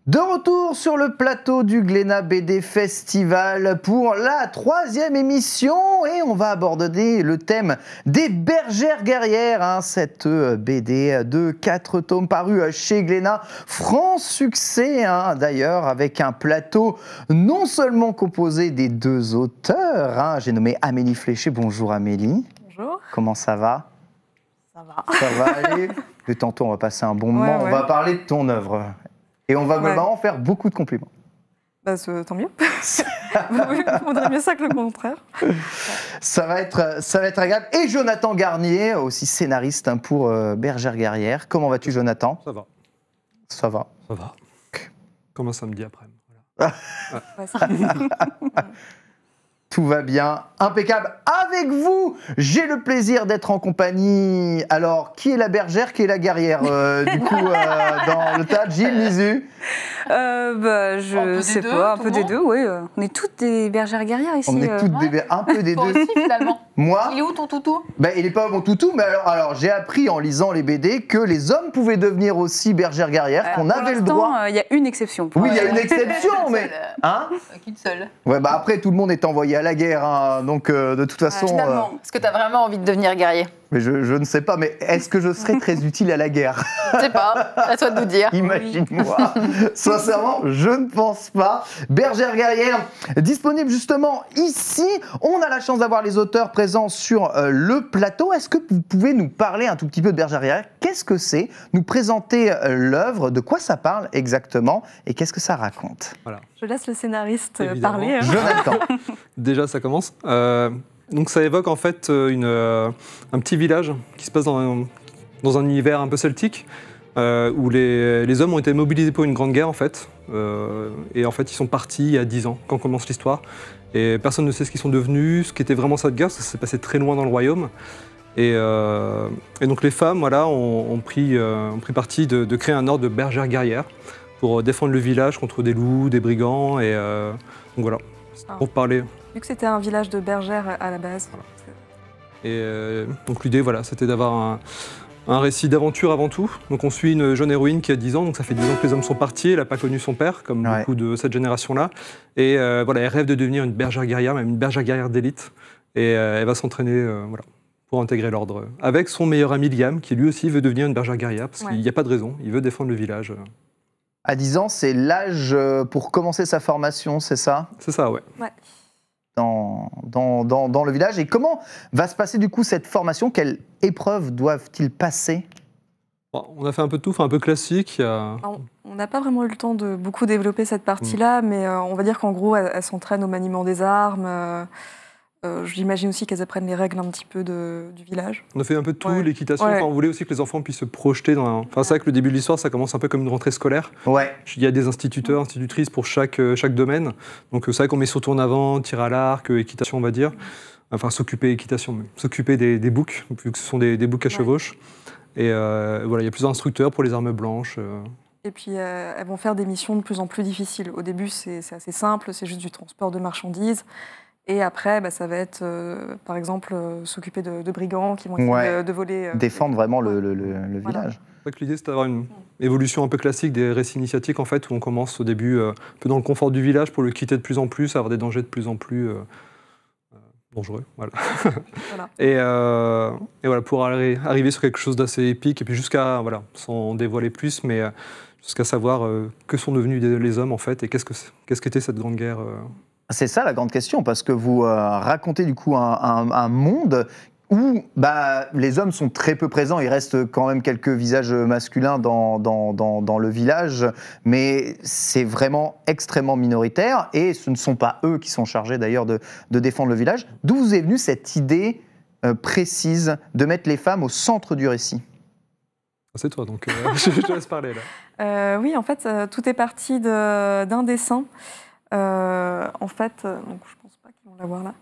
De retour sur le plateau du Glénat BD Festival pour la 3e émission et on va aborder le thème des bergères guerrières, cette BD de 4 tomes paru chez Glénat, franc succès d'ailleurs, avec un plateau non seulement composé des 2 auteurs, j'ai nommé Amélie Fléché. Bonjour Amélie. Bonjour. Comment ça va? Ça va. Ça va aller. Et tantôt on va passer un bon moment, on va parler de ton œuvre. Et on va vraiment faire beaucoup de compliments. Bah, tant mieux. Il vaudrait mieux ça que le contraire. Ça va être agréable. Et Jonathan Garnier, aussi scénariste pour Bergères guerrières. Comment vas-tu, Jonathan? Ça va. Ça va. Ça va. Comme un samedi après. Voilà. Tout va bien, impeccable. Avec vous, j'ai le plaisir d'être en compagnie. Alors, qui est la bergère, qui est la guerrière du coup, dans le tas? Gilles, Misu? Je sais pas, un peu des deux, oui. On est toutes des bergères guerrières ici. On est toutes un peu des deux. Toi aussi, finalement. Moi? Il est où ton toutou? Il n'est pas mon toutou, mais alors j'ai appris en lisant les BD que les hommes pouvaient devenir aussi bergères guerrières, qu'on avait le droit. Il y a une exception. Oui, il y a une exception, mais... Qu'une seule. Ouais, après, tout le monde est envoyé à la guerre, donc de toute façon... Finalement, est-ce que tu as vraiment envie de devenir guerrier? Mais je ne sais pas, mais est-ce que je serais très utile à la guerre? Je sais pas, à toi de nous dire. Imagine-moi. Sincèrement, je ne pense pas. Bergères guerrières, disponible justement ici. On a la chance d'avoir les auteurs présents sur le plateau. Est-ce que vous pouvez nous parler un tout petit peu de Bergères guerrières? Qu'est-ce que c'est? Nous présenter l'œuvre, de quoi ça parle exactement et qu'est-ce que ça raconte? Voilà. Je laisse le scénariste Évidemment. parler. Jonathan. Déjà, ça commence. Donc ça évoque en fait un petit village qui se passe dans un univers un peu celtique, où les hommes ont été mobilisés pour une grande guerre en fait. Et en fait, ils sont partis il y a 10 ans, quand commence l'histoire. Et personne ne sait ce qu'ils sont devenus, ce qu'était vraiment cette guerre, ça s'est passé très loin dans le royaume. Et donc les femmes ont pris parti de créer un ordre de bergères guerrières pour défendre le village contre des loups, des brigands. Et donc voilà, pour parler. Vu que c'était un village de bergères à la base. Voilà. Et donc l'idée, c'était d'avoir un récit d'aventure avant tout. Donc on suit une jeune héroïne qui a 10 ans, donc ça fait 10 ans que les hommes sont partis, elle n'a pas connu son père, comme beaucoup de cette génération-là. Et elle rêve de devenir une bergère guerrière, même une bergère guerrière d'élite. Et elle va s'entraîner pour intégrer l'ordre. Avec son meilleur ami Liam, qui lui aussi veut devenir une bergère guerrière, parce qu'il n'y a pas de raison, il veut défendre le village. À 10 ans, c'est l'âge pour commencer sa formation, c'est ça? C'est ça, ouais. Dans le village. Et comment va se passer du coup cette formation? Quelles épreuves doivent-ils passer? On a fait un peu de tout, un peu classique. On n'a pas vraiment eu le temps de beaucoup développer cette partie-là, mais on va dire qu'en gros, elles s'entraînent au maniement des armes. J'imagine aussi qu'elles apprennent les règles un petit peu du village. On a fait un peu de tout, l'équitation. On voulait aussi que les enfants puissent se projeter dans... c'est vrai que le début de l'histoire, ça commence un peu comme une rentrée scolaire. Il y a des instituteurs, institutrices pour chaque domaine. Donc c'est vrai qu'on met surtout en avant, tir à l'arc, équitation, on va dire. Enfin, s'occuper des boucs, vu que ce sont des boucs à chevauche. Et il y a plusieurs instructeurs pour les armes blanches. Et puis, elles vont faire des missions de plus en plus difficiles. Au début, c'est assez simple, c'est juste du transport de marchandises. Et après, ça va être, par exemple, s'occuper de brigands qui vont essayer de voler... défendre vraiment le village. C'est vrai que l'idée, c'est d'avoir une évolution un peu classique des récits initiatiques, en fait, où on commence au début un peu dans le confort du village pour le quitter de plus en plus, avoir des dangers de plus en plus dangereux. Et pour arriver sur quelque chose d'assez épique, et puis jusqu'à, sans dévoiler plus, mais jusqu'à savoir que sont devenus les hommes, en fait, et qu'est-ce qu'était cette grande guerre. C'est ça la grande question, parce que vous racontez du coup un monde où les hommes sont très peu présents, il reste quand même quelques visages masculins dans le village, mais c'est vraiment extrêmement minoritaire, et ce ne sont pas eux qui sont chargés d'ailleurs de défendre le village. D'où vous est venue cette idée précise de mettre les femmes au centre du récit? C'est toi, donc je te laisse parler là. Oui, en fait, tout est parti d'un dessin. En fait, donc je pense pas qu'ils vont l'avoir là.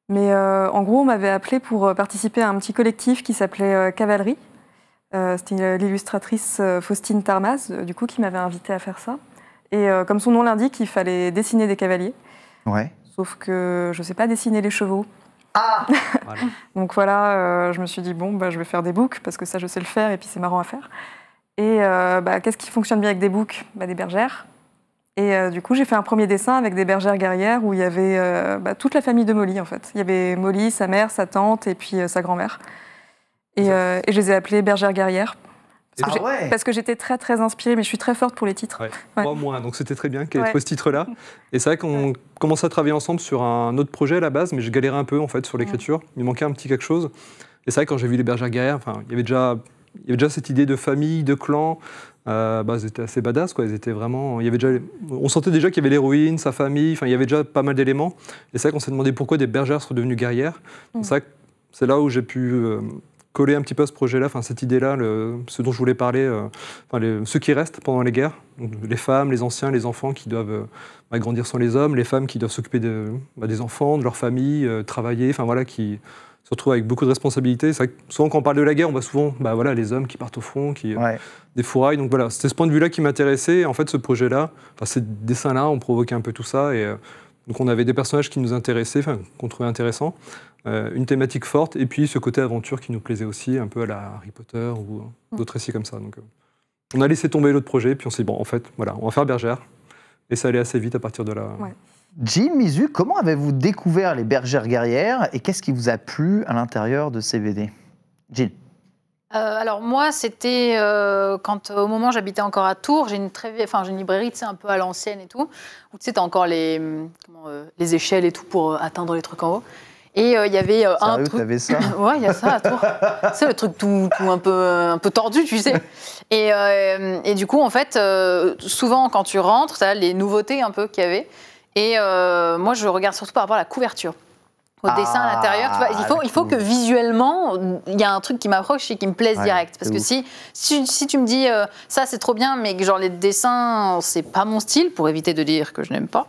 Mais en gros, on m'avait appelé pour participer à un petit collectif qui s'appelait Cavalerie. C'était l'illustratrice Faustine Tarmas, du coup, qui m'avait invité à faire ça. Et comme son nom l'indique, il fallait dessiner des cavaliers. Ouais. Sauf que je ne sais pas dessiner les chevaux. Ah Voilà. Donc voilà, je me suis dit, bon, je vais faire des books, parce que ça, je sais le faire, et puis c'est marrant à faire. Et qu'est-ce qui fonctionne bien avec des books? Des bergères. Et du coup, j'ai fait un premier dessin avec des bergères guerrières où il y avait toute la famille de Molly, en fait. Il y avait Molly, sa mère, sa tante, et puis sa grand-mère. Et je les ai appelées bergères guerrières. Parce que j'étais très, très inspirée, mais je suis très forte pour les titres. Ouais. Moi, moins, donc c'était très bien qu'elle ait trouvé ce titre-là. Et c'est vrai qu'on commençait à travailler ensemble sur un autre projet à la base, mais je galérais un peu en fait sur l'écriture. Il manquait un petit quelque chose. Et c'est vrai que quand j'ai vu les bergères guerrières, il y avait déjà cette idée de famille, de clan. Elles étaient assez badass, quoi. Elles étaient vraiment. On sentait déjà qu'il y avait l'héroïne, sa famille. Il y avait déjà pas mal d'éléments. Et c'est vrai qu'on s'est demandé pourquoi des bergères seraient devenues guerrières. C'est vrai que c'est là où j'ai pu coller un petit peu à ce projet-là, cette idée-là, ce dont je voulais parler, ceux qui restent pendant les guerres, donc les femmes, les anciens, les enfants qui doivent grandir sans les hommes, les femmes qui doivent s'occuper des enfants, de leur famille, travailler, qui se retrouvent avec beaucoup de responsabilités. C'est vrai que souvent quand on parle de la guerre, on voit souvent les hommes qui partent au front, des fourrailles. Donc voilà, c'était ce point de vue-là qui m'intéressait. En fait, ce projet-là, ces dessins-là ont provoqué un peu tout ça. Et donc on avait des personnages qui nous intéressaient, qu'on trouvait intéressants. Une thématique forte, et puis ce côté aventure qui nous plaisait aussi, un peu à la Harry Potter ou d'autres récits comme ça. Donc, on a laissé tomber l'autre projet, puis on s'est dit, on va faire bergère. Et ça allait assez vite à partir de là. Ouais. Jim, Mizu, comment avez-vous découvert les bergères guerrières et qu'est-ce qui vous a plu à l'intérieur de ces BD? Jill. Alors moi, c'était quand au moment où j'habitais encore à Tours, j'ai une librairie, un peu à l'ancienne et tout, où t'as encore les échelles et tout pour atteindre les trucs en haut. Et il y avait un truc. T'avais ça? Ouais, il y a ça à Tours. C'est le truc tout un peu tordu, tu sais. Et du coup, en fait, souvent quand tu rentres, t'as les nouveautés un peu qu'il y avait. Et moi, je regarde surtout par rapport à la couverture. Au dessin à l'intérieur, tu vois, il faut que visuellement, il y a un truc qui m'approche et qui me plaise direct. Parce que si tu me dis ça c'est trop bien, mais que genre les dessins c'est pas mon style, pour éviter de dire que je n'aime pas,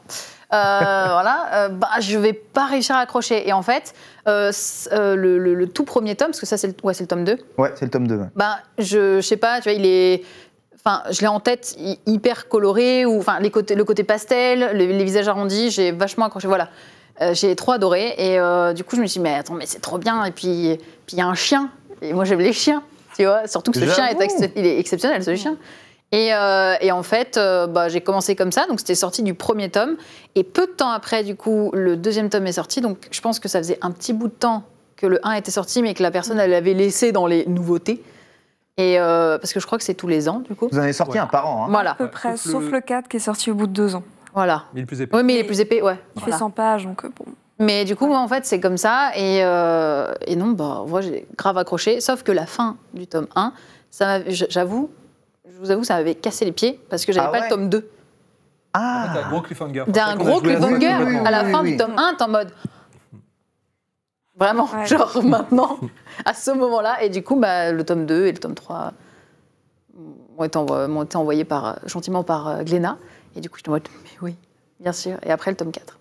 je vais pas réussir à accrocher. Et en fait, le tout premier tome, parce que ça c'est le tome 2. Ouais, c'est le tome 2. Ouais. Je sais pas, tu vois, je l'ai en tête hyper coloré, le côté pastel, les visages arrondis, j'ai vachement accroché. Voilà. J'ai trop adoré et du coup je me suis dit mais c'est trop bien et puis il y a un chien et moi j'aime les chiens, tu vois, surtout que ce chien il est exceptionnel, ce chien. Et en fait j'ai commencé comme ça, donc c'était sorti du premier tome et peu de temps après du coup le deuxième tome est sorti, donc je pense que ça faisait un petit bout de temps que le 1 était sorti mais que la personne elle l'avait laissé dans les nouveautés. Et parce que je crois que c'est tous les ans du coup. Vous en avez sorti un par an. Hein. Voilà. À peu près, sauf le 4 qui est sorti au bout de 2 ans. Voilà. Mais il est plus épais. Oui, mais il est plus épais, ouais. Il fait 100 pages, donc bon. Mais du coup, moi, en fait, c'est comme ça. Et non, moi, j'ai grave accroché. Sauf que la fin du tome 1, je vous avoue, ça m'avait cassé les pieds parce que j'avais pas le tome 2. En fait, t'as un gros cliffhanger. T'as un gros cliffhanger à la fin du tome 1, t'es en mode... Vraiment, genre maintenant, à ce moment-là. Et du coup, le tome 2 et le tome 3 m'ont été envoyés gentiment par Glénat. Et du coup, je te dis, mais oui, bien sûr. Et après, le tome 4.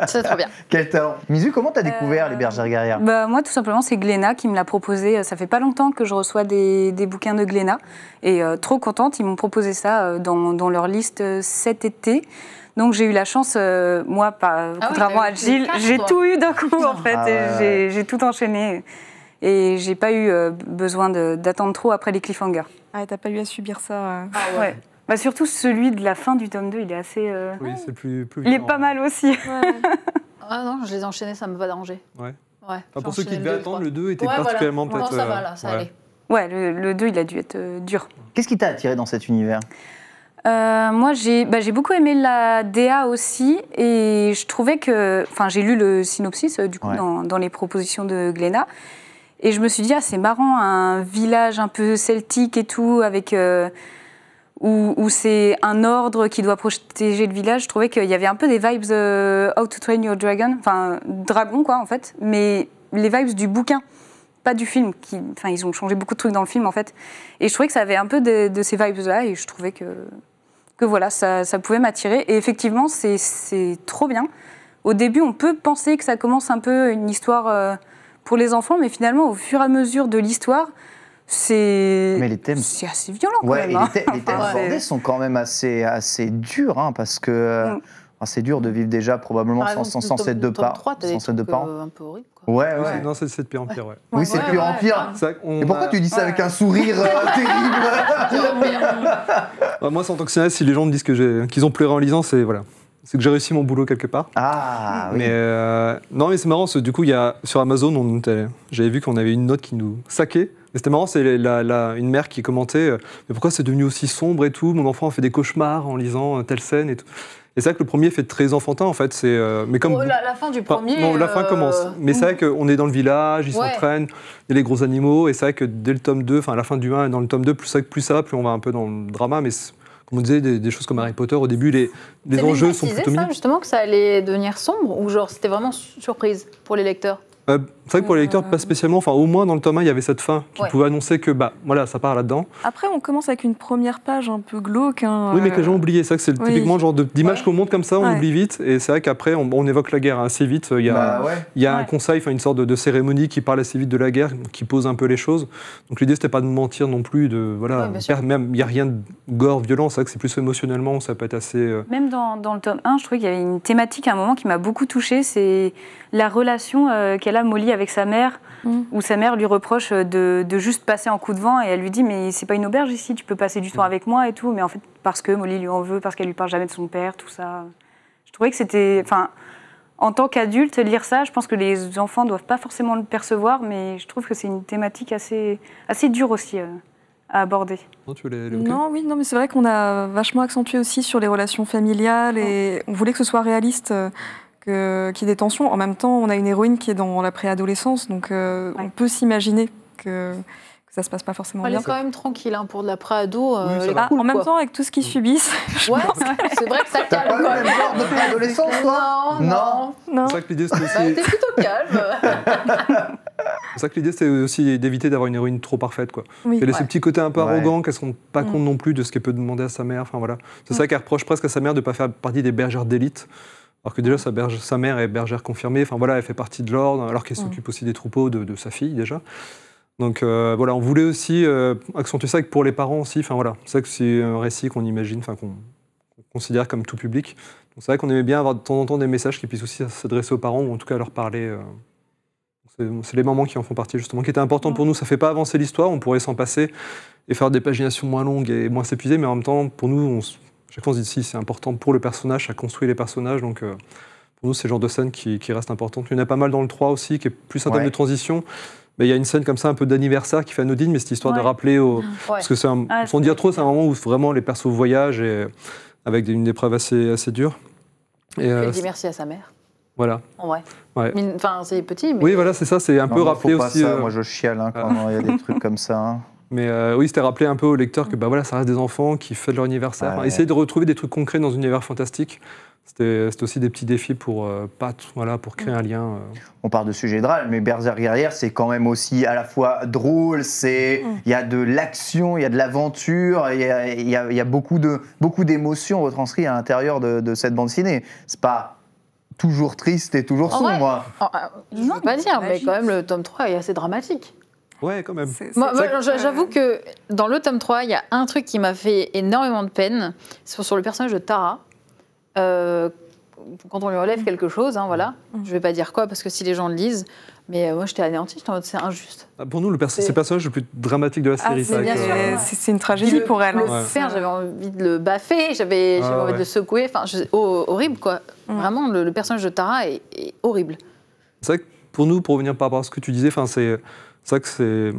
C'est trop bien. Quel talent. Mizu, comment t'as découvert les bergères guerrières? Moi, tout simplement, c'est Glénat qui me l'a proposé. Ça fait pas longtemps que je reçois des bouquins de Glénat. Et trop contente, ils m'ont proposé ça dans leur liste cet été. Donc, j'ai eu la chance, moi, contrairement à Jill, j'ai tout eu d'un coup, en fait. J'ai tout enchaîné. Et j'ai pas eu besoin d'attendre trop après les cliffhangers. Ah, t'as pas eu à subir ça ouais. Surtout celui de la fin du tome 2, il est assez... Oui, c'est plus il est pas mal aussi. Ouais. Ah non, je les ai enchaînés, ça m'a pas dérangé. Ouais. Ouais, pour ceux qui devaient attendre, le 2 était particulièrement peut-être... Non, ça va, là, ça allait. Ouais, le 2, il a dû être dur. Qu'est-ce qui t'a attiré dans cet univers? Moi, j'ai beaucoup aimé la DA aussi, et je trouvais que... Enfin, j'ai lu le synopsis, du coup, dans les propositions de Glénat, et je me suis dit, c'est marrant, un village un peu celtique et tout, avec... où c'est un ordre qui doit protéger le village. Je trouvais qu'il y avait un peu des vibes How to Train Your Dragon, enfin, dragon, quoi, en fait, mais les vibes du bouquin, pas du film. Ils ont changé beaucoup de trucs dans le film, en fait. Et je trouvais que ça avait un peu de ces vibes-là, et je trouvais que voilà, ça pouvait m'attirer. Et effectivement, c'est trop bien. Au début, on peut penser que ça commence un peu une histoire pour les enfants, mais finalement, au fur et à mesure de l'histoire, Mais les thèmes... c'est assez violent quand Ouais, même. et hein. les thèmes Enfin, abordés sont quand même assez durs, hein, parce que c'est dur de vivre déjà probablement Par sans exemple, cette deux parents. 3, t'as des trucs un peu horribles. Quoi. Ouais. Non, c'est de pire en pire, ouais. Oui, c'est de pire en pire. C'est vrai qu'on Et pourquoi a- tu dis ça avec un sourire terrible? Bah, moi, en tant que scénariste, si les gens me disent qu'ils ont pleuré en lisant, c'est que j'ai réussi mon boulot quelque part. Ah, oui. Mais non, mais c'est marrant, du coup, sur Amazon, j'avais vu qu'on avait une note qui nous saquait. Et c'était marrant, c'est une mère qui commentait mais pourquoi c'est devenu aussi sombre et tout, mon enfant a fait des cauchemars en lisant telle scène et tout. Et c'est vrai que le premier fait très enfantin en fait, mais comme La fin du premier. non, la fin commence. Mais c'est vrai qu'on est dans le village, ils s'entraînent, il y a les gros animaux, et c'est vrai que dès le tome 2, enfin à la fin du 1 et dans le tome 2, plus ça va, plus on va un peu dans le drama, mais comme on disait, des choses comme Harry Potter, au début, les enjeux sont plutôt ça, mignons. justement, que ça allait devenir sombre, ou genre c'était vraiment surprise pour les lecteurs? C'est vrai que pour les lecteurs, pas spécialement. Enfin, au moins dans le tome 1, il y avait cette fin qui Ouais. pouvait annoncer que, voilà, ça part là-dedans. Après, on commence avec une première page un peu glauque. Hein, Oui, mais que les gens oubliaient. C'est vrai que c'est typiquement le genre d'image qu'on montre comme ça, on oublie vite. Et c'est vrai qu'après, on évoque la guerre assez vite. Il y a un conseil, une sorte de cérémonie qui parle assez vite de la guerre, qui pose un peu les choses. Donc l'idée, c'était pas de mentir non plus. Même, il n'y a rien de gore, violent. C'est vrai que c'est plus émotionnellement où ça peut être assez... Même dans le tome 1, je trouvais qu'il y avait une thématique à un moment qui m'a beaucoup touchée, c'est la relation qu'elle a, Molly, avec sa mère, où sa mère lui reproche de juste passer en coup de vent, et elle lui dit « mais c'est pas une auberge ici, tu peux passer du temps avec moi et tout », mais en fait, parce que Molly lui en veut, parce qu'elle lui parle jamais de son père, tout ça. Je trouvais que c'était... Enfin, en tant qu'adulte, lire ça, je pense que les enfants doivent pas forcément le percevoir, mais je trouve que c'est une thématique assez dure aussi à aborder. Non, tu veux l'évoquer ? Non, mais c'est vrai qu'on a vachement accentué aussi sur les relations familiales, et on voulait que ce soit réaliste. Qu'il y ait des tensions. En même temps, on a une héroïne qui est dans la préadolescence, donc on peut s'imaginer que ça se passe pas forcément Elle bien. est quand même tranquille pour de la préado. En même temps, avec tout ce qu'ils subissent, ouais, c'est vrai que ça T'as calme. pas le même genre de préadolescence, toi? Non. C'est vrai que l'idée, c'était Bah, aussi... t'es plutôt calme. C'est vrai que l'idée, c'était aussi d'éviter d'avoir une héroïne trop parfaite, quoi. Oui. Elle a ce petit côté un peu Ouais. arrogant, qu'elle ne se rend pas compte non plus de ce qu'elle peut demander à sa mère. Enfin, voilà. C'est ça qu'elle reproche presque à sa mère de ne pas faire partie des bergères d'élite. Alors que déjà, sa mère est bergère confirmée. Enfin, voilà, elle fait partie de l'ordre, alors qu'elle s'occupe aussi des troupeaux de sa fille, déjà. Donc, voilà, on voulait aussi accentuer ça pour les parents aussi. Enfin, voilà. C'est vrai que c'est un récit qu'on imagine, qu'on considère comme tout public. Donc, c'est vrai qu'on aimait bien avoir de temps en temps des messages qui puissent aussi s'adresser aux parents, ou en tout cas leur parler... C'est les moments qui en font partie, justement, qui étaient importants pour nous. Ça ne fait pas avancer l'histoire, on pourrait s'en passer et faire des paginations moins longues et moins s'épuiser, mais en même temps, pour nous, chaque fois on se dit si c'est important pour le personnage, ça construit les personnages, donc pour nous, c'est le genre de scène qui reste importante. Il y en a pas mal dans le 3 aussi, qui est plus un thème de transition. Mais il y a une scène comme ça, un peu d'anniversaire, qui fait anodine, mais cette histoire de rappeler parce que sans dire trop, c'est un moment où vraiment les persos voyagent, et, avec une épreuve assez dure. Et, Elle dit merci à sa mère. Voilà. En vrai. Ouais. Enfin, c'est petit, mais... Oui, voilà, c'est ça, c'est un peu rappelé faut pas aussi... ça. Moi, je chiale quand il y a des trucs comme ça. Hein. Mais oui, c'était rappeler un peu au lecteur que voilà, ça reste des enfants qui fêtent leur anniversaire. Enfin, essayer de retrouver des trucs concrets dans un univers fantastique. C'était aussi des petits défis pour créer un lien. On parle de sujet drôle, mais Berserk Guerrière, c'est quand même aussi à la fois drôle, il y a de l'action, il y a de l'aventure, il y a beaucoup d'émotions retranscrites à l'intérieur de cette bande dessinée. C'est pas toujours triste et toujours sombre. Je ne veux pas dire, mais quand même, le tome 3 est assez dramatique. Ouais, quand même. Moi, j'avoue que dans le tome 3, il y a un truc qui m'a fait énormément de peine, c'est sur le personnage de Tara. Quand on lui relève quelque chose, voilà. Je ne vais pas dire quoi, parce que si les gens le lisent, mais moi j'étais anéantie, j'étais en mode c'est injuste. Pour nous, c'est le personnage le plus dramatique de la série. C'est une tragédie pour elle. Le faire, j'avais envie de le baffer, j'avais envie de le secouer, horrible quoi. Vraiment, le personnage de Tara est horrible. C'est vrai que pour nous, pour revenir par rapport à ce que tu disais, c'est vrai que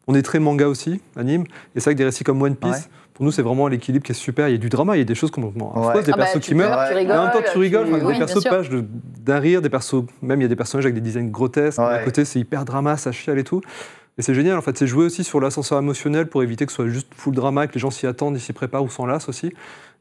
on est très manga aussi, anime, et c'est vrai que des récits comme One Piece, pour nous, c'est vraiment l'équilibre qui est super. Il y a du drama, il y a des choses complètement affreuses, des persos qui meurent. Tu rigoles, en même temps, tu rigoles. Des persos bien pagent d'un rire, des persos, même il y a des personnages avec des designs grotesques. À côté, c'est hyper drama, ça chiale et tout. Et c'est génial, en fait. C'est jouer aussi sur l'ascenseur émotionnel pour éviter que ce soit juste full drama, que les gens s'y attendent, ils s'y préparent ou s'en lassent aussi.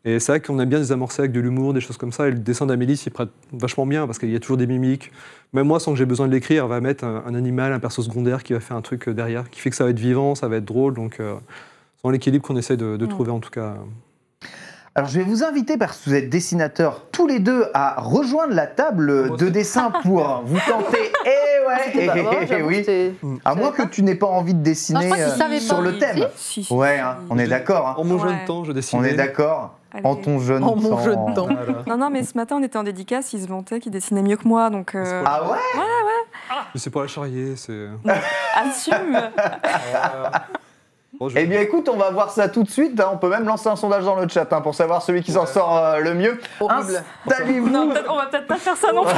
Et c'est vrai qu'on aime bien désamorcer avec de l'humour, des choses comme ça. Et le dessin d'Amélie s'y prête vachement bien parce qu'il y a toujours des mimiques. Même moi, sans que j'ai besoin de l'écrire, elle va mettre un animal, un perso secondaire qui va faire un truc derrière, qui fait que ça va être vivant, ça va être drôle. Donc, c'est l'équilibre qu'on essaie de trouver en tout cas. Alors je vais vous inviter, parce que vous êtes dessinateurs tous les deux, à rejoindre la table de dessin pour vous tenter C'était pas- ouais, j'avoue, oui. c'était- À moins que tu n'aies pas envie de dessiner Non, je crois qu'il savait sur pas. le thème. Si. Ouais, hein, on est d'accord. hein. En mon jeune Ouais. temps, je dessinais. On est d'accord. Allez. En ton jeune En mon temps. jeune temps. Voilà. Non, non, mais ce matin, on était en dédicace, il se vantait qu'il dessinait mieux que moi, donc Ah ouais? Mais c'est pour la charrier, c'est. assume. Bon, je- Eh bien écoute, on va voir ça tout de suite. hein. On peut même lancer un sondage dans le chat hein, pour savoir celui qui s'en sort le mieux. Horrible. Installez-vous. Non, on va peut-être pas faire ça non plus.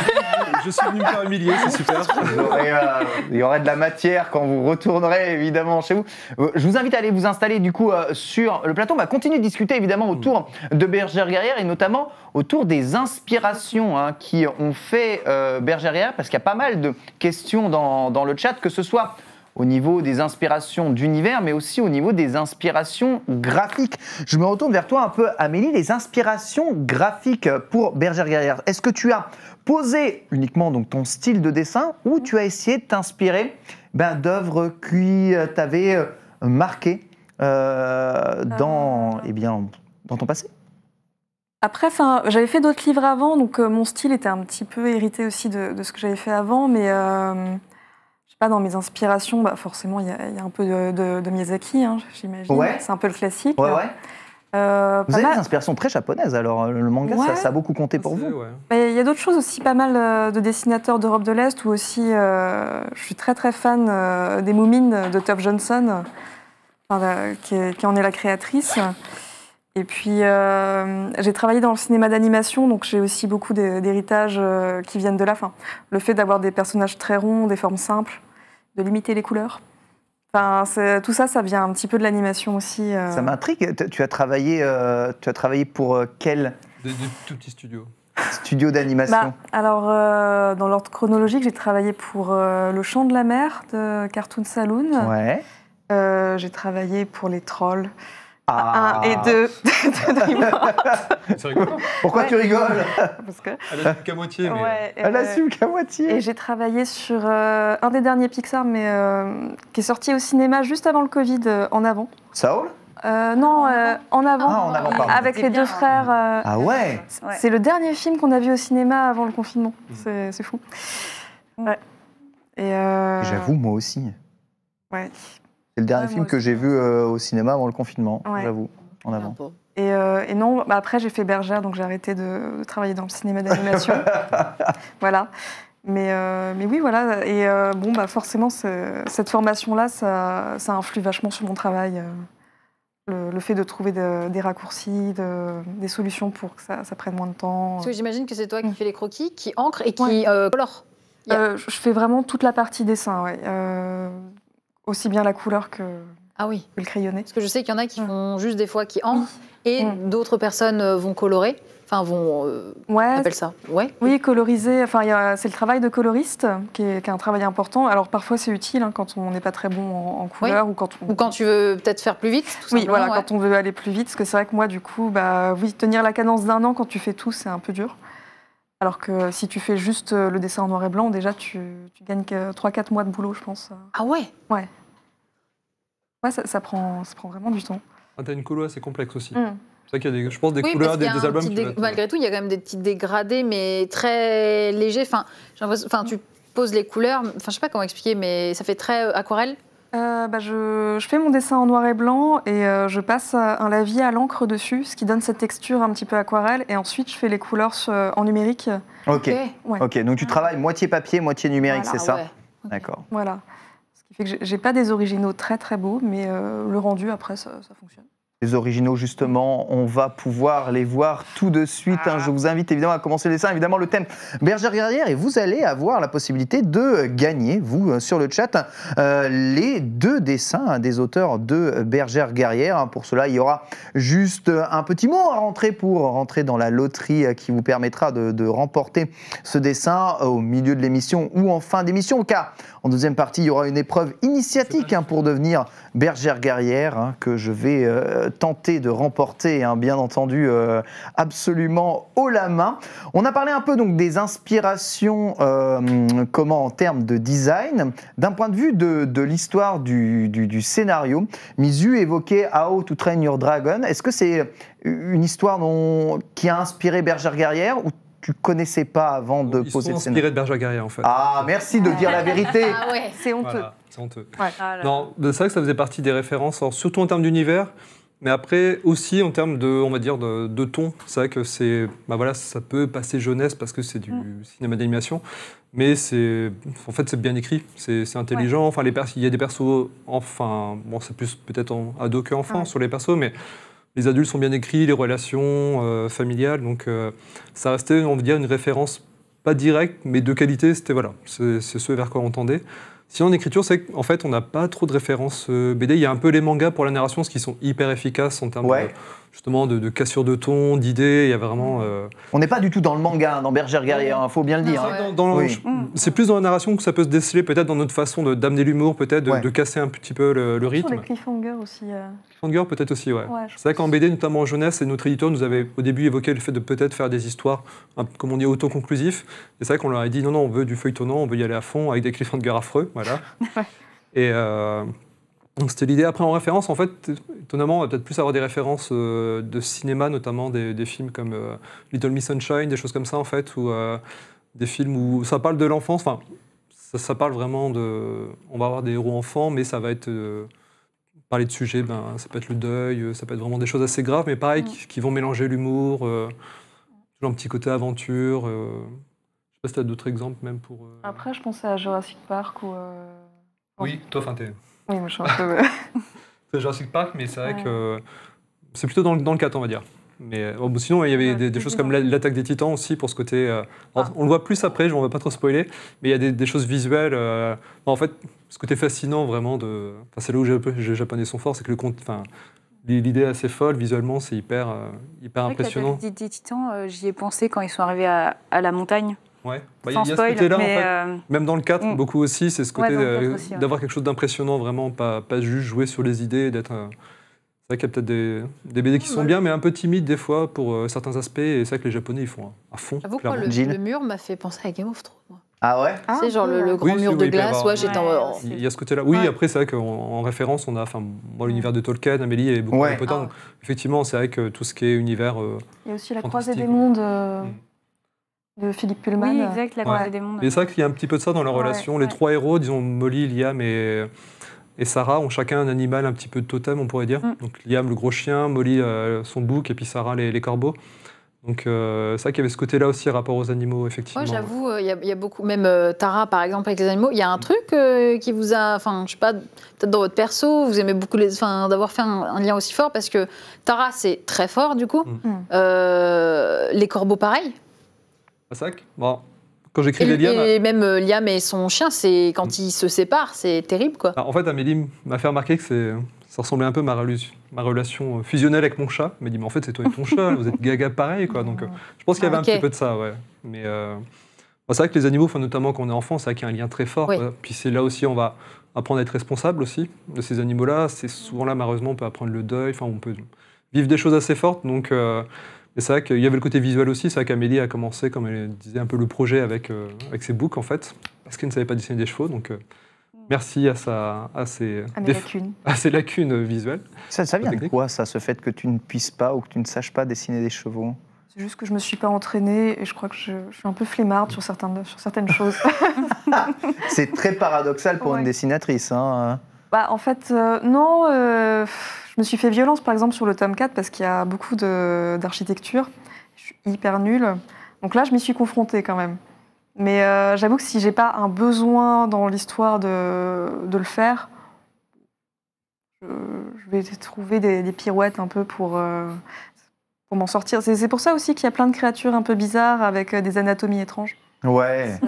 Je suis venu me faire humilier, c'est super. Vous aurez, il y aurait de la matière quand vous retournerez évidemment chez vous. Je vous invite à aller vous installer du coup sur le plateau. On va continuer de discuter évidemment autour de Bergère Guerrière et notamment autour des inspirations hein, qui ont fait Bergère Guerrière, parce qu'il y a pas mal de questions dans le chat, que ce soit au niveau des inspirations d'univers, mais aussi au niveau des inspirations graphiques. Je me retourne vers toi un peu, Amélie, les inspirations graphiques pour Bergère Guerrière. Est-ce que tu as posé uniquement donc, ton style de dessin ou tu as essayé de t'inspirer d'œuvres qui t'avaient marqué dans ton passé? Après, j'avais fait d'autres livres avant, donc mon style était un petit peu hérité aussi de ce que j'avais fait avant, mais je sais pas, dans mes inspirations, forcément, il y a un peu de Miyazaki, hein, j'imagine. Ouais. C'est un peu le classique. Ouais. Vous Pas avez mal- des inspirations très japonaises, alors le manga, Ouais. ça a beaucoup compté pour C'est- vous. ouais. Mais il y a d'autres choses aussi, pas mal de dessinateurs d'Europe de l'Est, ou aussi, je suis très très fan des Moumines de Tove Johnson, qui en est la créatrice. Et puis, j'ai travaillé dans le cinéma d'animation, donc j'ai aussi beaucoup d'héritages qui viennent de là. Le fait d'avoir des personnages très ronds, des formes simples, de limiter les couleurs. Tout ça, ça vient un petit peu de l'animation aussi. Ça m'intrigue. Tu as travaillé pour quel Des tout petits studios. studio d'animation? Alors, dans l'ordre chronologique, j'ai travaillé pour Le Chant de la Mer de Cartoon Saloon. Ouais. J'ai travaillé pour Les Trolls. Ah. 1 et 2 de DreamWorks. C'est rigolo. Pourquoi Ouais. tu rigoles? Parce que, Elle a qu'à moitié, mais. ouais, Elle assume qu'à moitié. Et j'ai travaillé sur un des derniers Pixar, mais qui est sorti au cinéma juste avant le Covid, En Avant. Saul? Non, En Avant. Ah, En Avant, pardon. Avec C'était les deux bien, frères. Ah ouais. Ouais. C'est le dernier film qu'on a vu au cinéma avant le confinement. C'est fou. Ouais. Et J'avoue, moi aussi. Ouais. C'est le dernier Ouais, film moi que aussi. j'ai vu au cinéma avant le confinement, Ouais. j'avoue. En avant. Et non, après j'ai fait Bergère, donc j'ai arrêté de travailler dans le cinéma d'animation. Voilà. Mais oui, voilà. Et forcément, cette formation-là, ça influe vachement sur mon travail. Le fait de trouver des raccourcis, des solutions pour que ça prenne moins de temps. Parce que j'imagine que c'est toi qui fais les croquis, qui encre et qui colore. Je fais vraiment toute la partie dessin, ouais. Aussi bien la couleur que Ah oui. le crayonné. Parce que je sais qu'il y en a qui font juste des fois qui encrent et Mm. d'autres personnes vont colorer. Enfin, vont. On Ouais, appelle ça. Ouais. oui, coloriser. C'est le travail de coloriste qui est un travail important. Alors parfois c'est utile hein, quand on n'est pas très bon en couleur ou quand on. Ou quand tu veux peut-être faire plus vite, tout Oui, simplement. voilà, ouais. quand on veut aller plus vite. Parce que c'est vrai que moi, du coup, tenir la cadence d'un an quand tu fais tout, c'est un peu dur. Alors que si tu fais juste le dessin en noir et blanc, déjà tu gagnes que 3-4 mois de boulot, je pense. Ah ouais. Ouais, ça prend vraiment du temps. Ah, t'as une colo assez complexe aussi. Mm. C'est vrai qu'il y a je pense des Oui, couleurs, parce qu'il y a des un albums petit qui. vont être- malgré tout, il y a quand même des petits dégradés, mais très légers. Enfin, j'ai l'impression. Enfin, tu poses les couleurs. Enfin, je sais pas comment expliquer, mais ça fait très aquarelle. Je fais mon dessin en noir et blanc et je passe un lavis à l'encre dessus, ce qui donne cette texture un petit peu aquarelle. Et ensuite, je fais les couleurs en numérique. Ok. Ouais. Ok, donc tu travailles moitié papier, moitié numérique, Voilà, c'est ça? Ouais. Ok. D'accord. Voilà. Ce qui fait que j'ai pas des originaux très très beaux, mais le rendu après, ça fonctionne. Les originaux, justement, on va pouvoir les voir tout de suite. hein. Je vous invite évidemment à commencer le dessin. Évidemment, le thème Bergère Guerrière, et vous allez avoir la possibilité de gagner, vous, sur le chat, les 2 dessins des auteurs de Bergère Guerrière. Pour cela, il y aura juste un petit mot à rentrer pour rentrer dans la loterie qui vous permettra de remporter ce dessin au milieu de l'émission ou en fin d'émission, car en deuxième partie, il y aura une épreuve initiatique pour devenir Bergère Guerrière que je vais tenter de remporter, bien entendu, absolument haut la main. On a parlé un peu donc des inspirations en termes de design. D'un point de vue de l'histoire du scénario, Mizu évoquait How to Train Your Dragon. Est-ce que c'est une histoire qui a inspiré Bergère Guerrière ou tu connaissais pas avant de Ils poser sont le scénario? inspirés de Bergère Guerrière, en fait. Ah, merci de dire la vérité. Ah ouais. C'est honteux. Voilà, c'est honteux. Ouais. Ah là. Non, c'est vrai que ça faisait partie des références, alors, surtout en termes d'univers, mais après aussi en termes de, on va dire, de ton. C'est vrai que voilà, ça peut passer jeunesse parce que c'est du cinéma d'animation, mais en fait, c'est bien écrit, c'est intelligent. Enfin, il y a des persos, enfin, bon, c'est plus peut-être ado qu'enfant sur les persos, mais les adultes sont bien écrits, les relations familiales, donc ça restait, on va dire, une référence pas directe, mais de qualité. C'était voilà, c'est ce vers quoi on tendait. Sinon, en écriture, c'est qu'en fait, on n'a pas trop de références BD. Il y a un peu les mangas pour la narration, ce qui sont hyper efficaces en termes justement de cassure de ton, d'idées. Il y a vraiment. On n'est pas du tout dans le manga, dans Bergère Guerrière, il faut bien le dire. Non, hein. C'est plus dans la narration que ça peut se déceler, peut-être dans notre façon d'amener l'humour, peut-être de casser un petit peu le Sur rythme. les cliffhangers aussi. Cliffhanger, peut-être aussi, ouais. Ouais, C'est vrai qu'en BD, notamment en jeunesse, et notre éditeur nous avait au début évoqué le fait de peut-être faire des histoires, comme on dit, autoconclusifs. Et c'est vrai qu'on leur a dit non, on veut du feuilletonnant, on veut y aller à fond avec des cliffhangers affreux, voilà. Et donc c'était l'idée. Après, en référence, en fait, étonnamment, on va peut-être plus avoir des références de cinéma, notamment des films comme Little Miss Sunshine, des choses comme ça, en fait, ou des films où ça parle de l'enfance. Enfin, ça parle vraiment de. On va avoir des héros enfants, mais ça va être parler de sujets. Ça peut être le deuil, ça peut être vraiment des choses assez graves, mais pareil, qui vont mélanger l'humour, toujours un petit côté aventure. Je sais pas si tu as d'autres exemples même pour. Après, je pensais à Jurassic Park ou. Oui, toi, enfin, t'es. Oui, moi je suis un peu. C'est Jurassic Park, mais c'est vrai que c'est plutôt dans le 4, on va dire. Mais sinon, il y avait des choses comme l'attaque des Titans aussi pour ce côté. On le voit plus après, on ne va pas trop spoiler, mais il y a des choses visuelles. En fait, ce côté fascinant vraiment c'est là où les Japonais sont forts, c'est que l'idée est assez folle, visuellement, c'est hyper impressionnant. L'attaque des Titans, j'y ai pensé quand ils sont arrivés à la montagne. Ouais. Sans Il y a ce spoil, côté-là, mais en fait. Même dans le 4, beaucoup aussi, c'est ce côté dans le 4 aussi, d'avoir quelque chose d'impressionnant, vraiment, pas juste jouer sur les idées, d'être. C'est vrai qu'il y a peut-être des BD qui sont bien, mais un peu timides des fois pour certains aspects, et c'est vrai que les Japonais, ils font à fond. J'avoue que le mur m'a fait penser à Game of Thrones. Moi. Ah ouais? Tu sais, genre le grand mur de glace, j'étais en. Il y a ce côté-là. Oui, après, c'est vrai qu'en référence, on a moi, l'univers de Tolkien, Amélie et beaucoup de Harry Potter. Donc, effectivement, c'est vrai que tout ce qui est univers. Il y a aussi La Croisée des Mondes de Philippe Pullman. Oui, exact, La Croisée des Mondes. Et c'est vrai qu'il y a un petit peu de ça dans leur relation. Les trois héros, disons Molly, Liam et Sarah, ont chacun un animal un petit peu de totem, on pourrait dire. Donc Liam, le gros chien, Molly, son bouc, et puis Sarah, les corbeaux. Donc c'est vrai qu'il y avait ce côté-là aussi, rapport aux animaux, effectivement. Moi, j'avoue, il y a beaucoup, même Tara, par exemple, avec les animaux, il y a un truc qui vous a, enfin, je sais pas, peut-être dans votre perso, vous aimez beaucoup d'avoir fait un lien aussi fort, parce que Tara, c'est très fort, du coup. Les corbeaux, pareil. C'est vrai que, bon, quand j'écrivais Liam... Et même Liam et son chien, c'est quand ils se séparent, c'est terrible, quoi. En fait, Amélie m'a fait remarquer que ça ressemblait un peu à ma relation fusionnelle avec mon chat. Elle m'a dit, mais en fait, c'est toi et ton chat, vous êtes gaga pareil, quoi. Donc, je pense qu'il y avait un petit peu de ça, ouais. Mais c'est vrai que les animaux, notamment quand on est enfant, c'est vrai qu'il y a un lien très fort. Oui. Puis c'est là aussi, on va apprendre à être responsable aussi de ces animaux-là. C'est souvent là, malheureusement, on peut apprendre le deuil, on peut vivre des choses assez fortes. Donc, mais c'est vrai qu'il y avait le côté visuel aussi. C'est vrai qu'Amélie a commencé, comme elle disait, un peu le projet avec ses books, en fait, parce qu'elle ne savait pas dessiner des chevaux. Donc, merci à ses lacunes visuelles. Ça vient de quoi, ça, ce fait que tu ne puisses pas ou que tu ne saches pas dessiner des chevaux? C'est juste que je ne me suis pas entraînée et je crois que je suis un peu flemmarde sur certaines choses. C'est très paradoxal pour une dessinatrice. Hein. En fait, non. Je me suis fait violence, par exemple, sur le tome 4 parce qu'il y a beaucoup d'architecture. Je suis hyper nulle. Donc là, je m'y suis confrontée quand même. Mais j'avoue que si j'ai pas un besoin dans l'histoire de le faire, je vais trouver des pirouettes un peu pour m'en sortir. C'est pour ça aussi qu'il y a plein de créatures un peu bizarres avec des anatomies étranges. Ouais.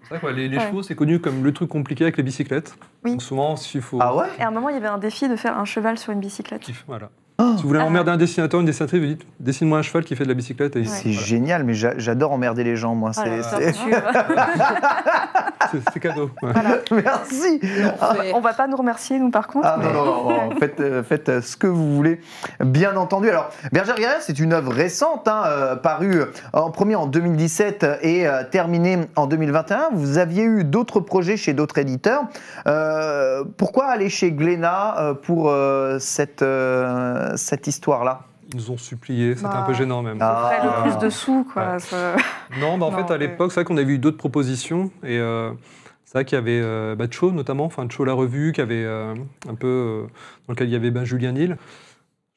C'est vrai que les chevaux, c'est connu comme le truc compliqué avec les bicyclettes. Oui. Donc souvent, s'il faut... Ah ouais? Et à un moment, il y avait un défi de faire un cheval sur une bicyclette. Voilà. Si vous voulez emmerder un dessinateur, une dessinatrice, vous dites dessine-moi un cheval qui fait de la bicyclette. Et c'est génial, mais j'adore emmerder les gens, moi. C'est cadeau. Ouais. Voilà. Merci. On va pas nous remercier, nous, par contre. Mais... Non. Faites ce que vous voulez, bien entendu. Alors, Bergère Guerrière, c'est une œuvre récente, parue en premier en 2017 et terminée en 2021. Vous aviez eu d'autres projets chez d'autres éditeurs. Pourquoi aller chez Glénat pour cette histoire-là? Ils nous ont supplié, c'était un peu gênant même. Ça ferait le plus de sous, quoi. Ouais. Ça... Non, en fait, à l'époque, c'est vrai qu'on avait eu d'autres propositions. Et c'est vrai qu'il y avait Cho, notamment, enfin Cho la revue, qui avait un peu. Dans lequel il y avait Julien Nil.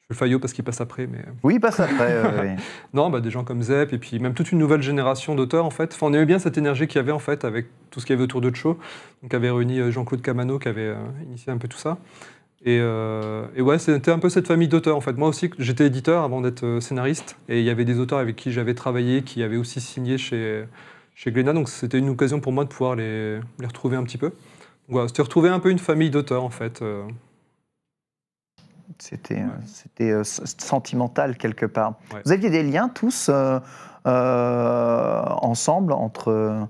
Je fais Fayot parce qu'il passe après. Mais... Oui, il passe après. Oui. Non, des gens comme Zep, et puis même toute une nouvelle génération d'auteurs, en fait. Enfin, on aimait bien cette énergie qu'il y avait, en fait, avec tout ce qu'il y avait autour de Cho. Donc, avait réuni Jean-Claude Camano, qui avait initié un peu tout ça. Et ouais, c'était un peu cette famille d'auteurs, en fait. Moi aussi, j'étais éditeur avant d'être scénariste, et il y avait des auteurs avec qui j'avais travaillé, qui avaient aussi signé chez Glénat, donc c'était une occasion pour moi de pouvoir les retrouver un petit peu. Donc, voilà, c'était retrouver un peu une famille d'auteurs, en fait. C'était sentimental, quelque part. Ouais. Vous aviez des liens, tous, ensemble, entre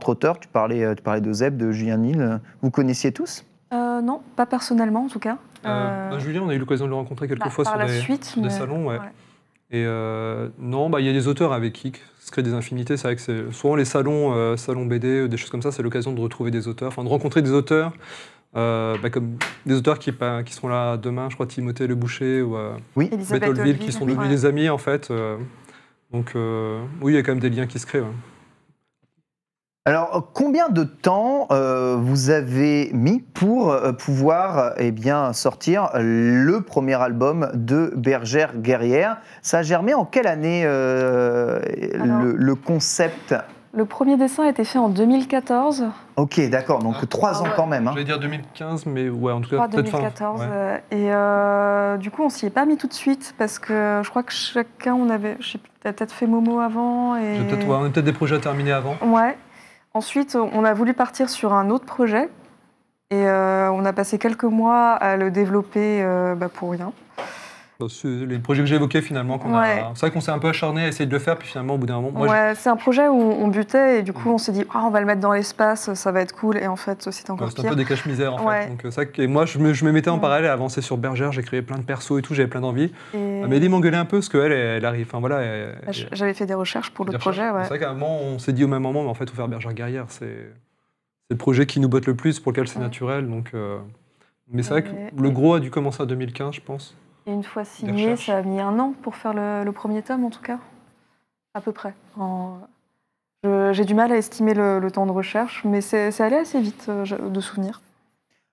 auteurs. Tu parlais de Zep, de Julien Nil. Vous connaissiez tous ? Non, pas personnellement, en tout cas. Julien, on a eu l'occasion de le rencontrer quelques fois sur des salons. Ouais. Et non, il y a des auteurs avec qui se créent des infinités. C'est vrai que c'est souvent les salons BD, des choses comme ça, c'est l'occasion de retrouver des auteurs, enfin de rencontrer des auteurs, comme des auteurs qui seront là demain, je crois Timothée Le Boucher ou Beth Olville, qui sont devenus des amis en fait. Donc oui, il y a quand même des liens qui se créent. Ouais. Alors, combien de temps vous avez mis pour pouvoir sortir le premier album de Bergère guerrière ? Ça a germé en quelle année le concept ? Le premier dessin a été fait en 2014. Ok, d'accord, donc 3 ans quand même. Je vais dire 2015, mais ouais, en tout cas, peut-être 2014. fin. Ouais. Et du coup, on s'y est pas mis tout de suite parce que je crois que chacun, on avait, je sais plus, peut-être fait Momo avant. Et... on a peut-être des projets à terminer avant. Ouais. Ensuite, on a voulu partir sur un autre projet et on a passé quelques mois à le développer pour rien. Les projets que j'ai évoqués finalement, c'est vrai qu'on s'est un peu acharné à essayer de le faire, puis finalement au bout d'un moment... c'est un projet où on butait et du coup on s'est dit on va le mettre dans l'espace, ça va être cool, et en fait c'était encore pire. C'est un peu des cache-misères en fait. Donc, ça, et moi je me mettais en parallèle à avancer sur Bergère, j'ai créé plein de persos et tout, j'avais plein d'envie. Amélie m'engueulait un peu parce qu'elle elle arrive, enfin voilà... J'avais fait des recherches pour l'autre projet, C'est vrai qu'à un moment on s'est dit au même moment, mais en fait il faut faire Bergère guerrière, c'est le projet qui nous botte le plus, pour lequel c'est naturel. Donc, mais c'est vrai que le gros a dû commencer en 2015 je pense. Et une fois signé, ça a mis 1 an pour faire le premier tome, en tout cas. À peu près. J'ai du mal à estimer le temps de recherche, mais c'est allé assez vite, de souvenirs.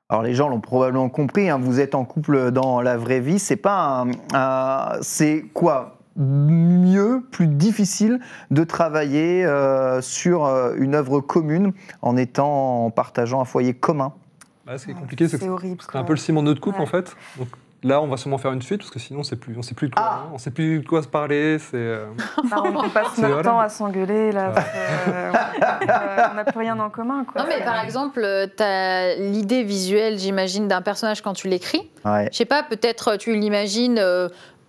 Alors les gens l'ont probablement compris, vous êtes en couple dans la vraie vie, c'est pas c'est quoi mieux, plus difficile de travailler sur une œuvre commune en partageant un foyer commun? Ce qui est compliqué, c'est horrible. C'est un peu le ciment de notre couple en fait. Donc, là, on va sûrement faire une suite parce que sinon, on ne sait plus de quoi, on sait plus de quoi se parler. On passe notre temps à s'engueuler là. On n'a plus rien en commun, quoi. Non, mais par exemple, tu as l'idée visuelle, j'imagine, d'un personnage quand tu l'écris. Ouais. Je sais pas, peut-être tu l'imagines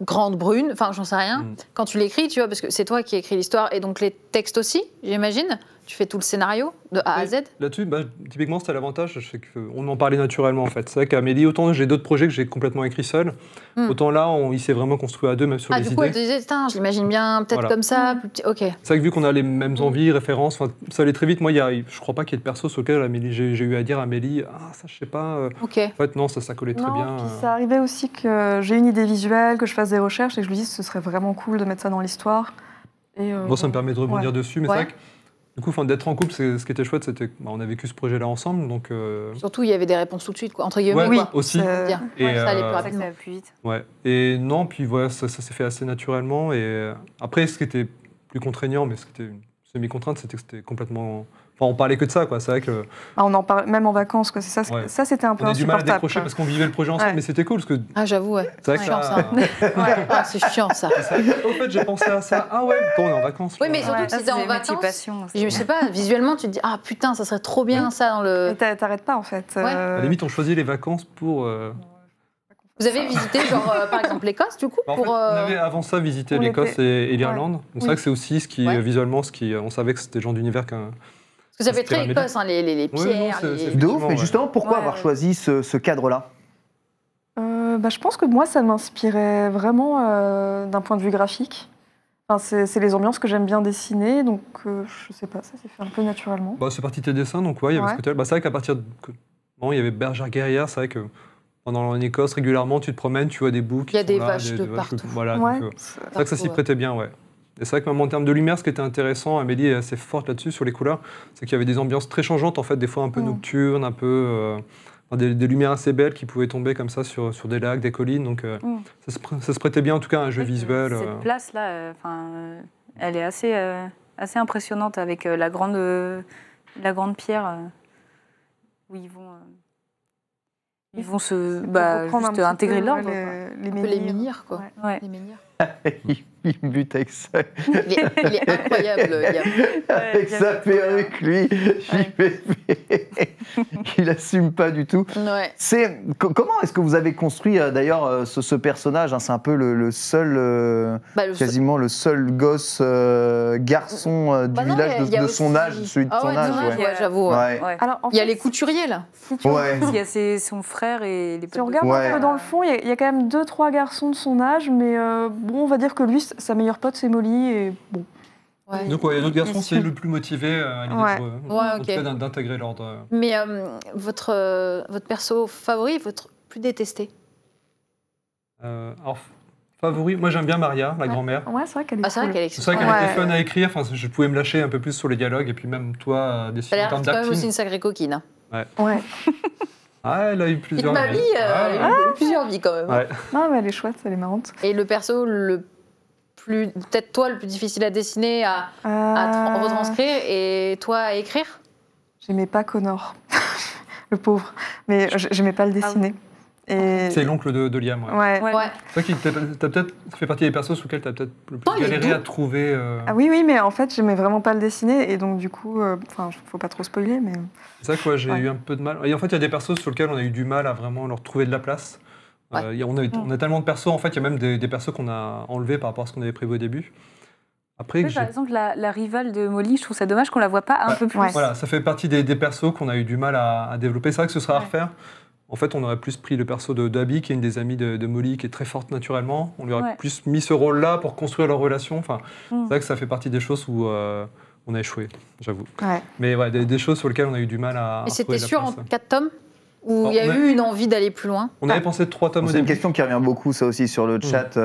grande brune, enfin, j'en sais rien. Quand tu l'écris, tu vois, parce que c'est toi qui écris l'histoire et donc les textes aussi, j'imagine. Tu fais tout le scénario de A à Z. Là-dessus, typiquement, c'était l'avantage, c'est qu'on en parlait naturellement en fait. C'est vrai qu'Amélie, autant j'ai d'autres projets que j'ai complètement écrits seul, autant là, il s'est vraiment construit à deux, même sur les idées. Du coup, elle te disait, je l'imagine bien, peut-être comme ça, plus petit. Ok. C'est vrai que vu qu'on a les mêmes envies, références, ça allait très vite. Moi, je crois pas qu'il y ait de perso sur lequel j'ai eu à dire à Amélie, ça, je sais pas. En fait, non, ça collait très bien. Puis ça arrivait aussi que j'ai une idée visuelle, que je fasse des recherches et que je lui dise, ce serait vraiment cool de mettre ça dans l'histoire. Bon, ça me permet de rebondir dessus, mais c'est vrai que du coup, d'être en couple, ce qui était chouette, c'était qu'on a vécu ce projet-là ensemble. Donc, surtout, il y avait des réponses tout de suite, quoi, entre guillemets. Oui, aussi. Et ça allait plus rapidement. Ça va plus vite. Ouais. Et non, puis voilà, ça s'est fait assez naturellement. Et après, ce qui était plus contraignant, mais ce qui était une semi-contrainte, c'était que c'était complètement... Enfin, on parlait que de ça, quoi. C'est vrai que... on en parle même en vacances, quoi. C'est ça, ça, c'était un peu insupportable. On a du mal à décrocher parce qu'on vivait le projet ensemble, mais c'était cool. Parce que... j'avoue, c'est chiant, ça. C'est chiant, ça. Au fait, j'ai pensé à ça. Ah ouais, on est en vacances. Oui, mais surtout que c'était en vacances. Je sais pas, visuellement, tu te dis, putain, ça serait trop bien, ça, dans le... Et t'arrêtes pas, en fait. À la limite, on choisit les vacances pour... Vous avez visité, par exemple, l'Écosse, du coup on avait avant ça visité l'Écosse et l'Irlande. C'est vrai que c'est aussi ce qui, visuellement, on savait que c'était le genre d'univers qu'un... Parce que ça fait très Écosse, les pierres. De ouf, mais justement, pourquoi avoir choisi ce cadre-là ? Je pense que moi, ça m'inspirait vraiment d'un point de vue graphique. Enfin, c'est les ambiances que j'aime bien dessiner, donc je sais pas, ça s'est fait un peu naturellement. C'est parti de tes dessins, donc il y avait ce côté-là. C'est vrai qu'à partir de... il y avait Bergère guerrière, c'est vrai que en Écosse, régulièrement, tu te promènes, tu vois des boucs. Il y a des vaches de partout. Voilà, Ouais. donc, c'est vrai que ça s'y prêtait bien, ouais. Et c'est vrai que même en termes de lumière, ce qui était intéressant, Amélie est assez forte là-dessus, sur les couleurs, c'est qu'il y avait des ambiances très changeantes, en fait, des fois un peu nocturnes, un peu... des lumières assez belles qui pouvaient tomber comme ça sur des lacs, des collines, donc ça se prêtait bien en tout cas à un jeu visuel. Cette place-là, elle est assez impressionnante avec la grande pierre où ils vont se juste intégrer l'ordre. Les menhirs, quoi. Ouais. Les menhirs. Il me bute avec ça. Il est incroyable, Liam. Avec sa perruque, lui. Il assume pas du tout. Ouais. Comment est-ce que vous avez construit d'ailleurs ce personnage, hein, c'est un peu le seul, quasiment le seul gosse garçon du village de son âge, celui de son âge. Ouais, j'avoue. Ouais. Alors, en Il y a fait, les couturiers, là. Ouais. Il y a son frère et les Si on regarde un peu dans le fond, il y a quand même 2-3 garçons de son âge, mais bon, on va dire que lui, sa meilleure pote, c'est Molly, et bon. Ouais. Donc, il y a d'autres garçons, c'est le plus motivé à l'idée en tout cas, d'intégrer l'ordre. Mais votre perso favori, votre plus détesté? Alors, favori, moi j'aime bien Maria, la grand-mère. Ouais, c'est vrai qu'elle est C'est vrai cool. qu'elle est C'est vrai qu'elle était fun à écrire, enfin, je pouvais me lâcher un peu plus sur les dialogues, et puis même toi, des Elle a termes l'air quand même aussi d'acting. une sacrée coquine. Ouais. Ah, elle a eu plusieurs Ma vie, elle a eu plusieurs vies quand même. Ouais. Non, mais elle est chouette, elle est marrante. Et le perso peut-être toi le plus difficile à dessiner, à retranscrire, et toi à écrire? J'aimais pas Connor, le pauvre, mais j'aimais pas le dessiner. Et... C'est l'oncle de Liam, Ouais. C'est vrai que t'as peut-être fait partie des persos sur lesquels t'as peut-être le plus galéré à trouver. Ah oui, mais en fait, j'aimais vraiment pas le dessiner, et donc du coup, faut pas trop spoiler, mais... C'est vrai que j'ai eu un peu de mal. Et en fait, il y a des persos sur lesquels on a eu du mal à vraiment leur trouver de la place. On a tellement de persos, en fait, il y a même des persos qu'on a enlevés par rapport à ce qu'on avait prévu au début. Après, par exemple, la rivale de Molly, je trouve ça dommage qu'on la voit pas un peu plus. Voilà, ça fait partie des persos qu'on a eu du mal à développer. C'est vrai que ce sera à refaire. En fait, on aurait plus pris le perso d'Abby, qui est une des amies de Molly, qui est très forte naturellement. On lui aurait plus mis ce rôle-là pour construire leur relation. Enfin, c'est vrai que ça fait partie des choses où on a échoué, j'avoue. Ouais. Mais des choses sur lesquelles on a eu du mal à. Et c'était sûr en place. 4 tomes? Ou il y a eu une envie d'aller plus loin? On avait pensé 3 tomes au C'est une début. question qui revient beaucoup, ça aussi, sur le chat.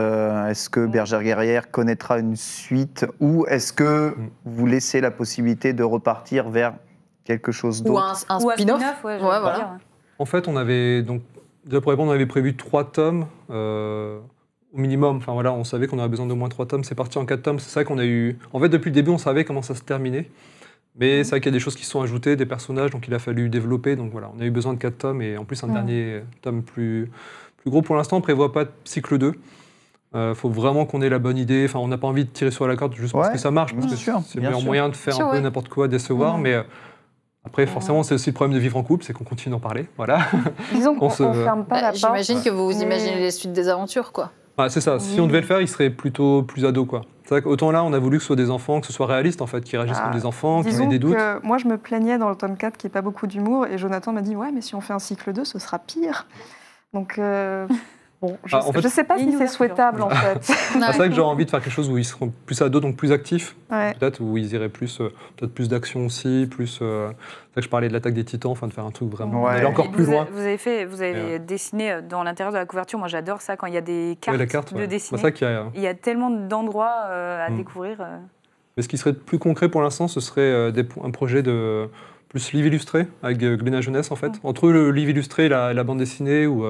Est-ce que Bergère guerrière connaîtra une suite, ou est-ce que vous laissez la possibilité de repartir vers quelque chose d'autre? Ou un spin-off? Ouais, voilà. En fait, on avait donc déjà pour répondre, on avait prévu 3 tomes au minimum. Enfin voilà, on savait qu'on aurait besoin d'au moins 3 tomes. C'est parti en 4 tomes. C'est ça qu'on a eu. En fait, depuis le début, on savait comment ça se terminait. Mais c'est vrai qu'il y a des choses qui se sont ajoutées, des personnages, donc il a fallu développer. Donc voilà, on a eu besoin de 4 tomes et en plus un dernier tome plus gros. Pour l'instant, on ne prévoit pas de cycle 2. Faut vraiment qu'on ait la bonne idée. Enfin, on n'a pas envie de tirer sur la corde juste parce que ça marche, parce que c'est le meilleur moyen de faire un peu n'importe quoi, décevoir. Mais après, forcément, c'est aussi le problème de vivre en couple, c'est qu'on continue d'en parler. Voilà. Disons qu'on ne ferme pas la porte. J'imagine que vous imaginez les suites des aventures, quoi. C'est ça. Si on devait le faire, il serait plutôt plus ado, quoi. C'est vrai qu'autant là, on a voulu que ce soit des enfants, que ce soit réaliste, en fait, qui réagissent comme des enfants, qui aient des doutes. Que moi, je me plaignais dans le tome 4 qu'il n'y ait pas beaucoup d'humour, et Jonathan m'a dit « Ouais, mais si on fait un cycle 2, ce sera pire. » Donc, bon, je ne sais pas si c'est souhaitable, en fait. C'est vrai que j'aurais envie de faire quelque chose où ils seront plus ados, donc plus actifs. Ouais. Peut-être où ils iraient plus, peut-être plus d'action aussi, plus... c'est vrai que je parlais de l'attaque des titans, enfin de faire un truc vraiment... Ouais. aller encore plus loin. Vous avez dessiné dans l'intérieur de la couverture, moi j'adore ça, quand il y a des cartes de dessiner. C'est ça qu'il y a... Il y a tellement d'endroits à découvrir. Mais ce qui serait plus concret pour l'instant, ce serait un projet de plus livre illustré, avec Glénat Jeunesse en fait. Entre le livre illustré et la bande dessinée, où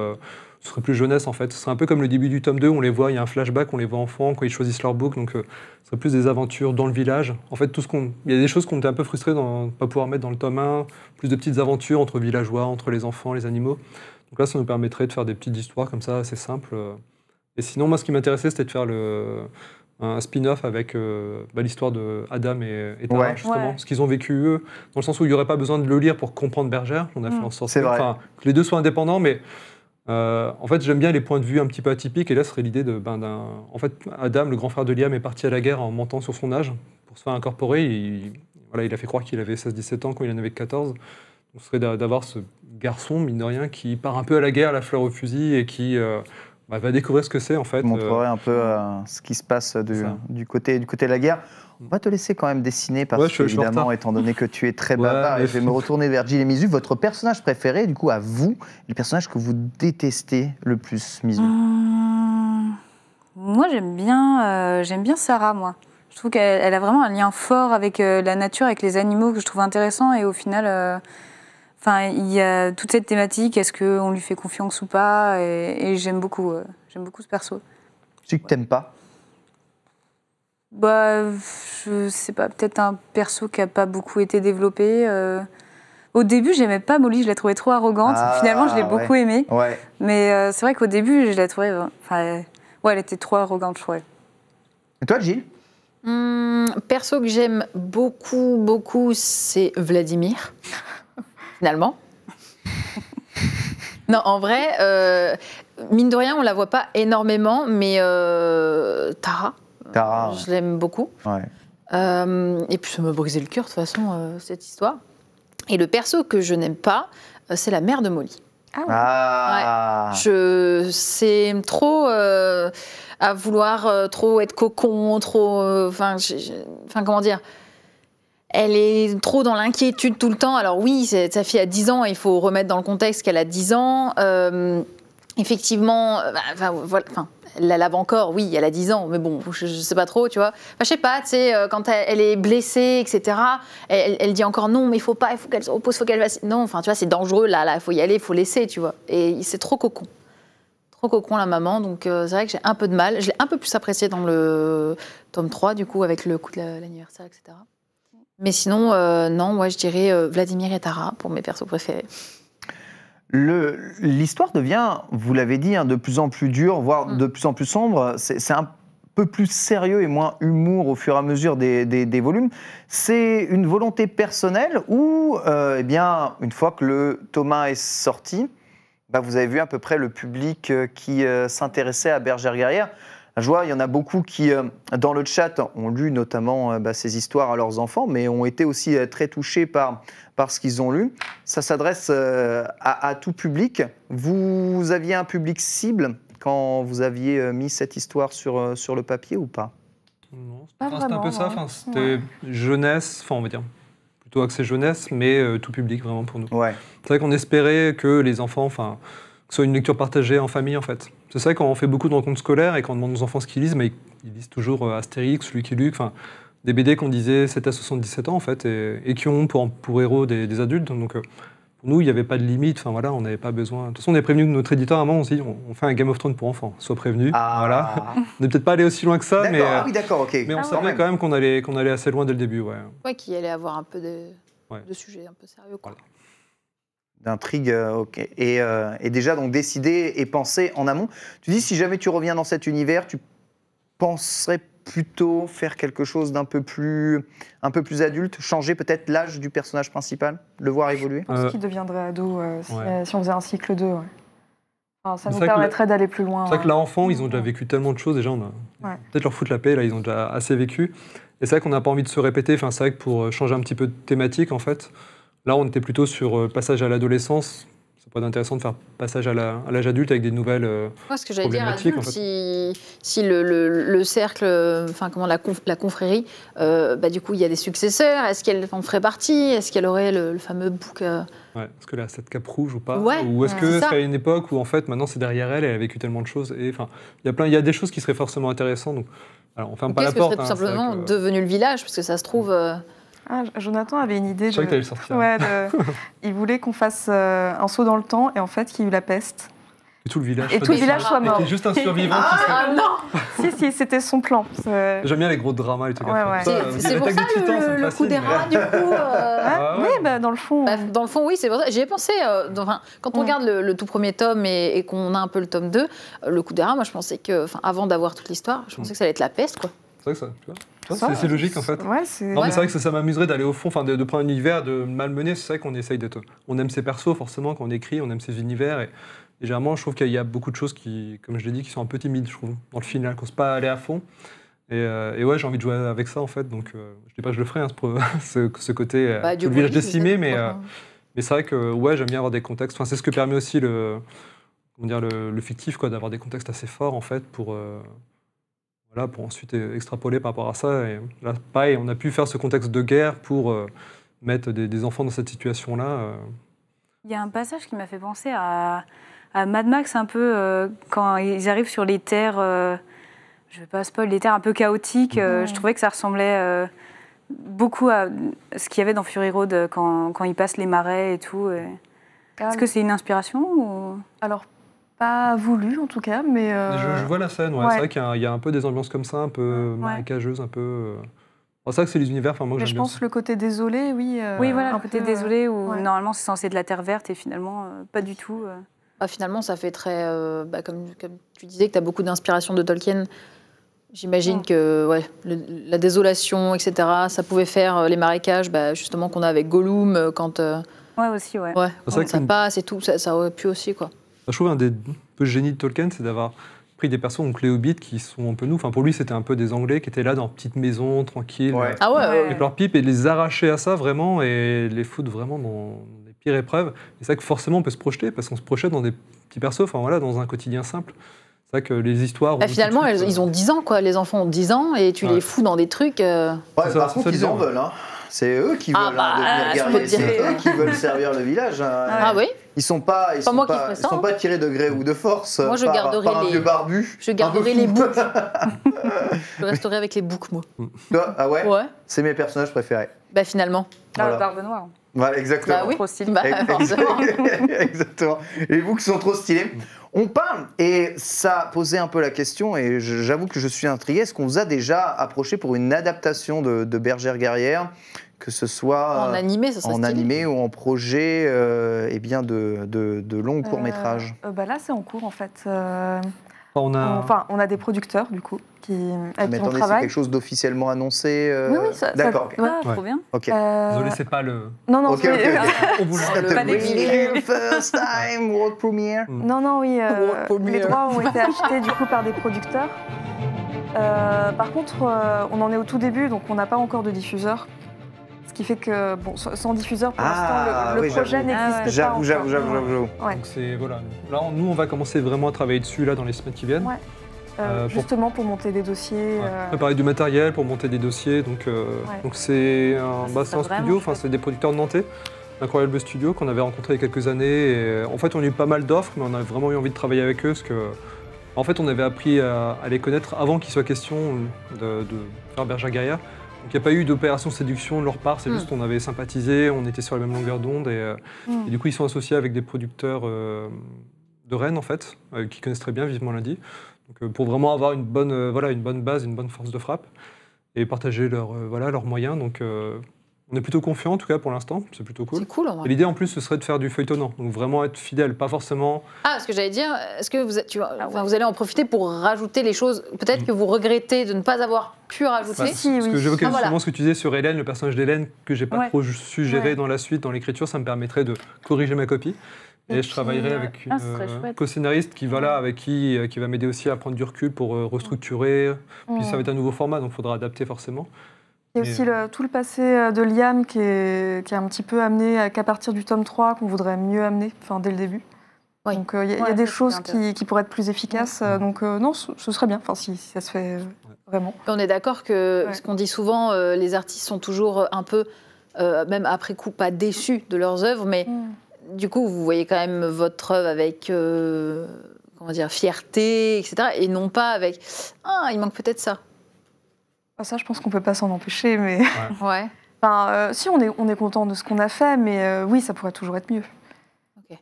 ce serait plus jeunesse en fait. Ce serait un peu comme le début du tome 2, où on les voit, il y a un flashback, on les voit enfants quand ils choisissent leur book, donc ce serait plus des aventures dans le village. En fait, il y a des choses qu'on était un peu frustrés de ne pas pouvoir mettre dans le tome 1, plus de petites aventures entre villageois, entre les enfants, les animaux. Donc là, ça nous permettrait de faire des petites histoires comme ça, assez simples. Et sinon, moi, ce qui m'intéressait, c'était de faire un spin-off avec l'histoire de Adam et Tara, justement. Ce qu'ils ont vécu, eux, dans le sens où il n'y aurait pas besoin de le lire pour comprendre Bergère. On a fait en sorte que les deux soient indépendants, mais en fait, j'aime bien les points de vue un petit peu atypiques. Et là, ce serait l'idée en fait, Adam, le grand frère de Liam, est parti à la guerre en mentant sur son âge pour se faire incorporer. Il a fait croire qu'il avait 16-17 ans quand il en avait 14. Donc, ce serait d'avoir ce garçon, mine de rien, qui part un peu à la guerre, la fleur au fusil, et qui va découvrir ce que c'est en fait. Je montrerai un peu ce qui se passe du côté de la guerre. On va te laisser quand même dessiner parce que, évidemment, étant donné que tu es très bavard, je vais me retourner vers Gilles et Mizu. Votre personnage préféré, du coup, à vous, le personnage que vous détestez le plus, Mizu? Moi, j'aime bien Sarah, moi. Je trouve qu'elle a vraiment un lien fort avec la nature, avec les animaux que je trouve intéressant. Et au final, il y a toute cette thématique, est-ce qu'on lui fait confiance ou pas? Et j'aime beaucoup ce perso. Celui que t'aimes pas? Je sais pas, peut-être un perso qui n'a pas beaucoup été développé. Au début, j'aimais pas Molly, je la trouvais trop arrogante. Finalement, je l'ai beaucoup aimée. Ouais. Mais c'est vrai qu'au début, je la trouvais... elle était trop arrogante, je trouvais. Et toi, Gilles? Perso que j'aime beaucoup, c'est Vladimir, finalement. Non, en vrai, mine de rien, on la voit pas énormément, mais Tara, je l'aime beaucoup. Ouais. Et puis ça m'a brisé le cœur, de toute façon, cette histoire. Et le perso que je n'aime pas, c'est la mère de Molly. C'est trop à vouloir trop être cocon, trop... comment dire, elle est trop dans l'inquiétude tout le temps. Alors oui, sa fille a 10 ans, il faut remettre dans le contexte qu'elle a 10 ans. Effectivement, elle la lave encore, oui, elle a 10 ans, mais bon, je sais pas trop, tu vois. Je sais pas, tu sais, quand elle est blessée, etc., elle dit encore non, mais il faut qu'elle se repose, il faut qu'elle fasse... Non, tu vois, c'est dangereux, là, il faut y aller, il faut laisser, tu vois. Et c'est trop cocon. Trop cocon, la maman, donc c'est vrai que j'ai un peu de mal. Je l'ai un peu plus appréciée dans le tome 3, du coup, avec le coup de l'anniversaire, etc. Mais sinon, non, moi, je dirais Vladimir et Tara pour mes persos préférés. L'histoire devient, vous l'avez dit, de plus en plus dure, voire de plus en plus sombre. C'est un peu plus sérieux et moins humour au fur et à mesure des volumes. C'est une volonté personnelle ou, une fois que le tome 1 est sorti, vous avez vu à peu près le public qui s'intéressait à Bergère guerrière. Je vois, il y en a beaucoup qui, dans le chat, ont lu notamment ces histoires à leurs enfants, mais ont été aussi très touchés par ce qu'ils ont lu. Ça s'adresse à tout public. Vous aviez un public cible quand vous aviez mis cette histoire sur le papier ou pas? Non, c'était un peu ça. C'était jeunesse, on va dire plutôt axé jeunesse, mais tout public vraiment pour nous. Ouais. C'est vrai qu'on espérait que les enfants, que ce soit une lecture partagée en famille en fait. C'est ça, quand on fait beaucoup de rencontres scolaires et quand on demande aux enfants ce qu'ils lisent, mais ils lisent toujours Astérix, Lucky Luke, des BD qu'on disait 7 à 77 ans en fait, et qui ont pour héros des adultes. Donc pour nous, il n'y avait pas de limite, on n'avait pas besoin. De toute façon, on est prévenu de notre éditeur à un moment, on s'est dit, on fait un Game of Thrones pour enfants, sois prévenu. Voilà. On n'est peut-être pas allé aussi loin que ça, mais, mais on savait quand même qu'on allait assez loin dès le début. Ouais, qu'il allait avoir un peu de sujets un peu sérieux, quoi. Voilà. D'intrigue, ok. Et déjà donc décidé et pensé en amont. Tu dis, si jamais tu reviens dans cet univers, tu penserais plutôt faire quelque chose d'un peu plus adulte, changer peut-être l'âge du personnage principal, le voir évoluer? Je pense qu'il deviendrait ado si on faisait un cycle 2. Ouais. Ça nous permettrait d'aller plus loin. C'est vrai que là, enfant, ils ont déjà vécu tellement de choses. Déjà, on a peut-être leur foutre la paix, là, ils ont déjà assez vécu. Et c'est vrai qu'on n'a pas envie de se répéter. C'est vrai que pour changer un petit peu de thématique, en fait, là, on était plutôt sur passage à l'adolescence. Ça pourrait être intéressant de faire passage à l'âge adulte avec des nouvelles ce que j'allais dire, adulte, en fait. Si le cercle, la confrérie, du coup, il y a des successeurs. Est-ce qu'elle en ferait partie? Est-ce qu'elle aurait le fameux bouc Est-ce qu'elle a cette cape rouge ou pas? Ouais, ou est-ce que c'est à une époque où, en fait, maintenant, c'est derrière elle, elle a vécu tellement de choses. Et il y a des choses qui seraient forcément intéressantes. Donc, alors, on ferme pas la porte. Qu'est-ce que serait tout simplement devenu le village? Parce que ça se trouve... Jonathan avait une idée. Je savais que tu allais le sortir. Il voulait qu'on fasse un saut dans le temps et en fait qu'il y ait eu la peste. Et tout le village. Et tout le village soit mort. Et juste un survivant qui serait... Ah non. Si, c'était son plan. J'aime bien les gros dramas et tout. C'est pour ça le coup des rats, du coup. Oui, dans le fond. Dans le fond, oui, c'est pour ça. J'y ai pensé. Quand on regarde le tout premier tome et qu'on a un peu le tome 2, le coup des rats, moi je pensais que, avant d'avoir toute l'histoire, je pensais que ça allait être la peste, quoi. C'est vrai que ça, tu vois. C'est logique en fait. Ouais, c'est vrai que ça m'amuserait d'aller au fond, de prendre un univers, de malmener. C'est vrai qu'on essaye d'être. On aime ses persos forcément quand on écrit, on aime ses univers et généralement je trouve qu'il y a beaucoup de choses qui, comme je l'ai dit, qui sont un peu timides, je trouve, dans le final, qu'on ne sait pas aller à fond. Et ouais, j'ai envie de jouer avec ça en fait. Donc je dis pas que je le ferai, ce côté tout le village décimé, mais c'est vrai que ouais, j'aime bien avoir des contextes. C'est ce que permet aussi comment dire, le fictif, quoi, d'avoir des contextes assez forts en fait pour ensuite extrapoler par rapport à ça. Et là, pareil, on a pu faire ce contexte de guerre pour mettre des enfants dans cette situation-là. Il y a un passage qui m'a fait penser à Mad Max un peu quand ils arrivent sur les terres, je ne vais pas spoiler, les terres un peu chaotiques. Je trouvais que ça ressemblait beaucoup à ce qu'il y avait dans Fury Road quand ils passent les marais et tout. Est-ce que c'est une inspiration ou... Alors, pas voulu en tout cas, mais... Je vois la scène, ouais. C'est vrai qu'il y a un peu des ambiances comme ça, un peu marécageuses, un peu... C'est vrai que c'est les univers, moi que mais j'aime je bien. pense le côté désolé, oui. Oui, voilà, le côté désolé où ouais. normalement c'est censé être de la terre verte et finalement pas du tout. Finalement, ça fait très... comme tu disais que tu as beaucoup d'inspiration de Tolkien, j'imagine que la désolation, etc., ça pouvait faire les marécages, justement, qu'on a avec Gollum quand... Ouais, aussi, ouais. Ça passe et tout, ça aurait pu aussi, quoi. Je trouve un des peu génies de Tolkien, c'est d'avoir pris des personnes, donc les hobbits, qui sont un peu nous. Enfin, pour lui, c'était un peu des Anglais qui étaient là dans leur petite maison, tranquille, avec leur pipe, et de les arracher à ça vraiment et les foutre vraiment dans des pires épreuves. Et c'est vrai que forcément, on peut se projeter parce qu'on se projette dans des petits persos, dans un quotidien simple. C'est vrai que les histoires... finalement, ils ont 10 ans, quoi. Les enfants ont 10 ans et tu les fous dans des trucs... par contre, ils en veulent, hein. C'est eux qui veulent devenir guerriers, c'est eux qui veulent servir le village. Ah oui. Ils sont pas tirés de gré ou de force. Moi, je garderai par un vieux barbu. Je garderai les boucs. Je resterai avec les boucs, moi. Toi, ah ouais. Ouais. C'est mes personnages préférés. Finalement. Voilà. La barbe noire. Voilà, exactement. Oui. Trop stylé. Exactement. Les boucs sont trop stylés. On parle, et ça a posé un peu la question, et j'avoue que je suis intrigué. Est-ce qu'on vous a déjà approché pour une adaptation de Bergère guerrière, que ce soit en animé, ça serait en stylé. animé ou en projet de long court-métrage? Là, c'est en cours, en fait. On a des producteurs, du coup, avec qui on c'est travaille. quelque chose d'officiellement annoncé Oui, ça... D'accord. Trop bien. Ok. Désolé, c'est pas le... Non, Ok. On vous pas des First time world premiere. Non, oui. World premiere. Les droits ont été achetés, du coup, par des producteurs. Par contre, on en est au tout début, donc on n'a pas encore de diffuseur. Ce qui fait que, sans diffuseur, pour l'instant, le projet n'existe pas encore. J'avoue. Ouais. Donc c'est, voilà. Là, nous, on va commencer vraiment à travailler dessus dans les semaines qui viennent. Ouais. Justement pour monter des dossiers. Préparer du matériel pour monter des dossiers. Donc c'est un studio, c'est des producteurs de nantais, un incroyable studio qu'on avait rencontré il y a quelques années. Et, en fait, on a eu pas mal d'offres, mais on a vraiment eu envie de travailler avec eux parce que, en fait, on avait appris à les connaître avant qu'il soit question de faire Bergère guerrière. Donc il n'y a pas eu d'opération séduction de leur part, c'est juste qu'on avait sympathisé, on était sur la même longueur d'onde et du coup ils sont associés avec des producteurs de Rennes en fait, qui connaissent très bien Vivement Lundi. Donc pour vraiment avoir une bonne base, une bonne force de frappe et partager leurs moyens. Donc on est plutôt confiant en tout cas pour l'instant, c'est plutôt cool. C'est cool en vrai. Et l'idée en plus ce serait de faire du feuilletonnant, donc vraiment être fidèle, pas forcément... Ce que j'allais dire, est-ce que vous allez en profiter pour rajouter les choses, peut-être que vous regrettez de ne pas avoir pu rajouter? Parce que j'évoquais justement ce que tu disais sur Hélène, le personnage d'Hélène, que j'ai pas trop su gérer dans la suite, dans l'écriture, ça me permettrait de corriger ma copie. Et je travaillerai avec une co-scénariste avec qui va m'aider aussi à prendre du recul pour restructurer. Puis ça va être un nouveau format, donc il faudra adapter forcément. Il y a aussi tout le passé de Liam qui est un petit peu amené qu'à partir du tome 3, qu'on voudrait mieux amener, dès le début. Oui. Donc il y a des choses qui pourraient être plus efficaces. Donc non, ce serait bien, si ça se fait vraiment. On est d'accord que, ce qu'on dit souvent, les artistes sont toujours un peu, même après coup, pas déçus de leurs œuvres, mais du coup, vous voyez quand même votre œuvre avec fierté, etc. Et non pas avec « Ah, il manque peut-être ça ». Ça, je pense qu'on ne peut pas s'en empêcher, mais... Ouais. Si, on est content de ce qu'on a fait, mais oui, ça pourrait toujours être mieux. Ok.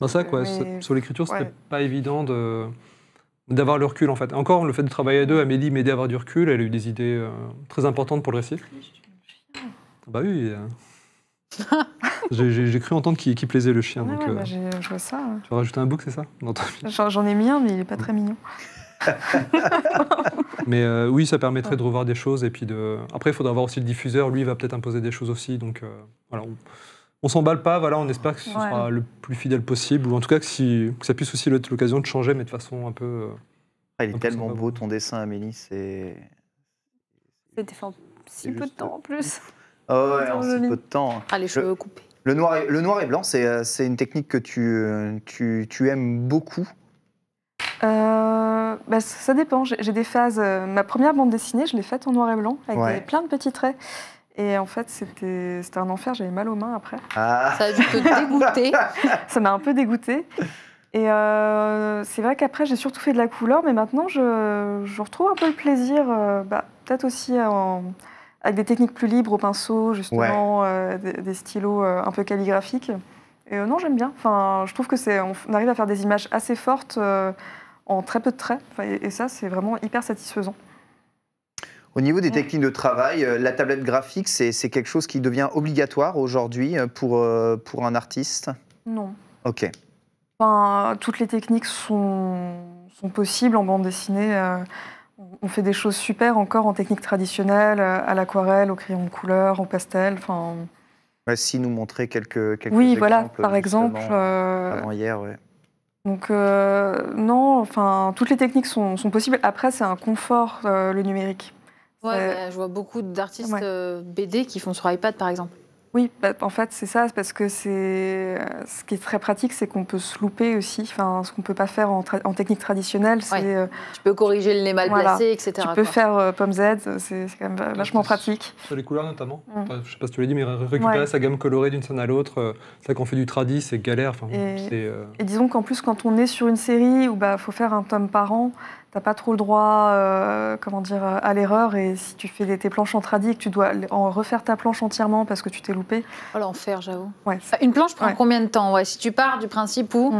C'est ça, quoi. Sur l'écriture, c'était pas évident d'avoir le recul, en fait. Encore, le fait de travailler à deux, Amélie m'aidait à avoir du recul. Elle a eu des idées très importantes pour le récit. Bah oui. J'ai cru entendre qu'il plaisait le chien. Donc, je vois ça. Tu vas rajouter un bouc, c'est ça? J'en ai mis un, mais il n'est pas très mignon. Mais oui, ça permettrait de revoir des choses. Et puis après, il faudra voir aussi le diffuseur. Lui, il va peut-être imposer des choses aussi. Donc voilà, on s'emballe pas. Voilà, on espère que ce sera le plus fidèle possible. Ou en tout cas, que ça puisse aussi être l'occasion de changer, mais de façon un peu... il est tellement beau, ton dessin, Amélie. C'était fait en si peu de temps, en plus. Oh ouais, en si peu de temps. Les cheveux coupés. Le noir et blanc, c'est une technique que tu aimes beaucoup. Ça dépend. J'ai des phases. Ma première bande dessinée, je l'ai faite en noir et blanc, avec plein de petits traits. Et en fait, c'était un enfer. J'avais mal aux mains après. Ça a dû te dégoûter. Ça m'a un peu dégoûtée. Et c'est vrai qu'après, j'ai surtout fait de la couleur, mais maintenant, je retrouve un peu le plaisir, peut-être aussi avec des techniques plus libres au pinceau, justement, des stylos un peu calligraphiques. Et non, j'aime bien. Enfin, je trouve que on arrive à faire des images assez fortes en très peu de traits. Et ça, c'est vraiment hyper satisfaisant. Au niveau des techniques de travail, la tablette graphique, c'est quelque chose qui devient obligatoire aujourd'hui pour un artiste? Non. Ok. Enfin, toutes les techniques sont possibles en bande dessinée. On fait des choses super encore en technique traditionnelle, à l'aquarelle, au crayon de couleur, au pastel. Enfin... Si nous montrer quelques oui, exemples. Voilà, par exemple. Avant hier, ouais. Donc non, enfin, toutes les techniques sont possibles. Après, c'est un confort, le numérique. Ouais, je vois beaucoup d'artistes BD qui font sur iPad, par exemple. Oui, en fait, c'est ça, parce que ce qui est très pratique, c'est qu'on peut se louper aussi. Enfin, ce qu'on ne peut pas faire en technique traditionnelle, c'est... Tu peux corriger le nez mal placé, etc. Tu peux faire pomme Z, c'est quand même vachement pratique. Sur les couleurs notamment. Enfin, je ne sais pas si tu l'as dit, mais récupérer sa gamme colorée d'une scène à l'autre, c'est ça qu'on fait du tradi, c'est galère. Enfin, et disons qu'en plus, quand on est sur une série où faut faire un tome par an, t'as pas trop le droit à l'erreur, et si tu fais tes planches en tradi et que tu dois refaire ta planche entièrement parce que tu t'es loupé. Oh l'enfer, j'avoue. Ouais, une planche prend combien de temps? Si tu pars du principe où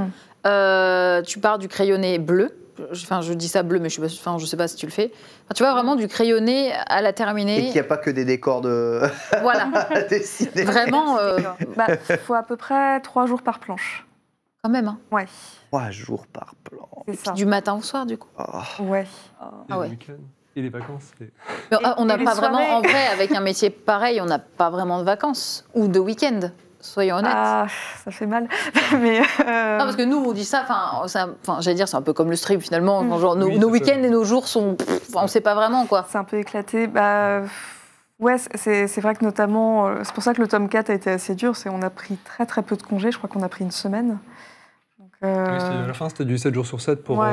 tu pars du crayonné bleu, je dis ça bleu, mais je sais pas si tu le fais. Enfin, tu vois vraiment du crayonné à la terminée. Et qu'il n'y a pas que des décors à dessiner. Vraiment. Faut à peu près 3 jours par planche. Quand même, hein. Ouais. 3 jours par plan. C'est ça. Du matin au soir, du coup. Ouais. Et le week-end. Et les vacances. Mais on n'a pas vraiment, en vrai, avec un métier pareil, on n'a pas vraiment de vacances ou de week-end. Soyons honnêtes. Ah, ça fait mal. Mais non, parce que nous, on dit ça, j'allais dire, c'est un peu comme le stream finalement. Genre, nos week-ends et nos jours sont. On ne sait pas vraiment, quoi. C'est un peu éclaté. Ouais, c'est vrai que notamment. C'est pour ça que le tome 4 a été assez dur. On a pris très très peu de congés. Je crois qu'on a pris une semaine. Donc, à la fin, c'était du 7 jours sur 7 pour.